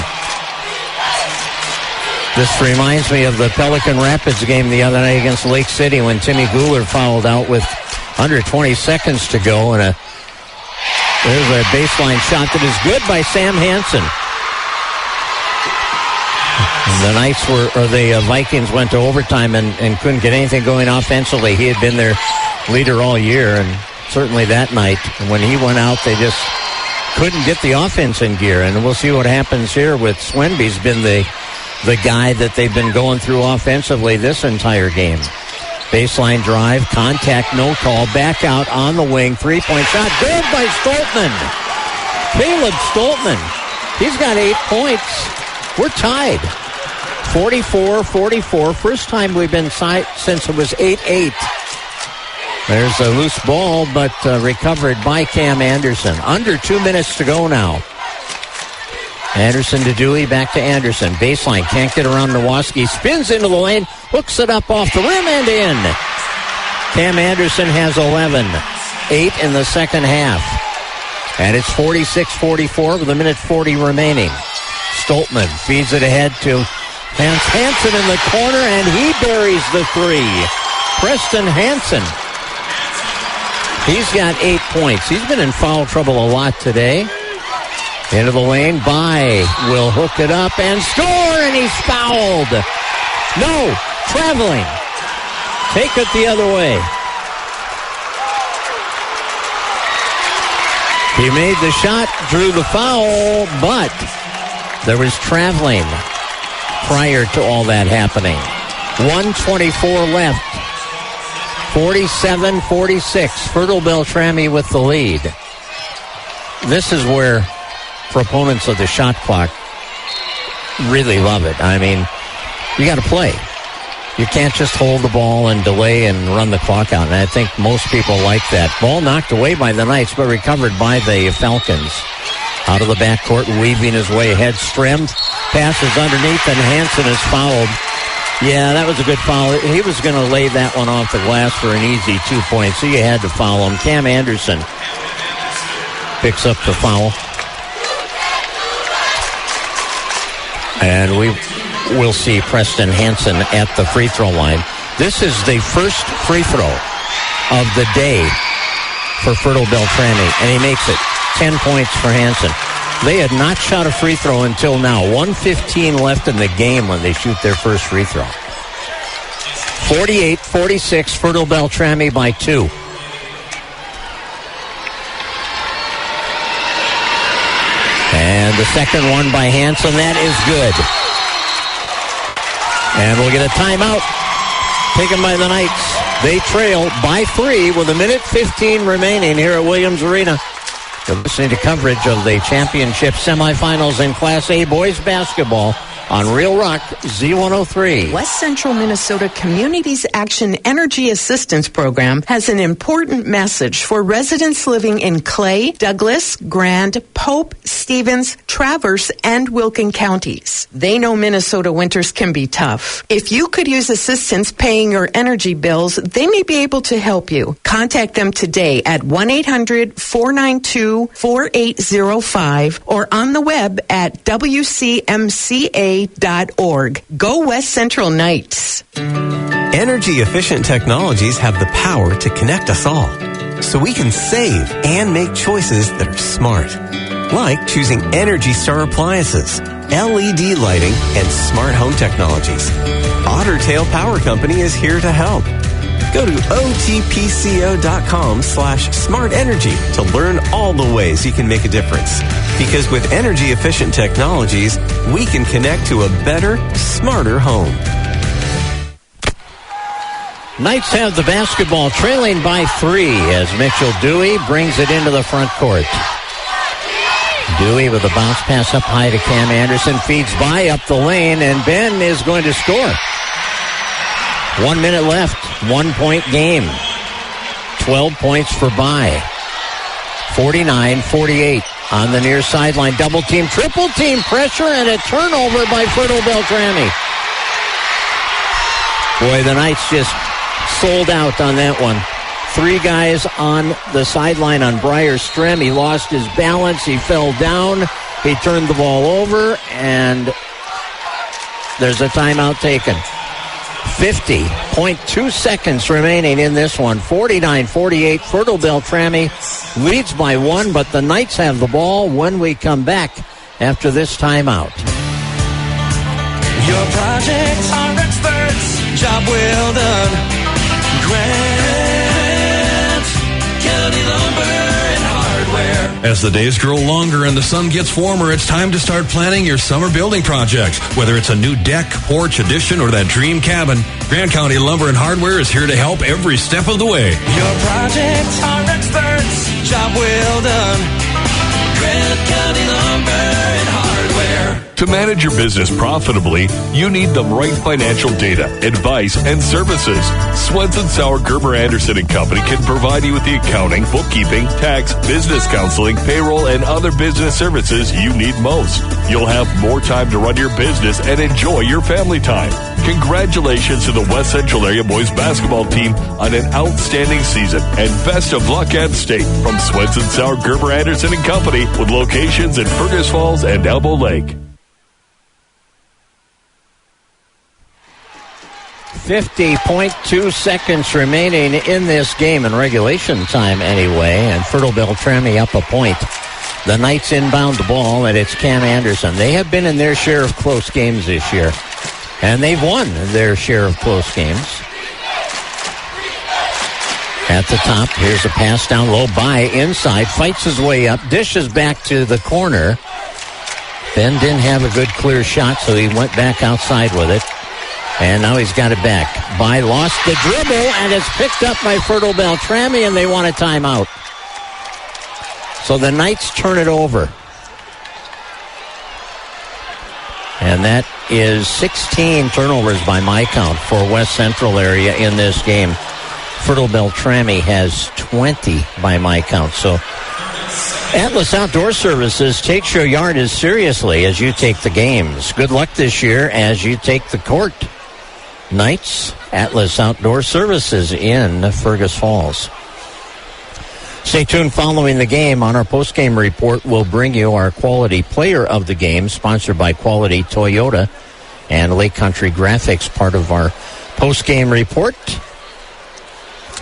S3: This reminds me of the Pelican Rapids game the other night against Lake City when Timmy Goulart fouled out with under 20 seconds to go, and there's a baseline shot that is good by Sam Hansen. The Vikings went to overtime and couldn't get anything going offensively. He had been their leader all year, and certainly that night when he went out, they just couldn't get the offense in gear. And we'll see what happens here with Swenby's been the guy that they've been going through offensively this entire game. Baseline drive, contact, no call, back out on the wing, 3-point shot, good by Stoltman. Caleb Stoltman, he's got 8 points. We're tied, 44-44. First time we've been tied since it was 8-8. There's a loose ball, but recovered by Cam Anderson. Under 2 minutes to go now. Anderson to Dewey, back to Anderson. Baseline, can't get around Nowaski. Spins into the lane, hooks it up off the rim and in. Cam Anderson has 11. 8 in the second half. And it's 46-44 with 1:40 remaining. Stoltman feeds it ahead to Hansen in the corner, and he buries the 3. Preston Hansen. He's got 8 points. He's been in foul trouble a lot today. Into the lane, will hook it up and score, and he's fouled. No, traveling. Take it the other way. He made the shot, drew the foul, but there was traveling prior to all that happening. 1:24 left. 47-46. Fertile Beltrami with the lead. This is where proponents of the shot clock really love it. I mean, you got to play. You can't just hold the ball and delay and run the clock out. And I think most people like that. Ball knocked away by the Knights, but recovered by the Falcons. Out of the backcourt, weaving his way ahead. Strem passes underneath, and Hansen is fouled. Yeah, that was a good foul. He was going to lay that one off the glass for an easy 2 points, so you had to foul him. Cam Anderson picks up the foul. And we will see Preston Hansen at the free throw line. This is the first free throw of the day for Fertile Beltrami, and he makes it. 10 points for Hansen. They had not shot a free throw until now. 1:15 left in the game when they shoot their first free throw. 48-46, Fertile Beltrami by 2. And the second one by Hansen, that is good. And we'll get a timeout taken by the Knights. They trail by 3 with 1:15 remaining here at Williams Arena. You're listening to coverage of the championship semifinals in Class A boys basketball on Real Rock Z103.
S10: West Central Minnesota Communities Action Energy Assistance Program has an important message for residents living in Clay, Douglas, Grand, Pope, Stevens, Traverse, and Wilkin counties. They know Minnesota winters can be tough. If you could use assistance paying your energy bills, they may be able to help you. Contact them today at 1-800-492-4805 or on the web at WCMCA.org. Go West Central Knights.
S19: Energy efficient technologies have the power to connect us all, so we can save and make choices that are smart. Like choosing Energy Star appliances, LED lighting, and smart home technologies. Otter Tail Power Company is here to help. Go to otpco.com/smart energy to learn all the ways you can make a difference. Because with energy efficient technologies, we can connect to a better, smarter home.
S3: Knights have the basketball, trailing by 3 as Mitchell Dewey brings it into the front court. Dewey with a bounce pass up high to Cam Anderson, feeds by up the lane, and Ben is going to score. 1 minute left, 1-point game. 12 points for By. 49-48 on the near sideline. Double team, triple team pressure, and a turnover by Fertile Beltrami. Boy, the Knights just sold out on that one. 3 guys on the sideline on Briar Strem. He lost his balance. He fell down. He turned the ball over, and there's a timeout taken. 50.2 seconds remaining in this one. 49-48. Fertile Beltrami leads by 1, but the Knights have the ball when we come back after this timeout.
S11: Your projects are experts. Job well done. Grant County Lumber and Hardware.
S2: As the days grow longer and the sun gets warmer, it's time to start planning your summer building projects. Whether it's a new deck, porch, addition, or that dream cabin, Grant County Lumber and Hardware is here to help every step of the way.
S11: Your projects are experts. Job well done. Grant County Lumber and Hardware.
S1: To manage your business profitably, you need the right financial data, advice, and services. Swenson Sauer Gerber Anderson & Company can provide you with the accounting, bookkeeping, tax, business counseling, payroll, and other business services you need most. You'll have more time to run your business and enjoy your family time. Congratulations to the West Central Area Boys Basketball Team on an outstanding season, and best of luck at state from Swenson Sauer Gerber Anderson & Company with locations in Fergus Falls and Elbow Lake.
S3: 50.2 seconds remaining in this game, in regulation time anyway, and Fertile Beltrami up a point. The Knights inbound the ball, and it's Cam Anderson. They have been in their share of close games this year, and they've won their share of close games. At the top, here's a pass down low by inside, fights his way up, dishes back to the corner. Ben didn't have a good clear shot, so he went back outside with it. And now he's got it back. By lost the dribble, and it's picked up by Fertile Beltrami, and they want a timeout. So the Knights turn it over. And that is 16 turnovers by my count for West Central area in this game. Fertile Beltrami has 20 by my count. So Atlas Outdoor Services takes your yard as seriously as you take the games. Good luck this year as you take the court. Knights, Atlas Outdoor Services in Fergus Falls. Stay tuned following the game. On our post-game report, we'll bring you our Quality Player of the Game, sponsored by Quality Toyota and Lake Country Graphics, part of our post-game report.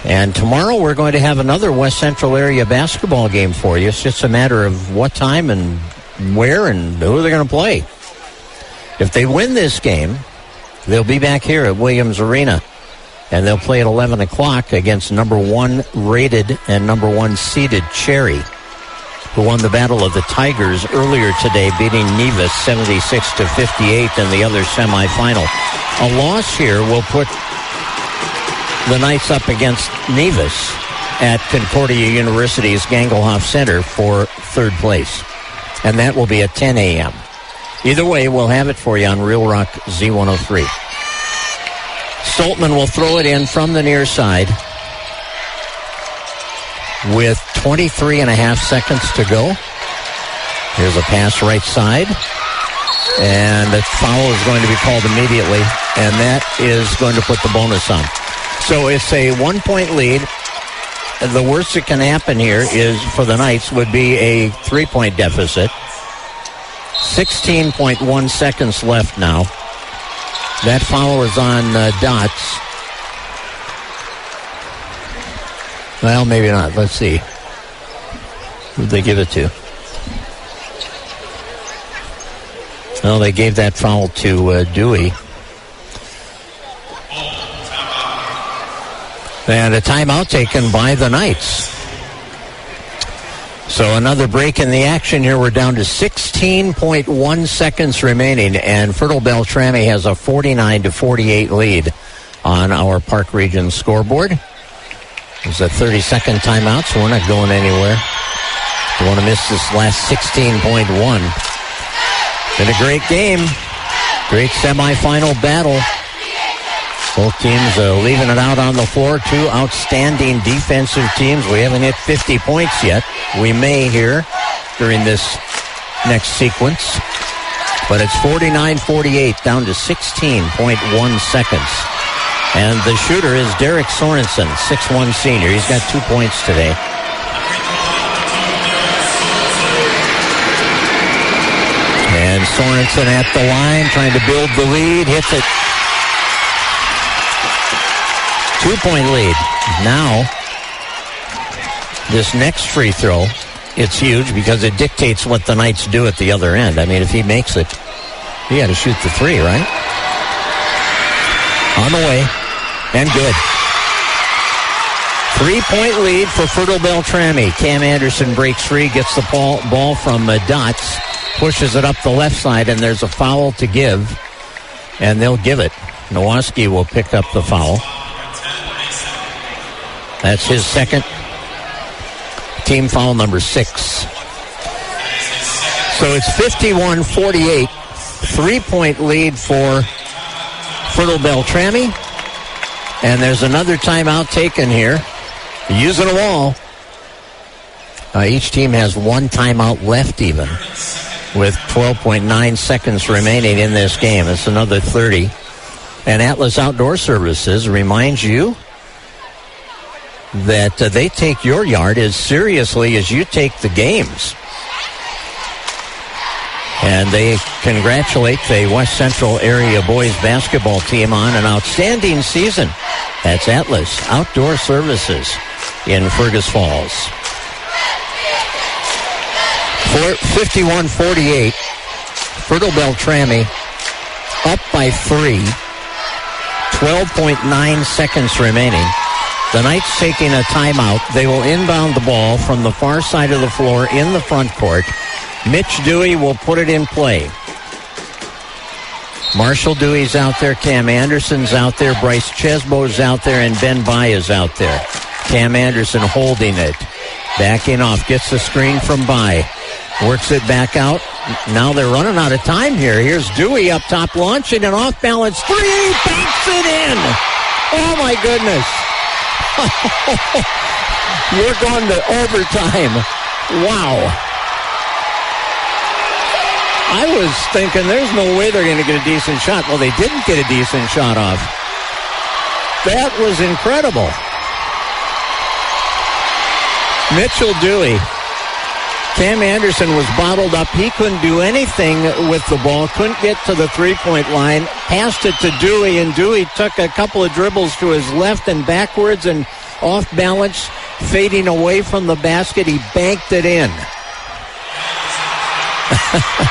S3: And tomorrow we're going to have another West Central area basketball game for you. It's just a matter of what time and where and who they're going to play. If they win this game, they'll be back here at Williams Arena, and they'll play at 11 o'clock against number 1 rated and number 1 seeded Cherry, who won the Battle of the Tigers earlier today, beating Nevis 76-58 in the other semifinal. A loss here will put the Knights up against Nevis at Concordia University's Gangelhoff Center for third place. And that will be at 10 a.m. Either way, we'll have it for you on Real Rock Z103. Stoltman will throw it in from the near side with 23 and a half seconds to go. Here's a pass right side. And the foul is going to be called immediately. And that is going to put the bonus on. So it's a 1-point lead. The worst that can happen here is for the Knights would be a 3-point deficit. 16.1 seconds left now. That foul is on Dots. Well, maybe not. Let's see. Who'd they give it to? Well, they gave that foul to Dewey. And a timeout taken by the Knights. So another break in the action here. We're down to 16.1 seconds remaining, and Fertile Beltrami has a 49-48 lead on our Park Region scoreboard. It's a 30-second timeout, so we're not going anywhere. Don't want to miss this last 16.1. Been a great game. Great semifinal battle. Both teams leaving it out on the floor. Two outstanding defensive teams. We haven't hit 50 points yet. We may here during this next sequence. But it's 49-48, down to 16.1 seconds. And the shooter is Derek Sorensen, 6'1" senior. He's got 2 points today. And Sorensen at the line, trying to build the lead, hits it. 2-point lead. Now, this next free throw, it's huge because it dictates what the Knights do at the other end. I mean, if he makes it, he got to shoot the three, right? On the way, and good. 3-point lead for Fertile Beltrami. Cam Anderson breaks free, gets the ball from Dots, pushes it up the left side, and there's a foul to give, and they'll give it. Nowoski will pick up the foul. That's his second. Team foul number 6. So it's 51-48. 3-point lead for Fertile Beltrami. And there's another timeout taken here. Using them all. Each team has one timeout left even, with 12.9 seconds remaining in this game. It's another 30. And Atlas Outdoor Services reminds you that they take your yard as seriously as you take the games. And they congratulate the West Central area boys basketball team on an outstanding season. That's Atlas Outdoor Services in Fergus Falls. 51-48. Fertile Beltrami up by 3. 12.9 seconds remaining. The Knights taking a timeout. They will inbound the ball from the far side of the floor in the front court. Mitch Dewey will put it in play. Marshall Dewey's out there. Cam Anderson's out there. Bryce Chesbo's out there. And Ben Bai is out there. Cam Anderson holding it. Backing off. Gets the screen from Bai. Works it back out. Now they're running out of time here. Here's Dewey up top launching an off-balance three. Banks it in. Oh, my goodness. You're going to overtime. Wow. I was thinking there's no way they're going to get a decent shot. Well, they didn't get a decent shot off. That was incredible. Mitchell Dewey. Cam Anderson was bottled up. He couldn't do anything with the ball. Couldn't get to the three-point line. Passed it to Dewey, and Dewey took a couple of dribbles to his left and backwards and off balance, fading away from the basket. He banked it in.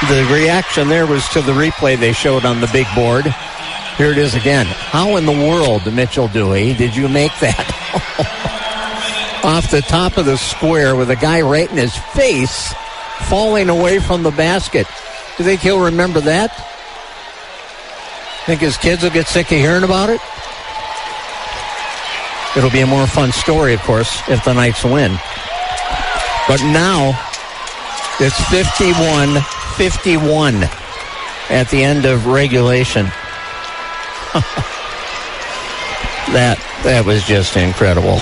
S3: The reaction there was to the replay they showed on the big board. Here it is again. How in the world, Mitchell Dewey, did you make that? Off the top of the square with a guy right in his face, falling away from the basket. Do you think he'll remember that? Think his kids will get sick of hearing about it? It'll be a more fun story, of course, if the Knights win. But now, it's 51-51 at the end of regulation. That was just incredible.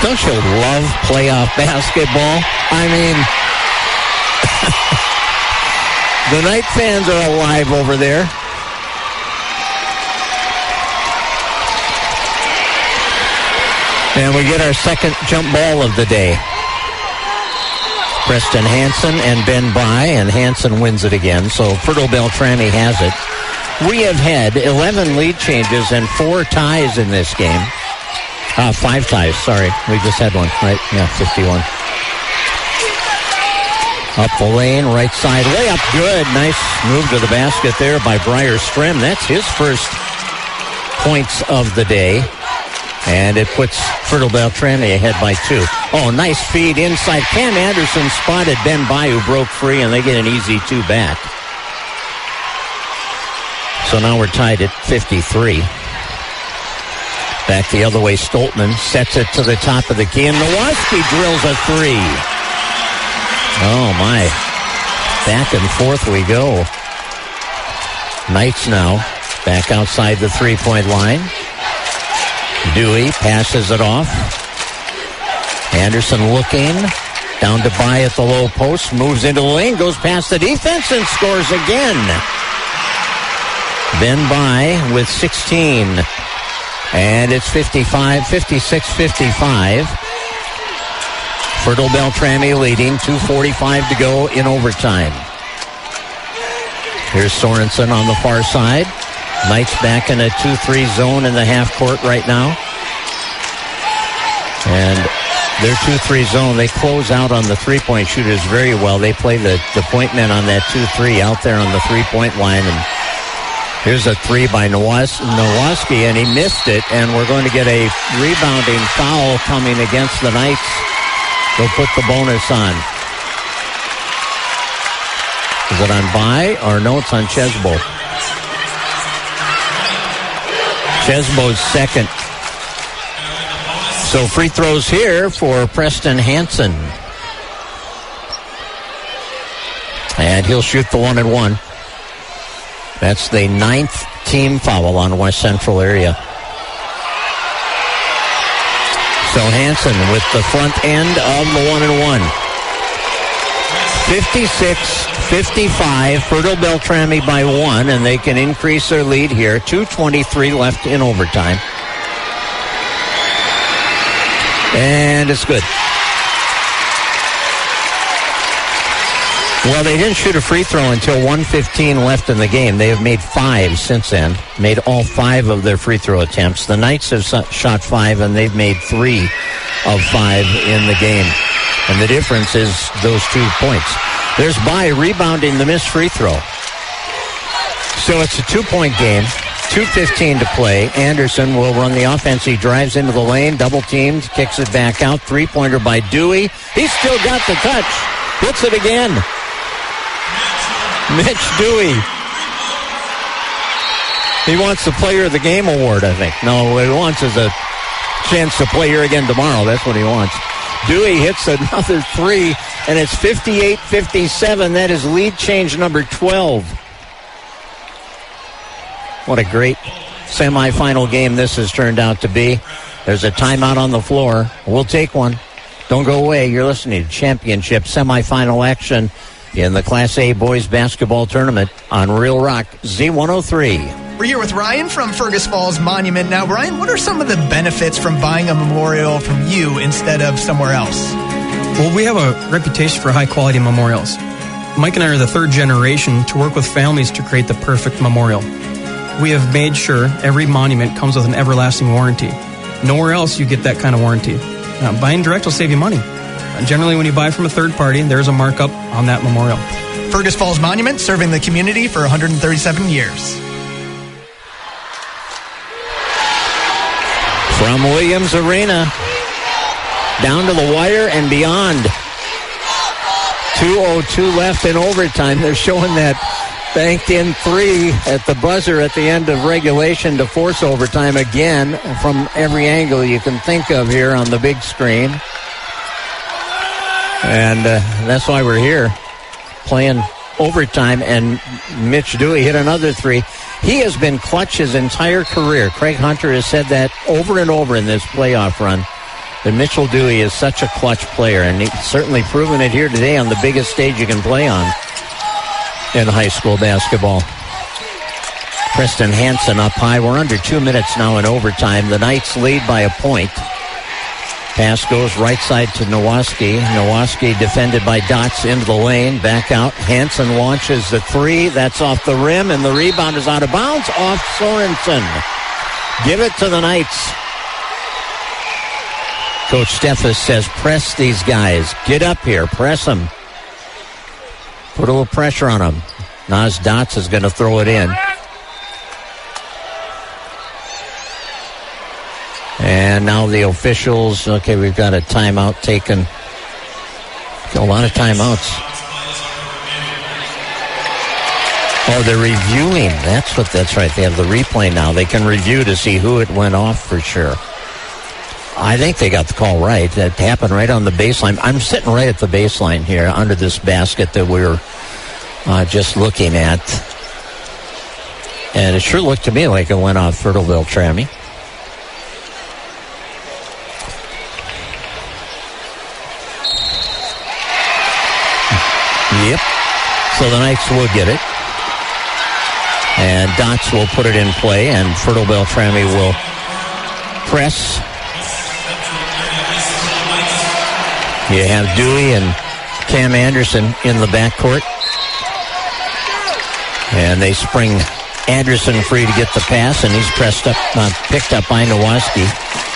S3: Don't you love playoff basketball? I mean, the Knight fans are alive over there. And we get our second jump ball of the day. Preston Hansen and Ben By, and Hansen wins it again. So Fertile Beltrami has it. We have had 11 lead changes and 4 ties in this game. 5 ties, sorry. We just had one, right? Yeah, 51. Up the lane, right side, layup, good. Nice move to the basket there by Briar Strim. That's his first points of the day. And it puts Fertile Beltrami ahead by 2. Oh, nice feed inside. Cam Anderson spotted Ben Bayou, broke free, and they get an easy 2 back. So now we're tied at 53. Back the other way, Stoltman sets it to the top of the key, and Nowoski drills a 3. Oh, my. Back and forth we go. Knights now back outside the three-point line. Dewey passes it off. Anderson looking. Down to By at the low post. Moves into the lane. Goes past the defense and scores again. Ben By with 16. And it's 56-55. Fertile Beltrami leading. 2:45 to go in overtime. Here's Sorensen on the far side. Knights back in a 2-3 zone in the half court right now. And their 2-3 zone, they close out on the three-point shooters very well. They play the point men on that 2-3 out there on the three-point line. And here's a 3 by Nowoski, and he missed it. And we're going to get a rebounding foul coming against the Knights. They'll put the bonus on. Is it on By or no? It's on Chesbo. Chesbo's second. So free throws here for Preston Hansen. And he'll shoot the 1-and-1. That's the 9th team foul on West Central area. So Hansen with the front end of the 1-and-1. 56-55, Fertile Beltrami by 1, and they can increase their lead here. 2:23 left in overtime. And it's good. Well, they didn't shoot a free throw until 1:15 left in the game. They have made 5 since then, made all 5 of their free throw attempts. The Knights have shot 5, and they've made 3 of 5 in the game. And the difference is those 2 points. There's By rebounding the missed free throw. So it's a 2-point game. 2:15 to play. Anderson will run the offense. He drives into the lane, double teamed, kicks it back out. 3-pointer by Dewey. He's still got the touch. Hits it again. Mitch Dewey. He wants the Player of the Game award, I think. No, what he wants is a chance to play here again tomorrow. That's what he wants. Dewey hits another 3, and it's 58-57. That is lead change number 12. What a great semifinal game this has turned out to be. There's a timeout on the floor. We'll take one. Don't go away. You're listening to Championship semifinal action in the Class A Boys Basketball Tournament on Real Rock Z103.
S7: We're here with Ryan from Fergus Falls Monument. Now, Ryan, what are some of the benefits from buying a memorial from you instead of somewhere else?
S8: Well, we have a reputation for high-quality memorials. Mike and I are the 3rd generation to work with families to create the perfect memorial. We have made sure every monument comes with an everlasting warranty. Nowhere else you get that kind of warranty. Buying direct will save you money. Generally, when you buy from a third party, there's a markup on that memorial.
S7: Fergus Falls Monument, serving the community for 137 years.
S3: From Williams Arena, down to the wire and beyond. 2:02 left in overtime. They're showing that Banked in 3 at the buzzer at the end of regulation to force overtime again from every angle you can think of here on the big screen. And that's why we're here playing overtime. And Mitch Dewey hit another 3. He has been clutch his entire career. Craig Hunter has said that over and over in this playoff run, that Mitchell Dewey is such a clutch player. And he's certainly proven it here today on the biggest stage you can play on in high school basketball. Preston Hansen up high. We're under 2 minutes now in overtime. The Knights lead by a point. Pass goes right side to Nowaski. Nowaski defended by Dots into the lane. Back out. Hansen launches the 3. That's off the rim, and the rebound is out of bounds off Sorensen. Give it to the Knights. Coach Steffes says, press these guys. Get up here. Press them. Put a little pressure on them. Naz Dots is going to throw it in. And now the officials, okay, we've got a timeout taken. A lot of timeouts. Oh, they're reviewing. That's right. They have the replay now. They can review to see who it went off for sure. I think they got the call right. That happened right on the baseline. I'm sitting right at the baseline here under this basket that we were just looking at. And it sure looked to me like it went off Fertile Beltrami. Yep. So the Knights will get it. And Dots will put it in play, and Fertile Beltrami will press. You have Dewey and Cam Anderson in the backcourt. And they spring Anderson free to get the pass, and he's picked up by Nowaski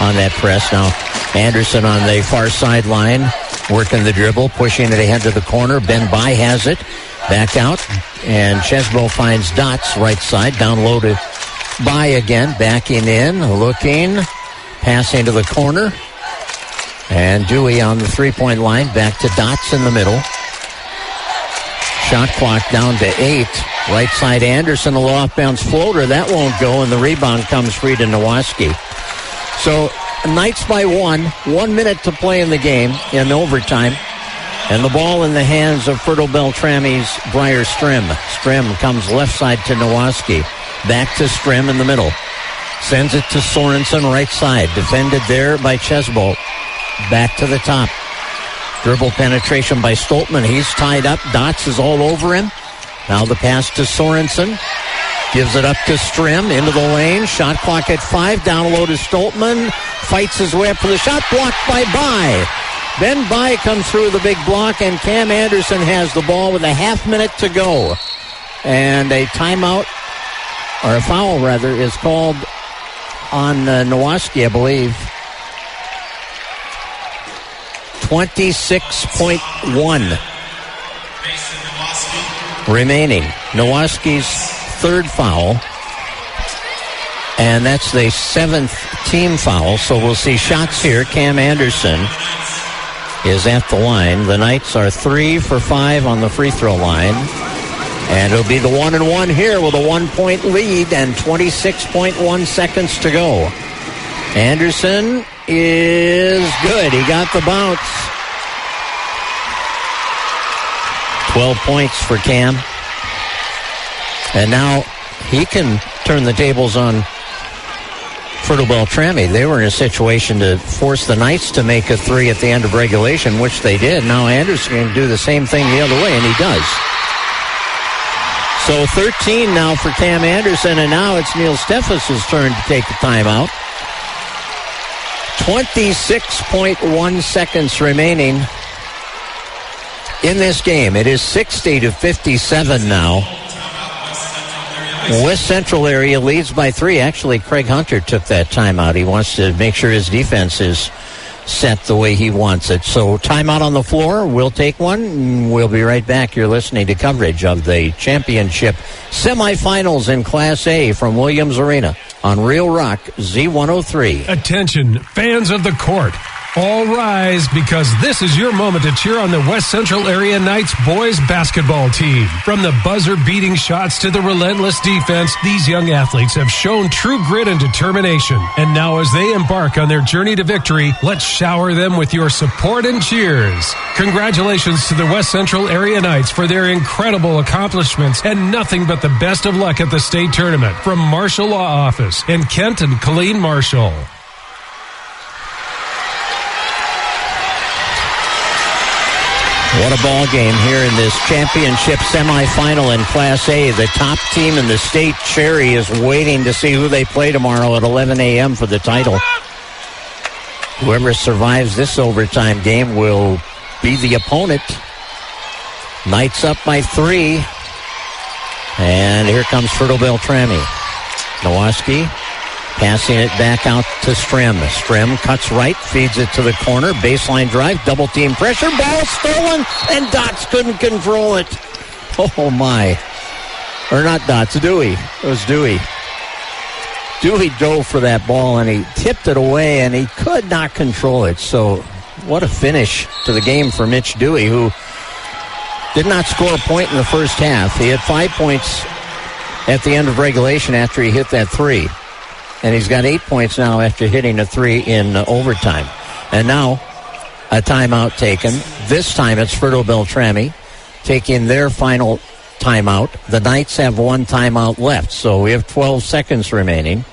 S3: on that press. Now Anderson on the far sideline, working the dribble, pushing it ahead to the corner. Ben Bai has it. Back out. And Chesbo finds Dots right side. Down low to Bai again. Backing in. Looking. Passing to the corner. And Dewey on the three-point line. Back to Dots in the middle. Shot clock down to 8. Right side Anderson. A little off-bounds floater. That won't go. And the rebound comes free to Nowaski. So Knights by 1. 1 minute to play in the game in overtime. And the ball in the hands of Fertile Beltrami's Briar Strim. Strim comes left side to Nowaski. Back to Strim in the middle. Sends it to Sorensen right side. Defended there by Chesbo. Back to the top. Dribble penetration by Stoltman. He's tied up. Dots is all over him. Now the pass to Sorensen. Gives it up to Strim into the lane. Shot clock at 5. Down low to Stoltman. Fights his way up for the shot. Blocked by Bai. Ben Bai comes through the big block, and Cam Anderson has the ball with a half minute to go. And a timeout, or a foul rather, is called on Nowaski, I believe. 26.1 remaining. Nowaski's third foul. And that's the 7th team foul. So we'll see shots here. Cam Anderson is at the line. The Knights are 3 for 5 on the free throw line. And it'll be the 1-and-1 here with a 1-point lead and 26.1 seconds to go. Anderson is good. He got the bounce. 12 points for Cam. And now he can turn the tables on Fertile Beltrami. They were in a situation to force the Knights to make a 3 at the end of regulation, which they did. Now Anderson can do the same thing the other way, and he does. So 13 now for Cam Anderson, and now it's Neil Steffes' turn to take the timeout. 26.1 seconds remaining in this game. It is 60-57 now. West Central area leads by 3. Actually, Craig Hunter took that timeout. He wants to make sure his defense is set the way he wants it. So timeout on the floor. We'll take one. We'll be right back. You're listening to coverage of the championship semifinals in Class A from Williams Arena on Real Rock Z103.
S5: Attention, fans of the court. All rise, because this is your moment to cheer on the West Central Area Knights boys basketball team. From the buzzer-beating shots to the relentless defense, these young athletes have shown true grit and determination. And now as they embark on their journey to victory, let's shower them with your support and cheers. Congratulations to the West Central Area Knights for their incredible accomplishments and nothing but the best of luck at the state tournament. From Marshall Law Office and Kent and Colleen Marshall.
S3: What a ball game here in this championship semifinal in Class A. The top team in the state, Cherry, is waiting to see who they play tomorrow at 11 a.m. for the title. Whoever survives this overtime game will be the opponent. Knights up by 3. And here comes Fertile Beltrami. Nowoski passing it back out to Strem. Strem cuts right, feeds it to the corner. Baseline drive, double team pressure. Ball stolen, and Dots couldn't control it. Oh, my. Or not Dots, Dewey. It was Dewey. Dewey dove for that ball, and he tipped it away, and he could not control it. So what a finish to the game for Mitch Dewey, who did not score a point in the first half. He had 5 points at the end of regulation after he hit that 3. And he's got 8 points now after hitting a 3 in overtime. And now a timeout taken. This time it's Fertile Beltrami taking their final timeout. The Knights have 1 timeout left, so we have 12 seconds remaining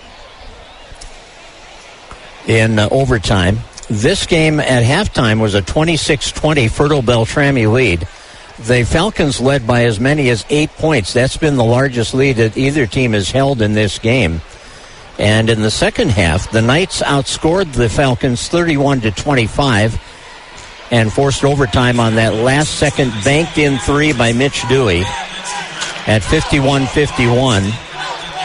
S3: in overtime. This game at halftime was a 26-20 Fertile Beltrami lead. The Falcons led by as many as 8 points. That's been the largest lead that either team has held in this game. And in the second half, the Knights outscored the Falcons 31-25 and forced overtime on that last-second banked-in 3 by Mitch Dewey at 51-51.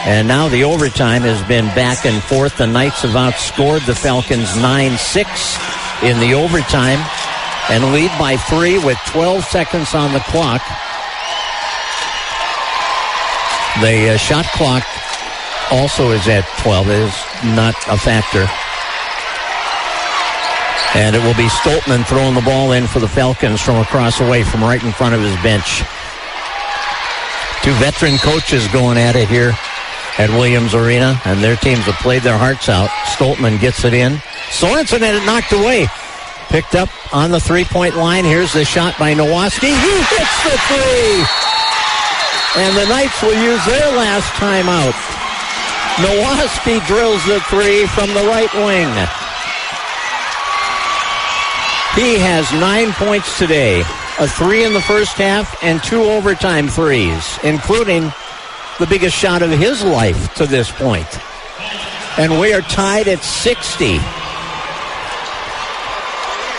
S3: And now the overtime has been back and forth. The Knights have outscored the Falcons 9-6 in the overtime and lead by 3 with 12 seconds on the clock. The shot clock also is at 12. It is not a factor. And it will be Stoltman throwing the ball in for the Falcons from across the way, from right in front of his bench. 2 veteran coaches going at it here at Williams Arena, and their teams have played their hearts out. Stoltman gets it in. Sorensen had it knocked away. Picked up on the 3-point line. Here's the shot by Nowoski. He hits the 3! And the Knights will use their last timeout. Nowoski drills the 3 from the right wing. He has 9 points today. A 3 in the first half and 2 overtime 3s, including the biggest shot of his life to this point. And we are tied at 60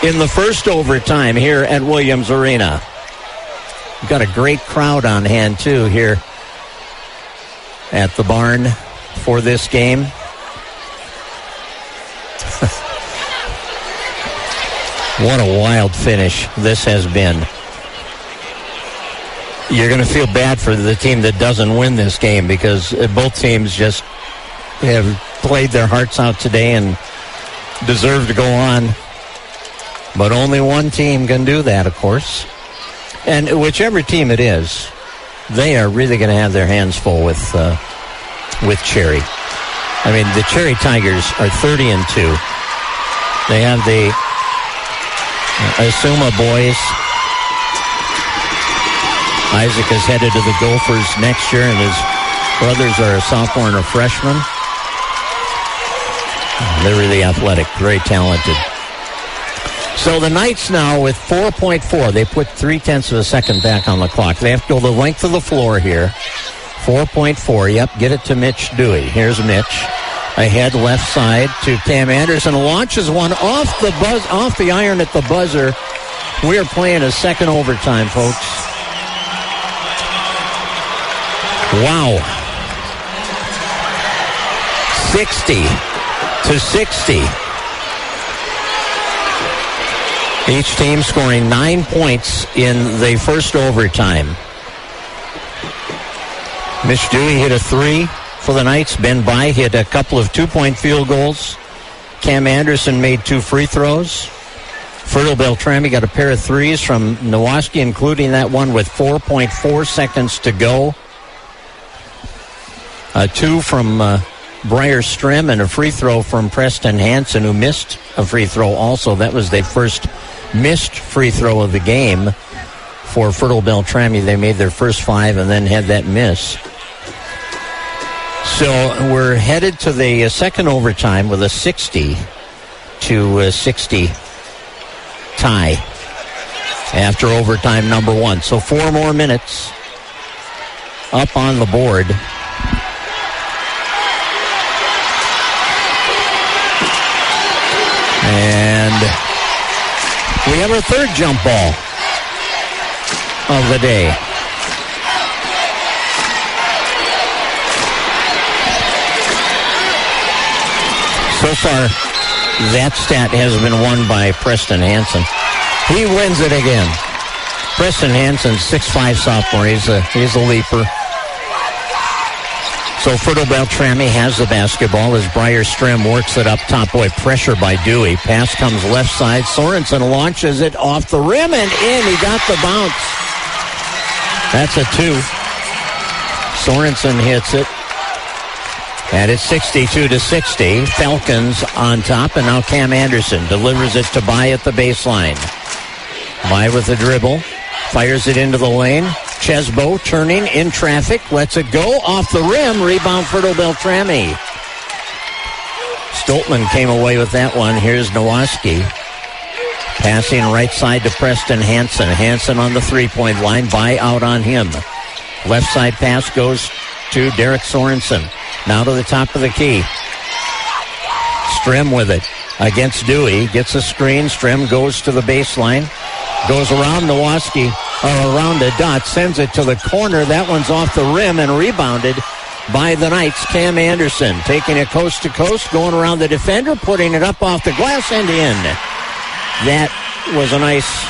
S3: in the first overtime here at Williams Arena. We've got a great crowd on hand, too, here at the barn for this game. What a wild finish this has been. You're going to feel bad for the team that doesn't win this game, because both teams just have played their hearts out today and deserve to go on. But only one team can do that, of course. And whichever team it is, they are really going to have their hands full with Cherry. I mean, the Cherry Tigers are 30-2. They have the Asuma boys. Isaac is headed to the Gophers next year, and his brothers are a sophomore and a freshman. They're really athletic, very talented. So the Knights now with 4.4. They put 0.3 of a second back on the clock. They have to go the length of the floor here. 4.4. Yep, get it to Mitch Dewey. Here's Mitch. Ahead left side to Cam Anderson. Launches one off the iron at the buzzer. We are playing a second overtime, folks. Wow. 60-60. Each team scoring 9 points in the first overtime. Mitch Dewey hit a 3 for the Knights. Ben Bai hit a couple of 2-point field goals. Cam Anderson made 2 free throws. Fertile Beltrami got a pair of threes from Nowaski, including that one with 4.4 seconds to go. 2 from Breyer Strem and a free throw from Preston Hansen, who missed a free throw also. That was their first missed free throw of the game for Fertile Beltrami. They made their first 5 and then had that miss. So we're headed to the second overtime with a 60-60 tie after overtime number 1. So 4 more minutes up on the board. And we have our third jump ball of the day. So far, that stat has been won by Preston Hansen. He wins it again. Preston Hansen, 6'5" sophomore. He's a leaper. So Fertile Beltrami has the basketball as Breyer Strem works it up top. Boy, pressure by Dewey. Pass comes left side. Sorensen launches it off the rim and in. He got the bounce. That's a 2. Sorensen hits it. And it's 62-60. Falcons on top, and now Cam Anderson delivers it to Bai at the baseline. Bai with the dribble. Fires it into the lane. Chesbo turning in traffic. Lets it go off the rim. Rebound Fertile Beltrami. Stoltman came away with that one. Here's Nowaski. Passing right side to Preston Hansen. Hansen on the three-point line. Bai out on him. Left side pass goes to Derek Sorensen. Now to the top of the key. Strem with it against Dewey. Gets a screen. Strem goes to the baseline. Goes around Nowaski, around a dot. Sends it to the corner. That one's off the rim and rebounded by the Knights. Cam Anderson taking it coast to coast. Going around the defender. Putting it up off the glass and in. That was a nice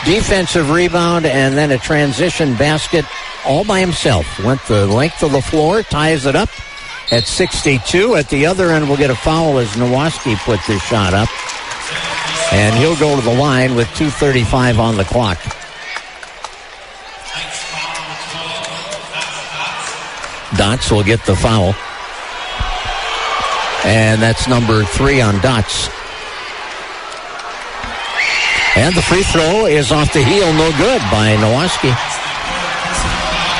S3: defensive rebound and then a transition basket all by himself. Went the length of the floor, ties it up at 62. At the other end, we'll get a foul as Nowaski puts his shot up. And he'll go to the line with 2:35 on the clock. Dots will get the foul. And that's number 3 on Dots. And the free throw is off the heel, no good by Nowaski.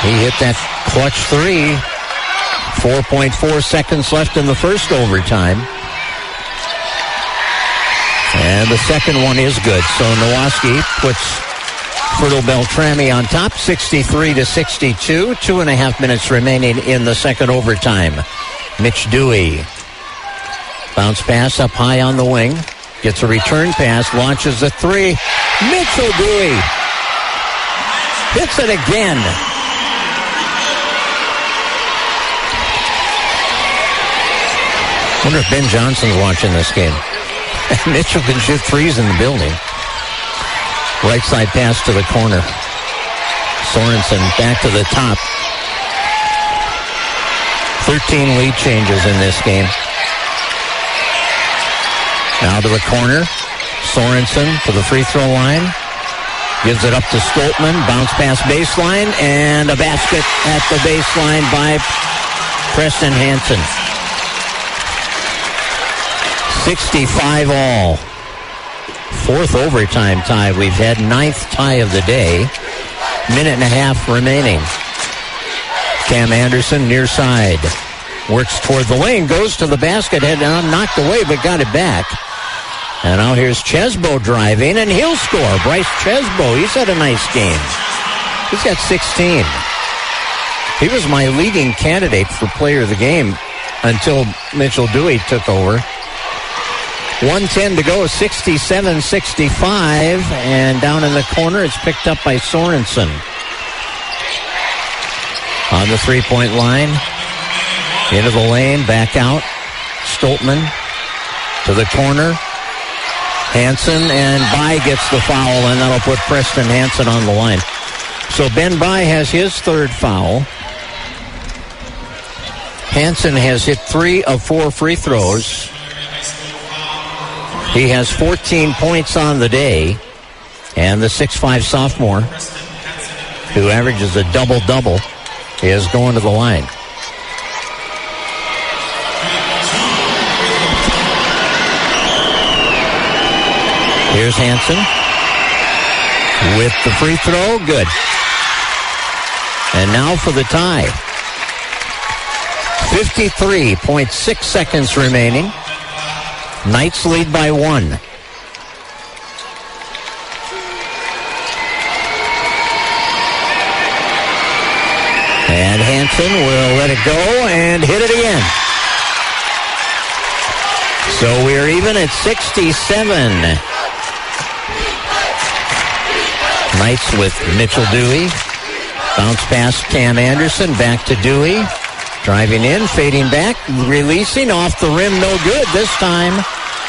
S3: He hit that clutch 3. 4.4 seconds left in the first overtime. And the second one is good. So Nowaski puts Fertile Beltrami on top, 63-62. 2.5 minutes remaining in the second overtime. Mitch Dewey. Bounce pass up high on the wing. Gets a return pass, launches a 3. Mitchell Dewey hits it again. I wonder if Ben Johnson's watching this game. Mitchell can shoot threes in the building. Right side pass to the corner. Sorensen back to the top. 13 lead changes in this game. Now to the corner. Sorensen to the free throw line. Gives it up to Stoltman. Bounce pass baseline. And a basket at the baseline by Preston Hansen. 65 all. Fourth overtime tie we've had. 9th tie of the day. Minute and a half remaining. Cam Anderson near side. Works toward the lane. Goes to the basket. Had knocked away but got it back. And now here's Chesbo driving and he'll score. Bryce Chesbo. He's had a nice game. He's got 16. He was my leading candidate for player of the game until Mitchell Dewey took over. 1:10 to go, 67-65, and down in the corner, it's picked up by Sorensen. On the three-point line, into the lane, back out, Stoltman to the corner, Hansen, and Bai gets the foul, and that'll put Preston Hansen on the line. So Ben Bai has his third foul. Hansen has hit 3 of 4 free throws. He has 14 points on the day. And the 6'5 sophomore, who averages a double-double, is going to the line. Here's Hansen with the free throw. Good. And now for the tie. 53.6 seconds remaining. Knights lead by 1. And Hansen will let it go and hit it again. So we're even at 67. Knights with Mitchell Dewey. Bounce pass Cam Anderson. Back to Dewey. Driving in, fading back, releasing off the rim. No good this time.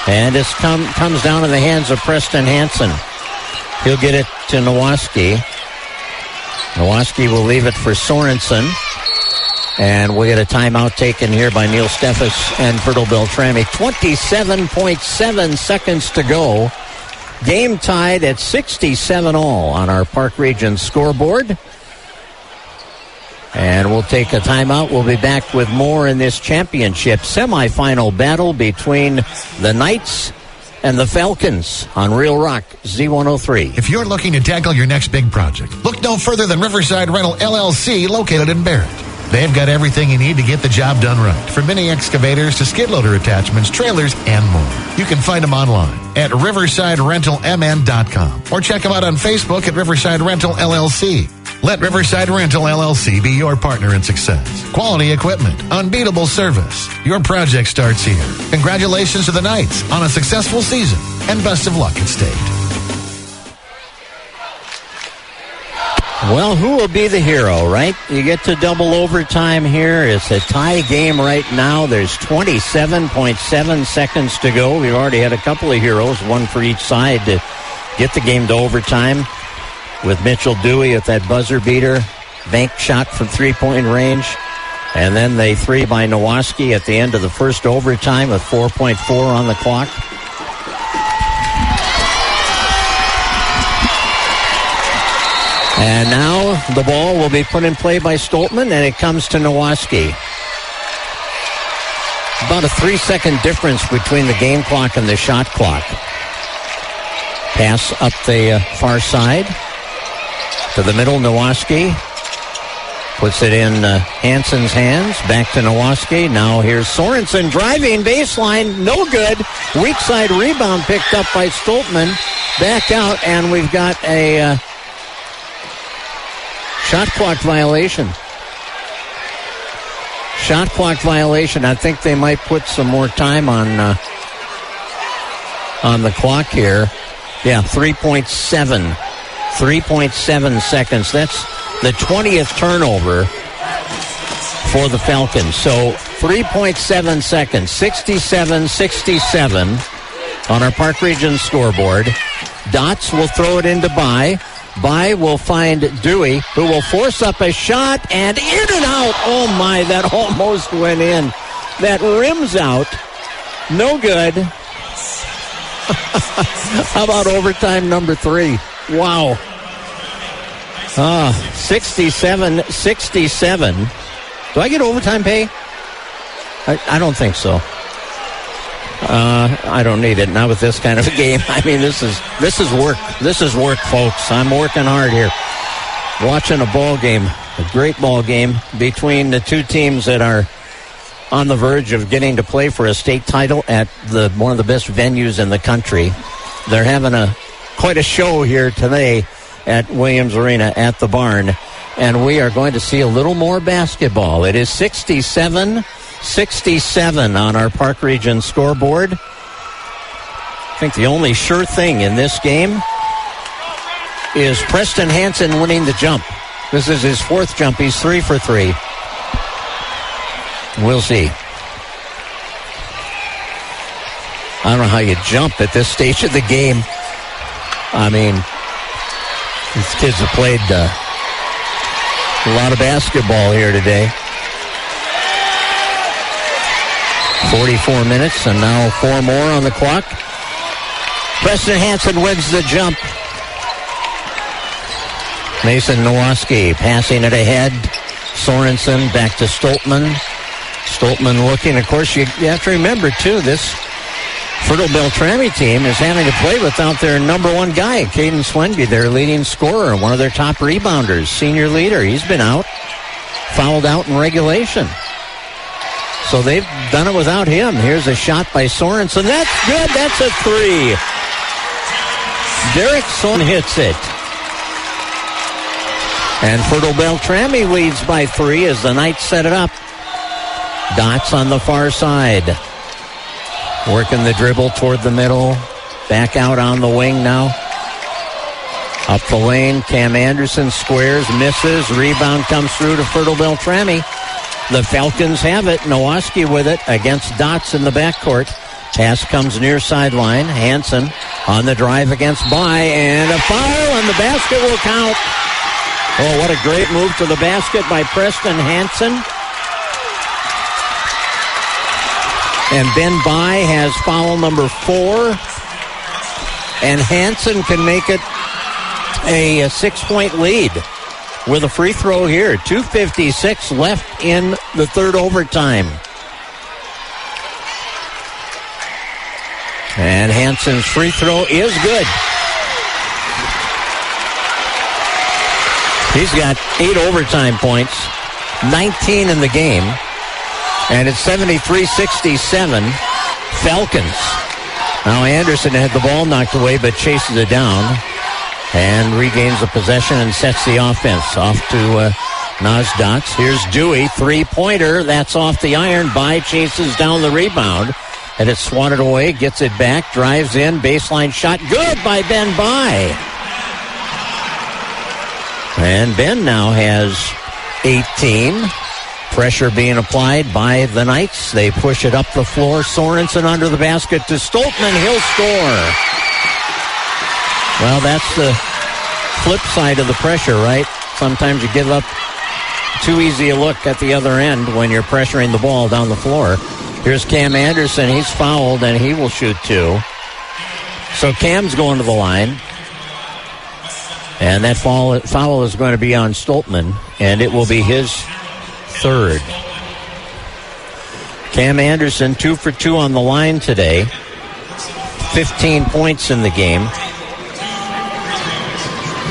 S3: And it comes down in the hands of Preston Hansen. He'll get it to Nowaski. Nowaski will leave it for Sorensen. And we'll get a timeout taken here by Neil Steffes and Fertile Beltrami. 27.7 seconds to go. Game tied at 67 all on our Park Region scoreboard. And we'll take a timeout. We'll be back with more in this championship semifinal battle between the Knights and the Falcons on Real Rock Z103.
S12: If you're looking to tackle your next big project, look no further than Riverside Rental LLC, located in Barrett. They've got everything you need to get the job done right, from mini excavators to skid loader attachments, trailers, and more. You can find them online at riversiderentalmn.com or check them out on Facebook at Riverside Rental LLC. Let Riverside Rental LLC be your partner in success. Quality equipment, unbeatable service. Your project starts here. Congratulations to the Knights on a successful season, and best of luck at state.
S3: Well, who will be the hero, right? You get to double overtime here. It's a tie game right now. There's 27.7 seconds to go. We've already had a couple of heroes, one for each side, to get the game to overtime, with Mitchell Dewey at that buzzer beater, bank shot from three-point range, and then the three by Nowaski at the end of the first overtime with 4.4 on the clock. And now the ball will be put in play by Stoltman, and it comes to Nowaski. About a 3-second difference between the game clock and the shot clock. Pass up the far side to the middle. Nowaski puts it in Hansen's hands. Back to Nowaski. Now here's Sorensen driving baseline. No good. Weak side rebound picked up by Stoltman. Back out, and we've got a shot clock violation. Shot clock violation. I think they might put some more time on the clock here. Yeah, 3.7. 3.7 seconds. That's the 20th turnover for the Falcons. So 3.7 seconds. 67-67 on our Park Region scoreboard. Dots will throw it into Bai. Bai will find Dewey, who will force up a shot, and in and out. Oh, my, that almost went in. That rims out. No good. How about overtime number 3? Wow. 67-67. Do I get overtime pay? I don't think so. I don't need it. Not with this kind of a game. I mean, this is work. This is work, folks. I'm working hard here. Watching a ball game, a great ball game between the two teams that are on the verge of getting to play for a state title at one of the best venues in the country. They're having quite a show here today at Williams Arena at the Barn, and we are going to see a little more basketball. It is 67-67 on our Park Region scoreboard. I think the only sure thing in this game is Preston Hansen winning the jump. This is his 4th jump. He's 3 for 3. We'll see. I don't know how you jump at this stage of the game. I mean, these kids have played a lot of basketball here today. 44 minutes, and now 4 more on the clock. Preston Hansen wins the jump. Mason Nowoski passing it ahead. Sorensen back to Stoltman. Stoltman looking. Of course, you have to remember, too, this Fertile Beltrami team is having to play without their number one guy, Caden Swenby, their leading scorer, one of their top rebounders, senior leader. He's been out, fouled out in regulation. So they've done it without him. Here's a shot by Sorensen. That's good. That's a three. Derek Sorensen hits it. And Fertile Beltrami leads by 3 as the Knights set it up. Dots on the far side. Working the dribble toward the middle. Back out on the wing now. Up the lane, Cam Anderson squares, misses. Rebound comes through to Fertile Beltrami. The Falcons have it. Nowoski with it against Dots in the backcourt. Pass comes near sideline. Hansen on the drive against By. And a foul, and the basket will count. Oh, what a great move to the basket by Preston Hansen. And Ben By has foul number 4. And Hansen can make it a 6-point lead with a free throw here. 2:56 left in the third overtime. And Hansen's free throw is good. He's got 8 overtime points, 19 in the game, and it's 73-67 Falcons. Now Anderson had the ball knocked away but chases it down and regains the possession and sets the offense off to Naz Dots. Here's Dewey, three-pointer. That's off the iron. By chases down the rebound, and it's swatted away, gets it back, drives in, baseline shot. Good by Ben By. And Ben now has 18. Pressure being applied by the Knights. They push it up the floor. Sorensen under the basket to Stoltman. He'll score. Well, that's the flip side of the pressure, right? Sometimes you give up too easy a look at the other end when you're pressuring the ball down the floor. Here's Cam Anderson. He's fouled, and he will shoot 2. So Cam's going to the line. And that foul is going to be on Stoltman, and it will be his 3rd. Cam Anderson, 2 for 2 on the line today. 15 points in the game.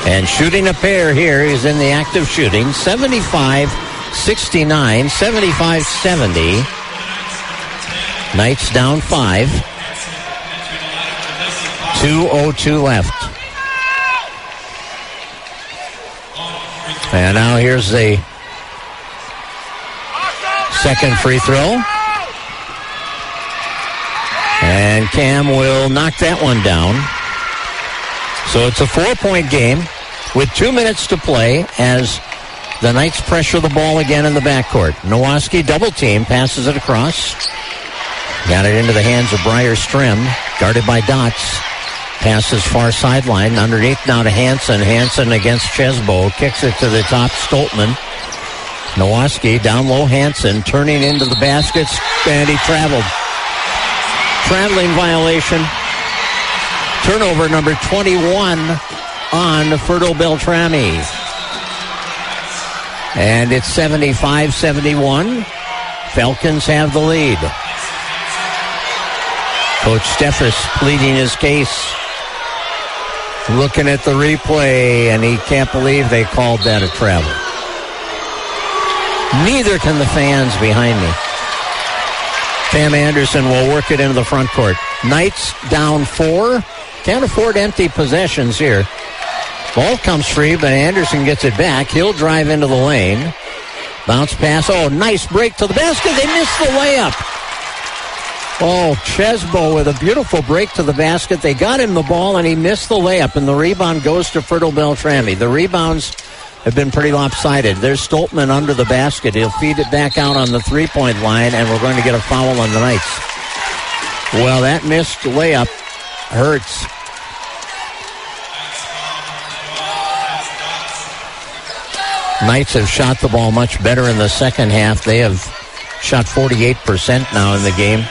S3: And shooting a pair here. He's in the act of shooting. 75-69, 75-70. Knights down 5. 2:02 left. And now here's the second free throw. And Cam will knock that one down. So it's a 4-point game with 2 minutes to play as the Knights pressure the ball again in the backcourt. Nowoski double team, passes it across. Got it into the hands of Briar Strim, guarded by Dots. Passes far sideline, underneath now to Hansen. Hansen against Chesbo, kicks it to the top, Stoltman. Nowoski down low, Hansen turning into the baskets, and he traveled. Traveling violation. Turnover number 21 on Fertile Beltrami. And it's 75-71. Falcons have the lead. Coach Steffes pleading his case. Looking at the replay, and he can't believe they called that a travel. Neither can the fans behind me. Cam Anderson will work it into the front court. Knights down 4. Can't afford empty possessions here. Ball comes free, but Anderson gets it back. He'll drive into the lane. Bounce pass. Oh, nice break to the basket. They missed the layup. Oh, Chesbo with a beautiful break to the basket. They got him the ball, and he missed the layup, and the rebound goes to Fertile Beltrami. The rebounds have been pretty lopsided. There's Stoltman under the basket. He'll feed it back out on the three-point line, and we're going to get a foul on the Knights. Well, that missed layup hurts. Knights have shot the ball much better in the second half. They have shot 48% now in the game.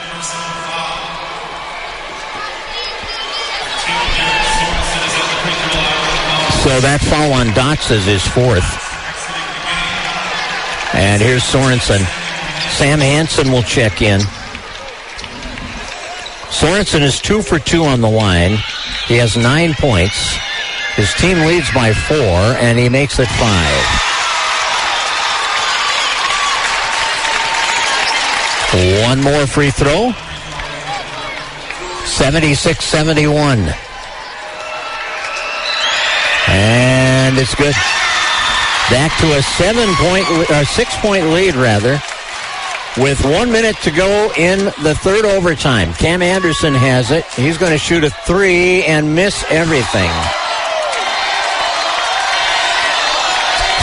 S3: So that foul on Dots is his fourth. And here's Sorensen. Sam Hansen will check in. Sorensen is 2 for 2 on the line. He has 9 points. His team leads by 4, and he makes it 5. One more free throw. 76-71. And it's good. Back to a 6-point lead, rather, with 1 minute to go in the third overtime. Cam Anderson has it. He's going to shoot a 3 and miss everything.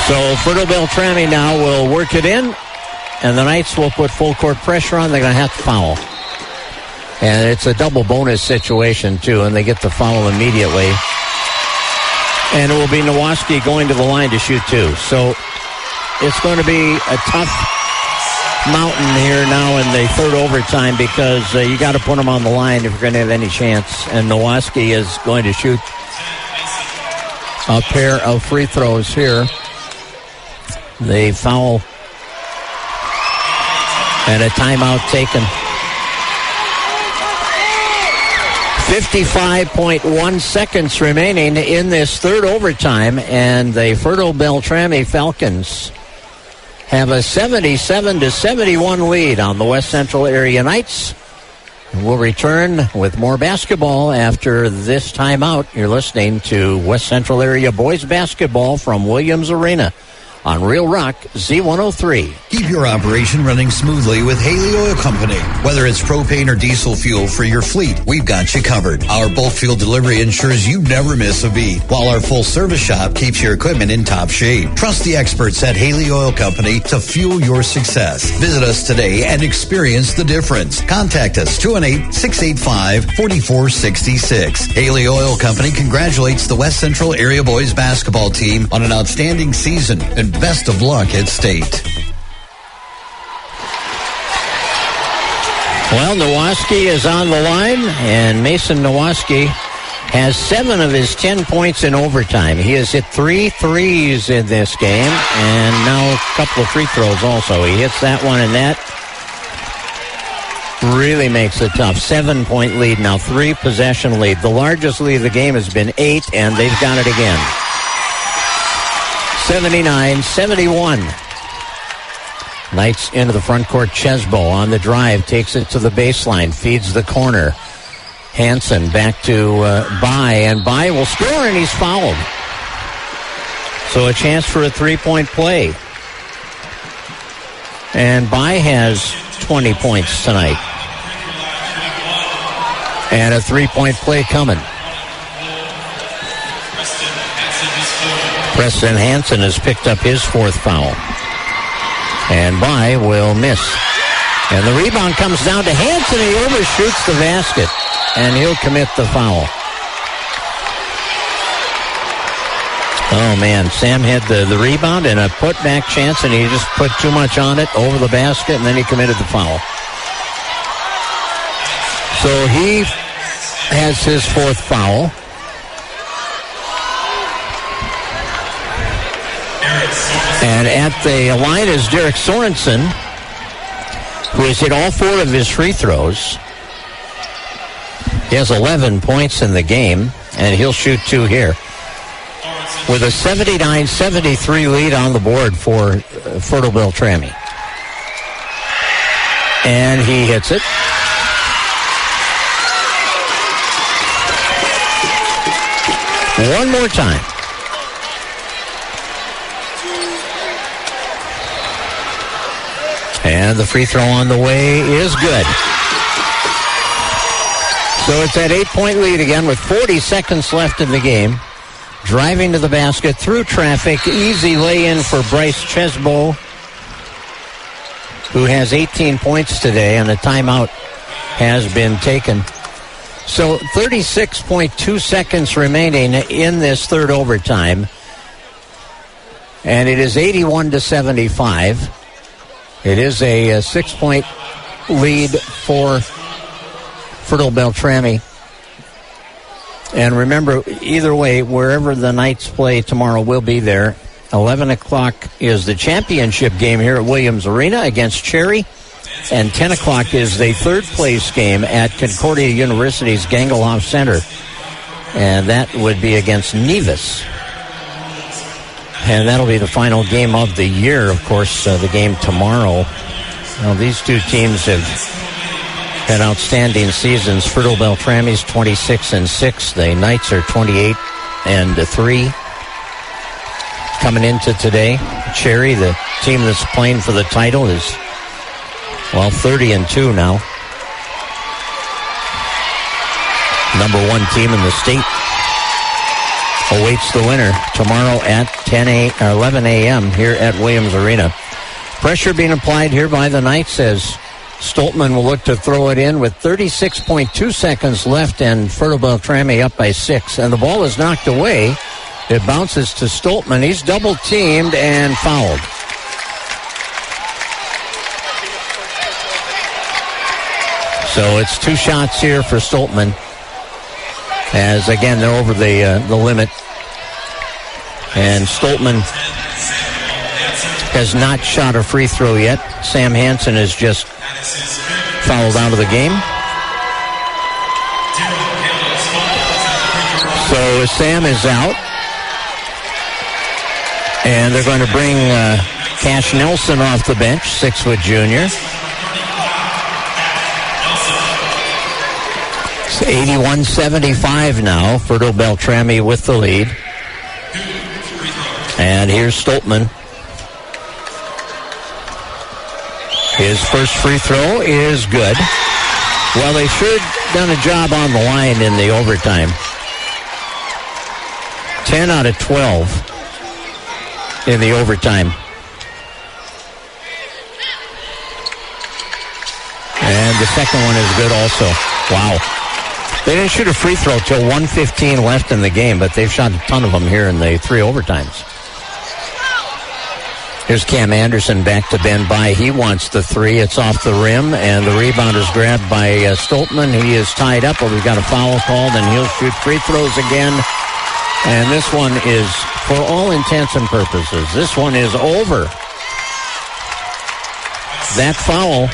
S3: So Fertile Beltrami now will work it in, and the Knights will put full court pressure on. They're going to have to foul. And it's a double bonus situation, too, and they get the foul immediately. And it will be Nowoski going to the line to shoot 2. So it's going to be a tough mountain here now in the third overtime because you got to put them on the line if you're going to have any chance. And Nowoski is going to shoot a pair of free throws here. The foul and a timeout taken. 55.1 seconds remaining in this third overtime, and the Fertile Beltrami Falcons have a 77-71 lead on the West Central Area Knights. We'll return with more basketball after this timeout. You're listening to West Central Area Boys Basketball from Williams Arena on Real Rock Z103.
S6: Keep your operation running smoothly with Haley Oil Company. Whether it's propane or diesel fuel for your fleet, we've got you covered. Our bulk fuel delivery ensures you never miss a beat, while our full service shop keeps your equipment in top shape. Trust the experts at Haley Oil Company to fuel your success. Visit us today and experience the difference. Contact us 218-685-4466. Haley Oil Company congratulates the West Central Area Boys Basketball team on an outstanding season, and best of luck at state.
S3: Well, Nowoski is on the line, and Mason Nowoski has 7 of his 10 points in overtime. He has hit 3 threes in this game, and now a couple of free throws also. He hits that one, and that really makes it tough. 7-point lead now, 3-possession lead. The largest lead of the game has been 8, and they've got it again. 79-71. Knights into the front court. Chesbo on the drive, takes it to the baseline, feeds the corner. Hansen back to Bai, and Bai will score, and he's fouled. So a chance for a 3-point play. And Bai has 20 points tonight. And a 3-point play coming. Preston Hansen has picked up his 4th foul. And Bai will miss. And the rebound comes down to Hansen. He overshoots the basket. And he'll commit the foul. Oh, man. Sam had the rebound and a putback chance, and he just put too much on it over the basket, and then he committed the foul. So he has his 4th foul. And at the line is Derek Sorensen, who has hit all 4 of his free throws. He has 11 points in the game, and he'll shoot 2 here. With a 79-73 lead on the board for Fertile Beltrami. And he hits it. One more time. And the free throw on the way is good. So it's that 8-point lead again with 40 seconds left in the game. Driving to the basket through traffic. Easy lay-in for Bryce Chesbo, who has 18 points today, and a timeout has been taken. So 36.2 seconds remaining in this third overtime. And it is 81-75. It is a 6-point lead for Fertile Beltrami. And remember, either way, wherever the Knights play tomorrow, we'll be there. 11 o'clock is the championship game here at Williams Arena against Cherry. And 10 o'clock is the third-place game at Concordia University's Gangelhoff Center. And that would be against Nevis. And that'll be the final game of the year, of course, the game tomorrow. Now, these two teams have had outstanding seasons. Fertile Beltrami's 26-6. The Knights are 28-3. Coming into today, Cherry, the team that's playing for the title, is, 30-2 now. Number one team in the state awaits the winner tomorrow at 11 a.m. here at Williams Arena. Pressure being applied here by the Knights as Stoltman will look to throw it in with 36.2 seconds left and Fertile Beltrami up by 6. And the ball is knocked away. It bounces to Stoltman. He's double-teamed and fouled. So it's 2 shots here for Stoltman. As, again, they're over the limit. And Stoltman has not shot a free throw yet. Sam Hansen has just fouled out of the game. So Sam is out. And they're going to bring Cash Nelson off the bench, 6-foot junior. It's 81-75 now. Fertile Beltrami with the lead. And here's Stoltman. His first free throw is good. Well, they sure done a job on the line in the overtime. 10 out of 12 in the overtime. And the second one is good also. Wow. They didn't shoot a free throw till 1:15 left in the game, but they've shot a ton of them here in the 3 overtimes. Here's Cam Anderson back to Ben By. He wants the 3. It's off the rim, and the rebound is grabbed by Stoltman. He is tied up, but we've got a foul called, and he'll shoot free throws again. And this one is, for all intents and purposes, this one is over. That foul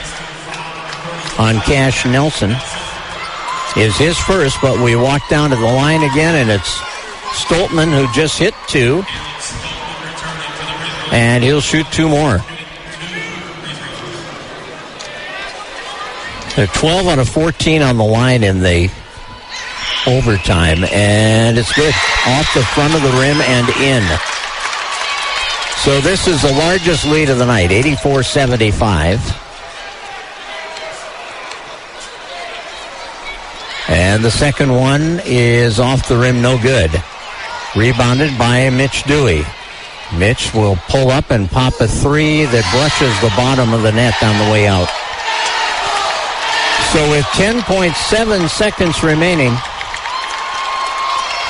S3: on Cash Nelson is his first, but we walk down to the line again, and it's Stoltman who just hit 2. And he'll shoot 2 more. They're 12 out of 14 on the line in the overtime. And it's good. Off the front of the rim and in. So this is the largest lead of the night, 84-75. And the second one is off the rim, no good. Rebounded by Mitch Dewey. Mitch will pull up and pop a 3 that brushes the bottom of the net on the way out. So with 10.7 seconds remaining,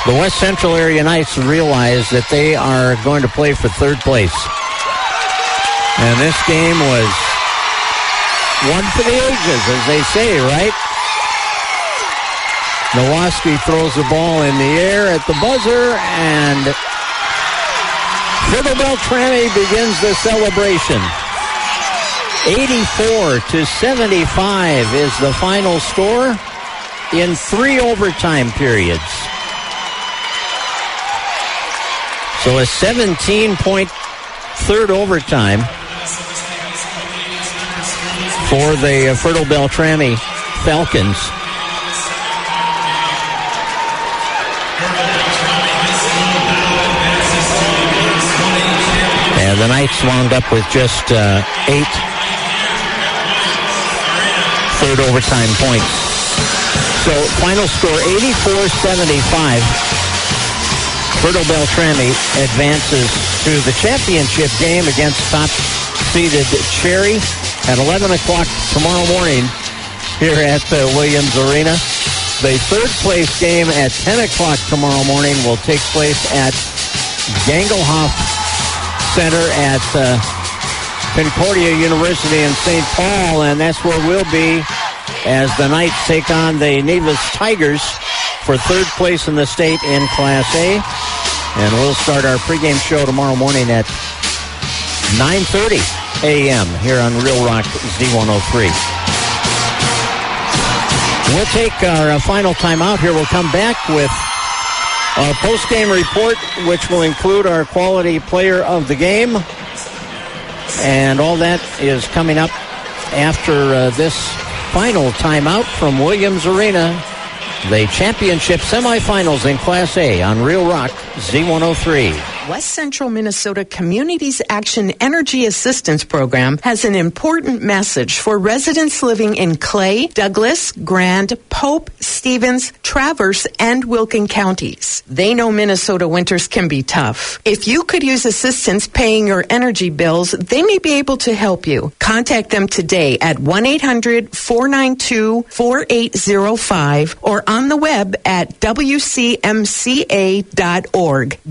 S3: the West Central Area Knights realize that they are going to play for third place. And this game was one for the ages, as they say, right? Nowoski throws the ball in the air at the buzzer, and Fertile Beltrami begins the celebration. 84-75 is the final score in 3 overtime periods. So a 17-point third overtime for the Fertile Beltrami Falcons. And the Knights wound up with just 8 third overtime points. So final score 84-75. Fertile Beltrami advances to the championship game against top-seeded Cherry at 11 o'clock tomorrow morning here at Williams Arena. The third-place game at 10 o'clock tomorrow morning will take place at Gangelhoff Center at Concordia University in St. Paul, and that's where we'll be as the Knights take on the Nevis Tigers for third place in the state in Class A. And we'll start our pregame show tomorrow morning at 9:30 a.m. here on Real Rock Z103. We'll take our final timeout here. We'll come back with our post-game report, which will include our quality player of the game. And all that is coming up after this final timeout from Williams Arena. The championship semifinals in Class A on Real Rock Z103.
S10: West Central Minnesota Communities Action Energy Assistance Program has an important message for residents living in Clay, Douglas, Grand, Pope, Stevens, Traverse, and Wilkin counties. They know Minnesota winters can be tough. If you could use assistance paying your energy bills, they may be able to help you. Contact them today at 1-800-492-4805 or on the web at WCMCA.org.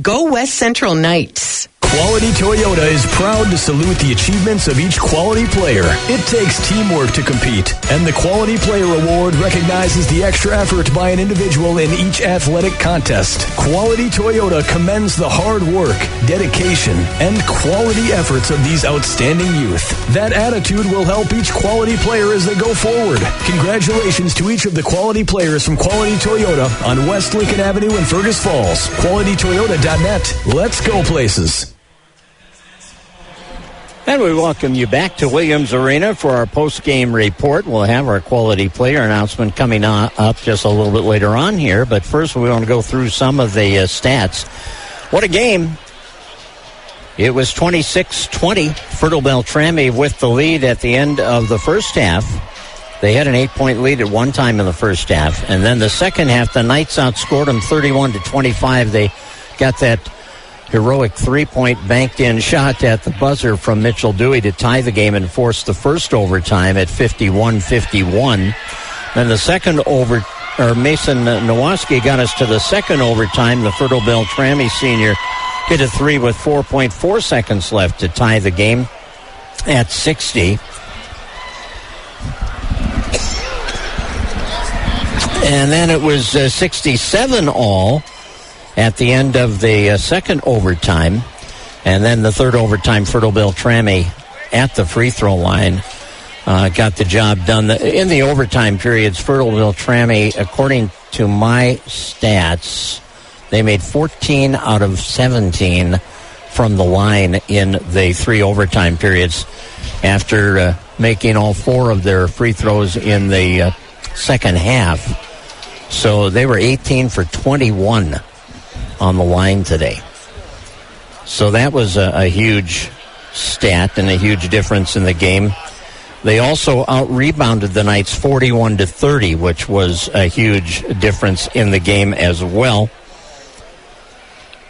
S10: Go West Central Knights.
S20: Quality Toyota is proud to salute the achievements of each quality player. It takes teamwork to compete, and the Quality Player Award recognizes the extra effort by an individual in each athletic contest. Quality Toyota commends the hard work, dedication, and quality efforts of these outstanding youth. That attitude will help each quality player as they go forward. Congratulations to each of the quality players from Quality Toyota on West Lincoln Avenue in Fergus Falls. QualityToyota.net. Let's go places.
S3: And we welcome you back to Williams Arena for our post-game report. We'll have our quality player announcement coming up just a little bit later on here. But first, we want to go through some of the stats. What a game. It was 26-20. Fertile Beltrami with the lead at the end of the first half. They had an 8-point lead at one time in the first half. And then the second half, the Knights outscored them 31-25. They got that heroic three-point banked-in shot at the buzzer from Mitchell Dewey to tie the game and force the first overtime at 51-51. Then the second Mason Nowaski got us to the second overtime. The Fertile Beltrami senior hit a three with 4.4 seconds left to tie the game at 60. And then it was 67 all at the end of the second overtime. And then the third overtime, Fertile Beltrami at the free throw line got the job done. In the overtime periods, Fertile Beltrami, according to my stats, they made 14 out of 17 from the line in the three overtime periods after making all four of their free throws in the second half. So they were 18 for 21 on the line today. So that was a huge stat and a huge difference in the game. They also out-rebounded the Knights 41-30, which was a huge difference in the game as well.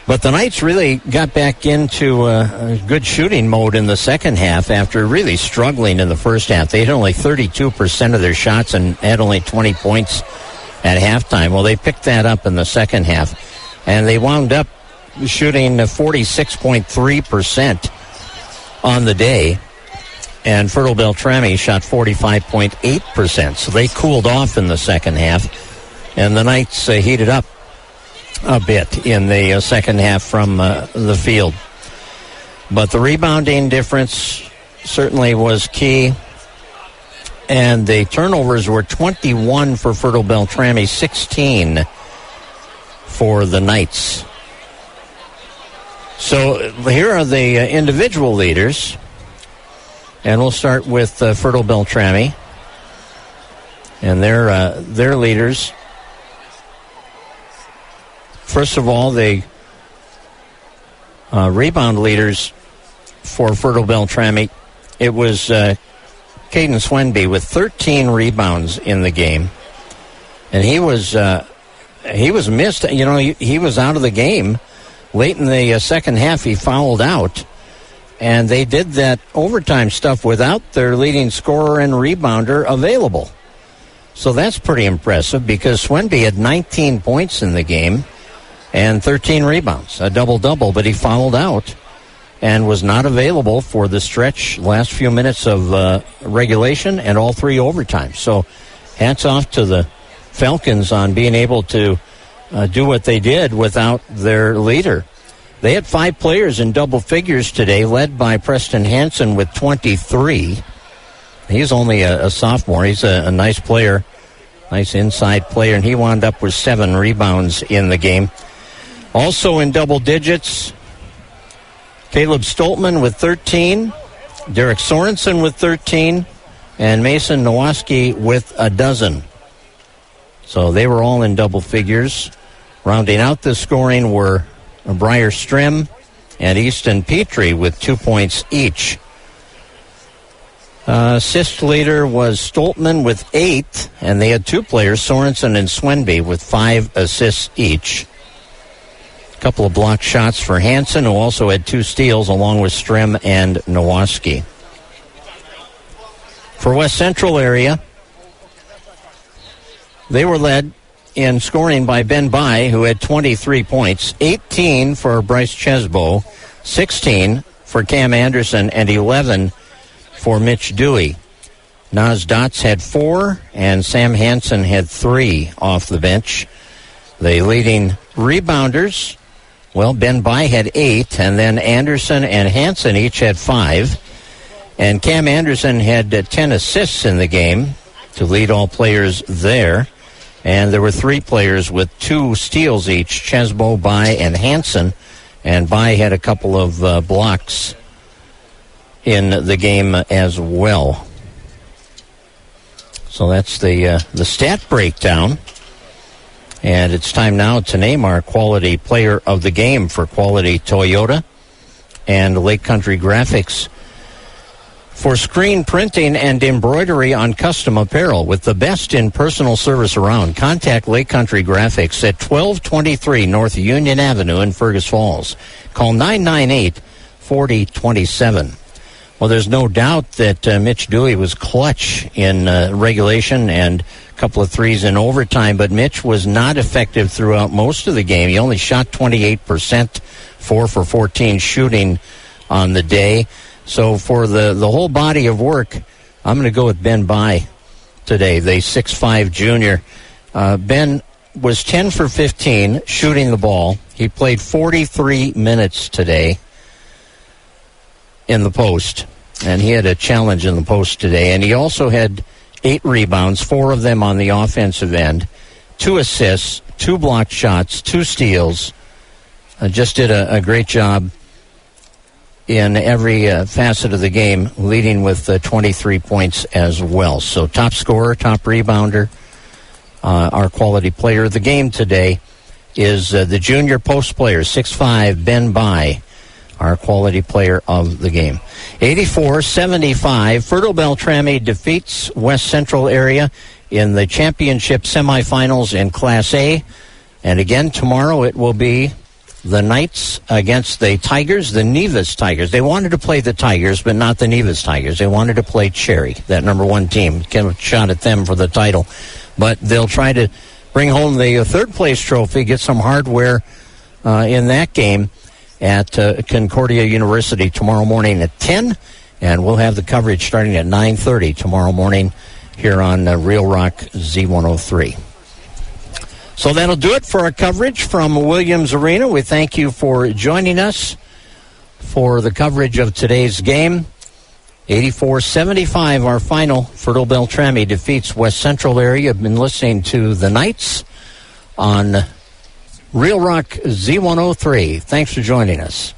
S3: But the Knights really got back into a good shooting mode in the second half after really struggling in the first half. They had only 32% of their shots and had only 20 points at halftime. Well, they picked that up in the second half. And they wound up shooting 46.3% on the day. And Fertile Beltrami shot 45.8%. So they cooled off in the second half. And the Knights heated up a bit in the second half from the field. But the rebounding difference certainly was key. And the turnovers were 21 for Fertile Beltrami, 16 for the Knights. So here are the individual leaders. And we'll start with Fertile Beltrami. And their leaders. First of all, the rebound leaders for Fertile Beltrami, it was Caden Swenby with 13 rebounds in the game. And he was missed. You know, he was out of the game. Late in the second half, he fouled out. And they did that overtime stuff without their leading scorer and rebounder available. So that's pretty impressive because Swenby had 19 points in the game and 13 rebounds, a double-double, but he fouled out and was not available for the stretch last few minutes of regulation and all three overtimes. So hats off to the Falcons on being able to do what they did without their leader. They had 5 players in double figures today, led by Preston Hansen with 23. He's only a sophomore. He's a nice player, nice inside player, and he wound up with 7 rebounds in the game. Also in double digits, Caleb Stoltman with 13, Derek Sorensen with 13, and Mason Nowaski with 12. So they were all in double figures. Rounding out the scoring were Briar Strim and Easton Petrie with 2 points each. Assist leader was Stoltman with 8, and they had 2 players, Sorensen and Swenby, with 5 assists each. A couple of blocked shots for Hansen, who also had 2 steals, along with Strim and Nowaski. For West Central area, they were led in scoring by Ben Bai, who had 23 points, 18 for Bryce Chesbo, 16 for Cam Anderson, and 11 for Mitch Dewey. Naz Dotz had 4, and Sam Hansen had 3 off the bench. The leading rebounders, well, Ben Bai had 8, and then Anderson and Hansen each had 5. And Cam Anderson had 10 assists in the game to lead all players there. And there were 3 players with 2 steals each, Chesbo, Bai, and Hansen. And Bai had a couple of blocks in the game as well. So that's the stat breakdown. And it's time now to name our quality player of the game for Quality Toyota and Lake Country Graphics. For screen printing and embroidery on custom apparel with the best in personal service around, contact Lake Country Graphics at 1223 North Union Avenue in Fergus Falls. Call 998-4027. Well, there's no doubt that Mitch Dewey was clutch in regulation and a couple of threes in overtime, but Mitch was not effective throughout most of the game. He only shot 28%, 4 for 14 shooting on the day. So for the whole body of work, I'm going to go with Ben Bai today, the 6'5 junior. Ben was 10 for 15 shooting the ball. He played 43 minutes today in the post, and he had a challenge in the post today. And he also had 8 rebounds, 4 of them on the offensive end, 2 assists, 2 blocked shots, 2 steals. Just did a great job in every facet of the game, leading with 23 points as well. So top scorer, top rebounder, our quality player of the game today is the junior post player, 6'5", Ben Bai, our quality player of the game. 84-75, Fertile Beltrami defeats West Central area in the championship semifinals in Class A. And again, tomorrow it will be the Knights against the Tigers, the Nevis Tigers. They wanted to play the Tigers, but not the Nevis Tigers. They wanted to play Cherry, that number 1 team. Give a shot at them for the title. But they'll try to bring home the third place trophy, get some hardware in that game at Concordia University tomorrow morning at 10. And we'll have the coverage starting at 9:30 tomorrow morning here on Real Rock Z103. So that'll do it for our coverage from Williams Arena. We thank you for joining us for the coverage of today's game. 84-75, our final. Fertile Beltrami defeats West Central area. You've been listening to the Knights on Real Rock Z103. Thanks for joining us.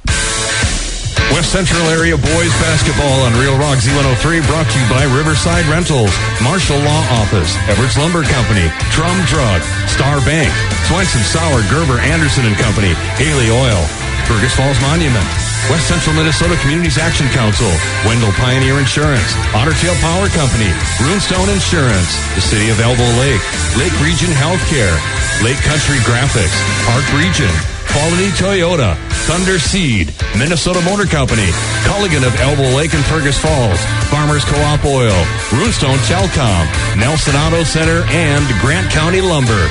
S2: West Central Area Boys Basketball on Real Rock Z103, brought to you by Riverside Rentals, Marshall Law Office, Everett's Lumber Company, Trum Drug, Star Bank, Swenson Sauer, Gerber, Anderson & Company, Haley Oil, Fergus Falls Monument, West Central Minnesota Communities Action Council, Wendell Pioneer Insurance, Otter Tail Power Company, Runestone Insurance, the City of Elbow Lake, Lake Region Healthcare, Lake Country Graphics, Park Region, Quality Toyota, Thunder Seed, Minnesota Motor Company, Culligan of Elbow Lake and Fergus Falls, Farmers Co-op Oil, Runestone Telecom, Nelson Auto Center, and Grant County Lumber.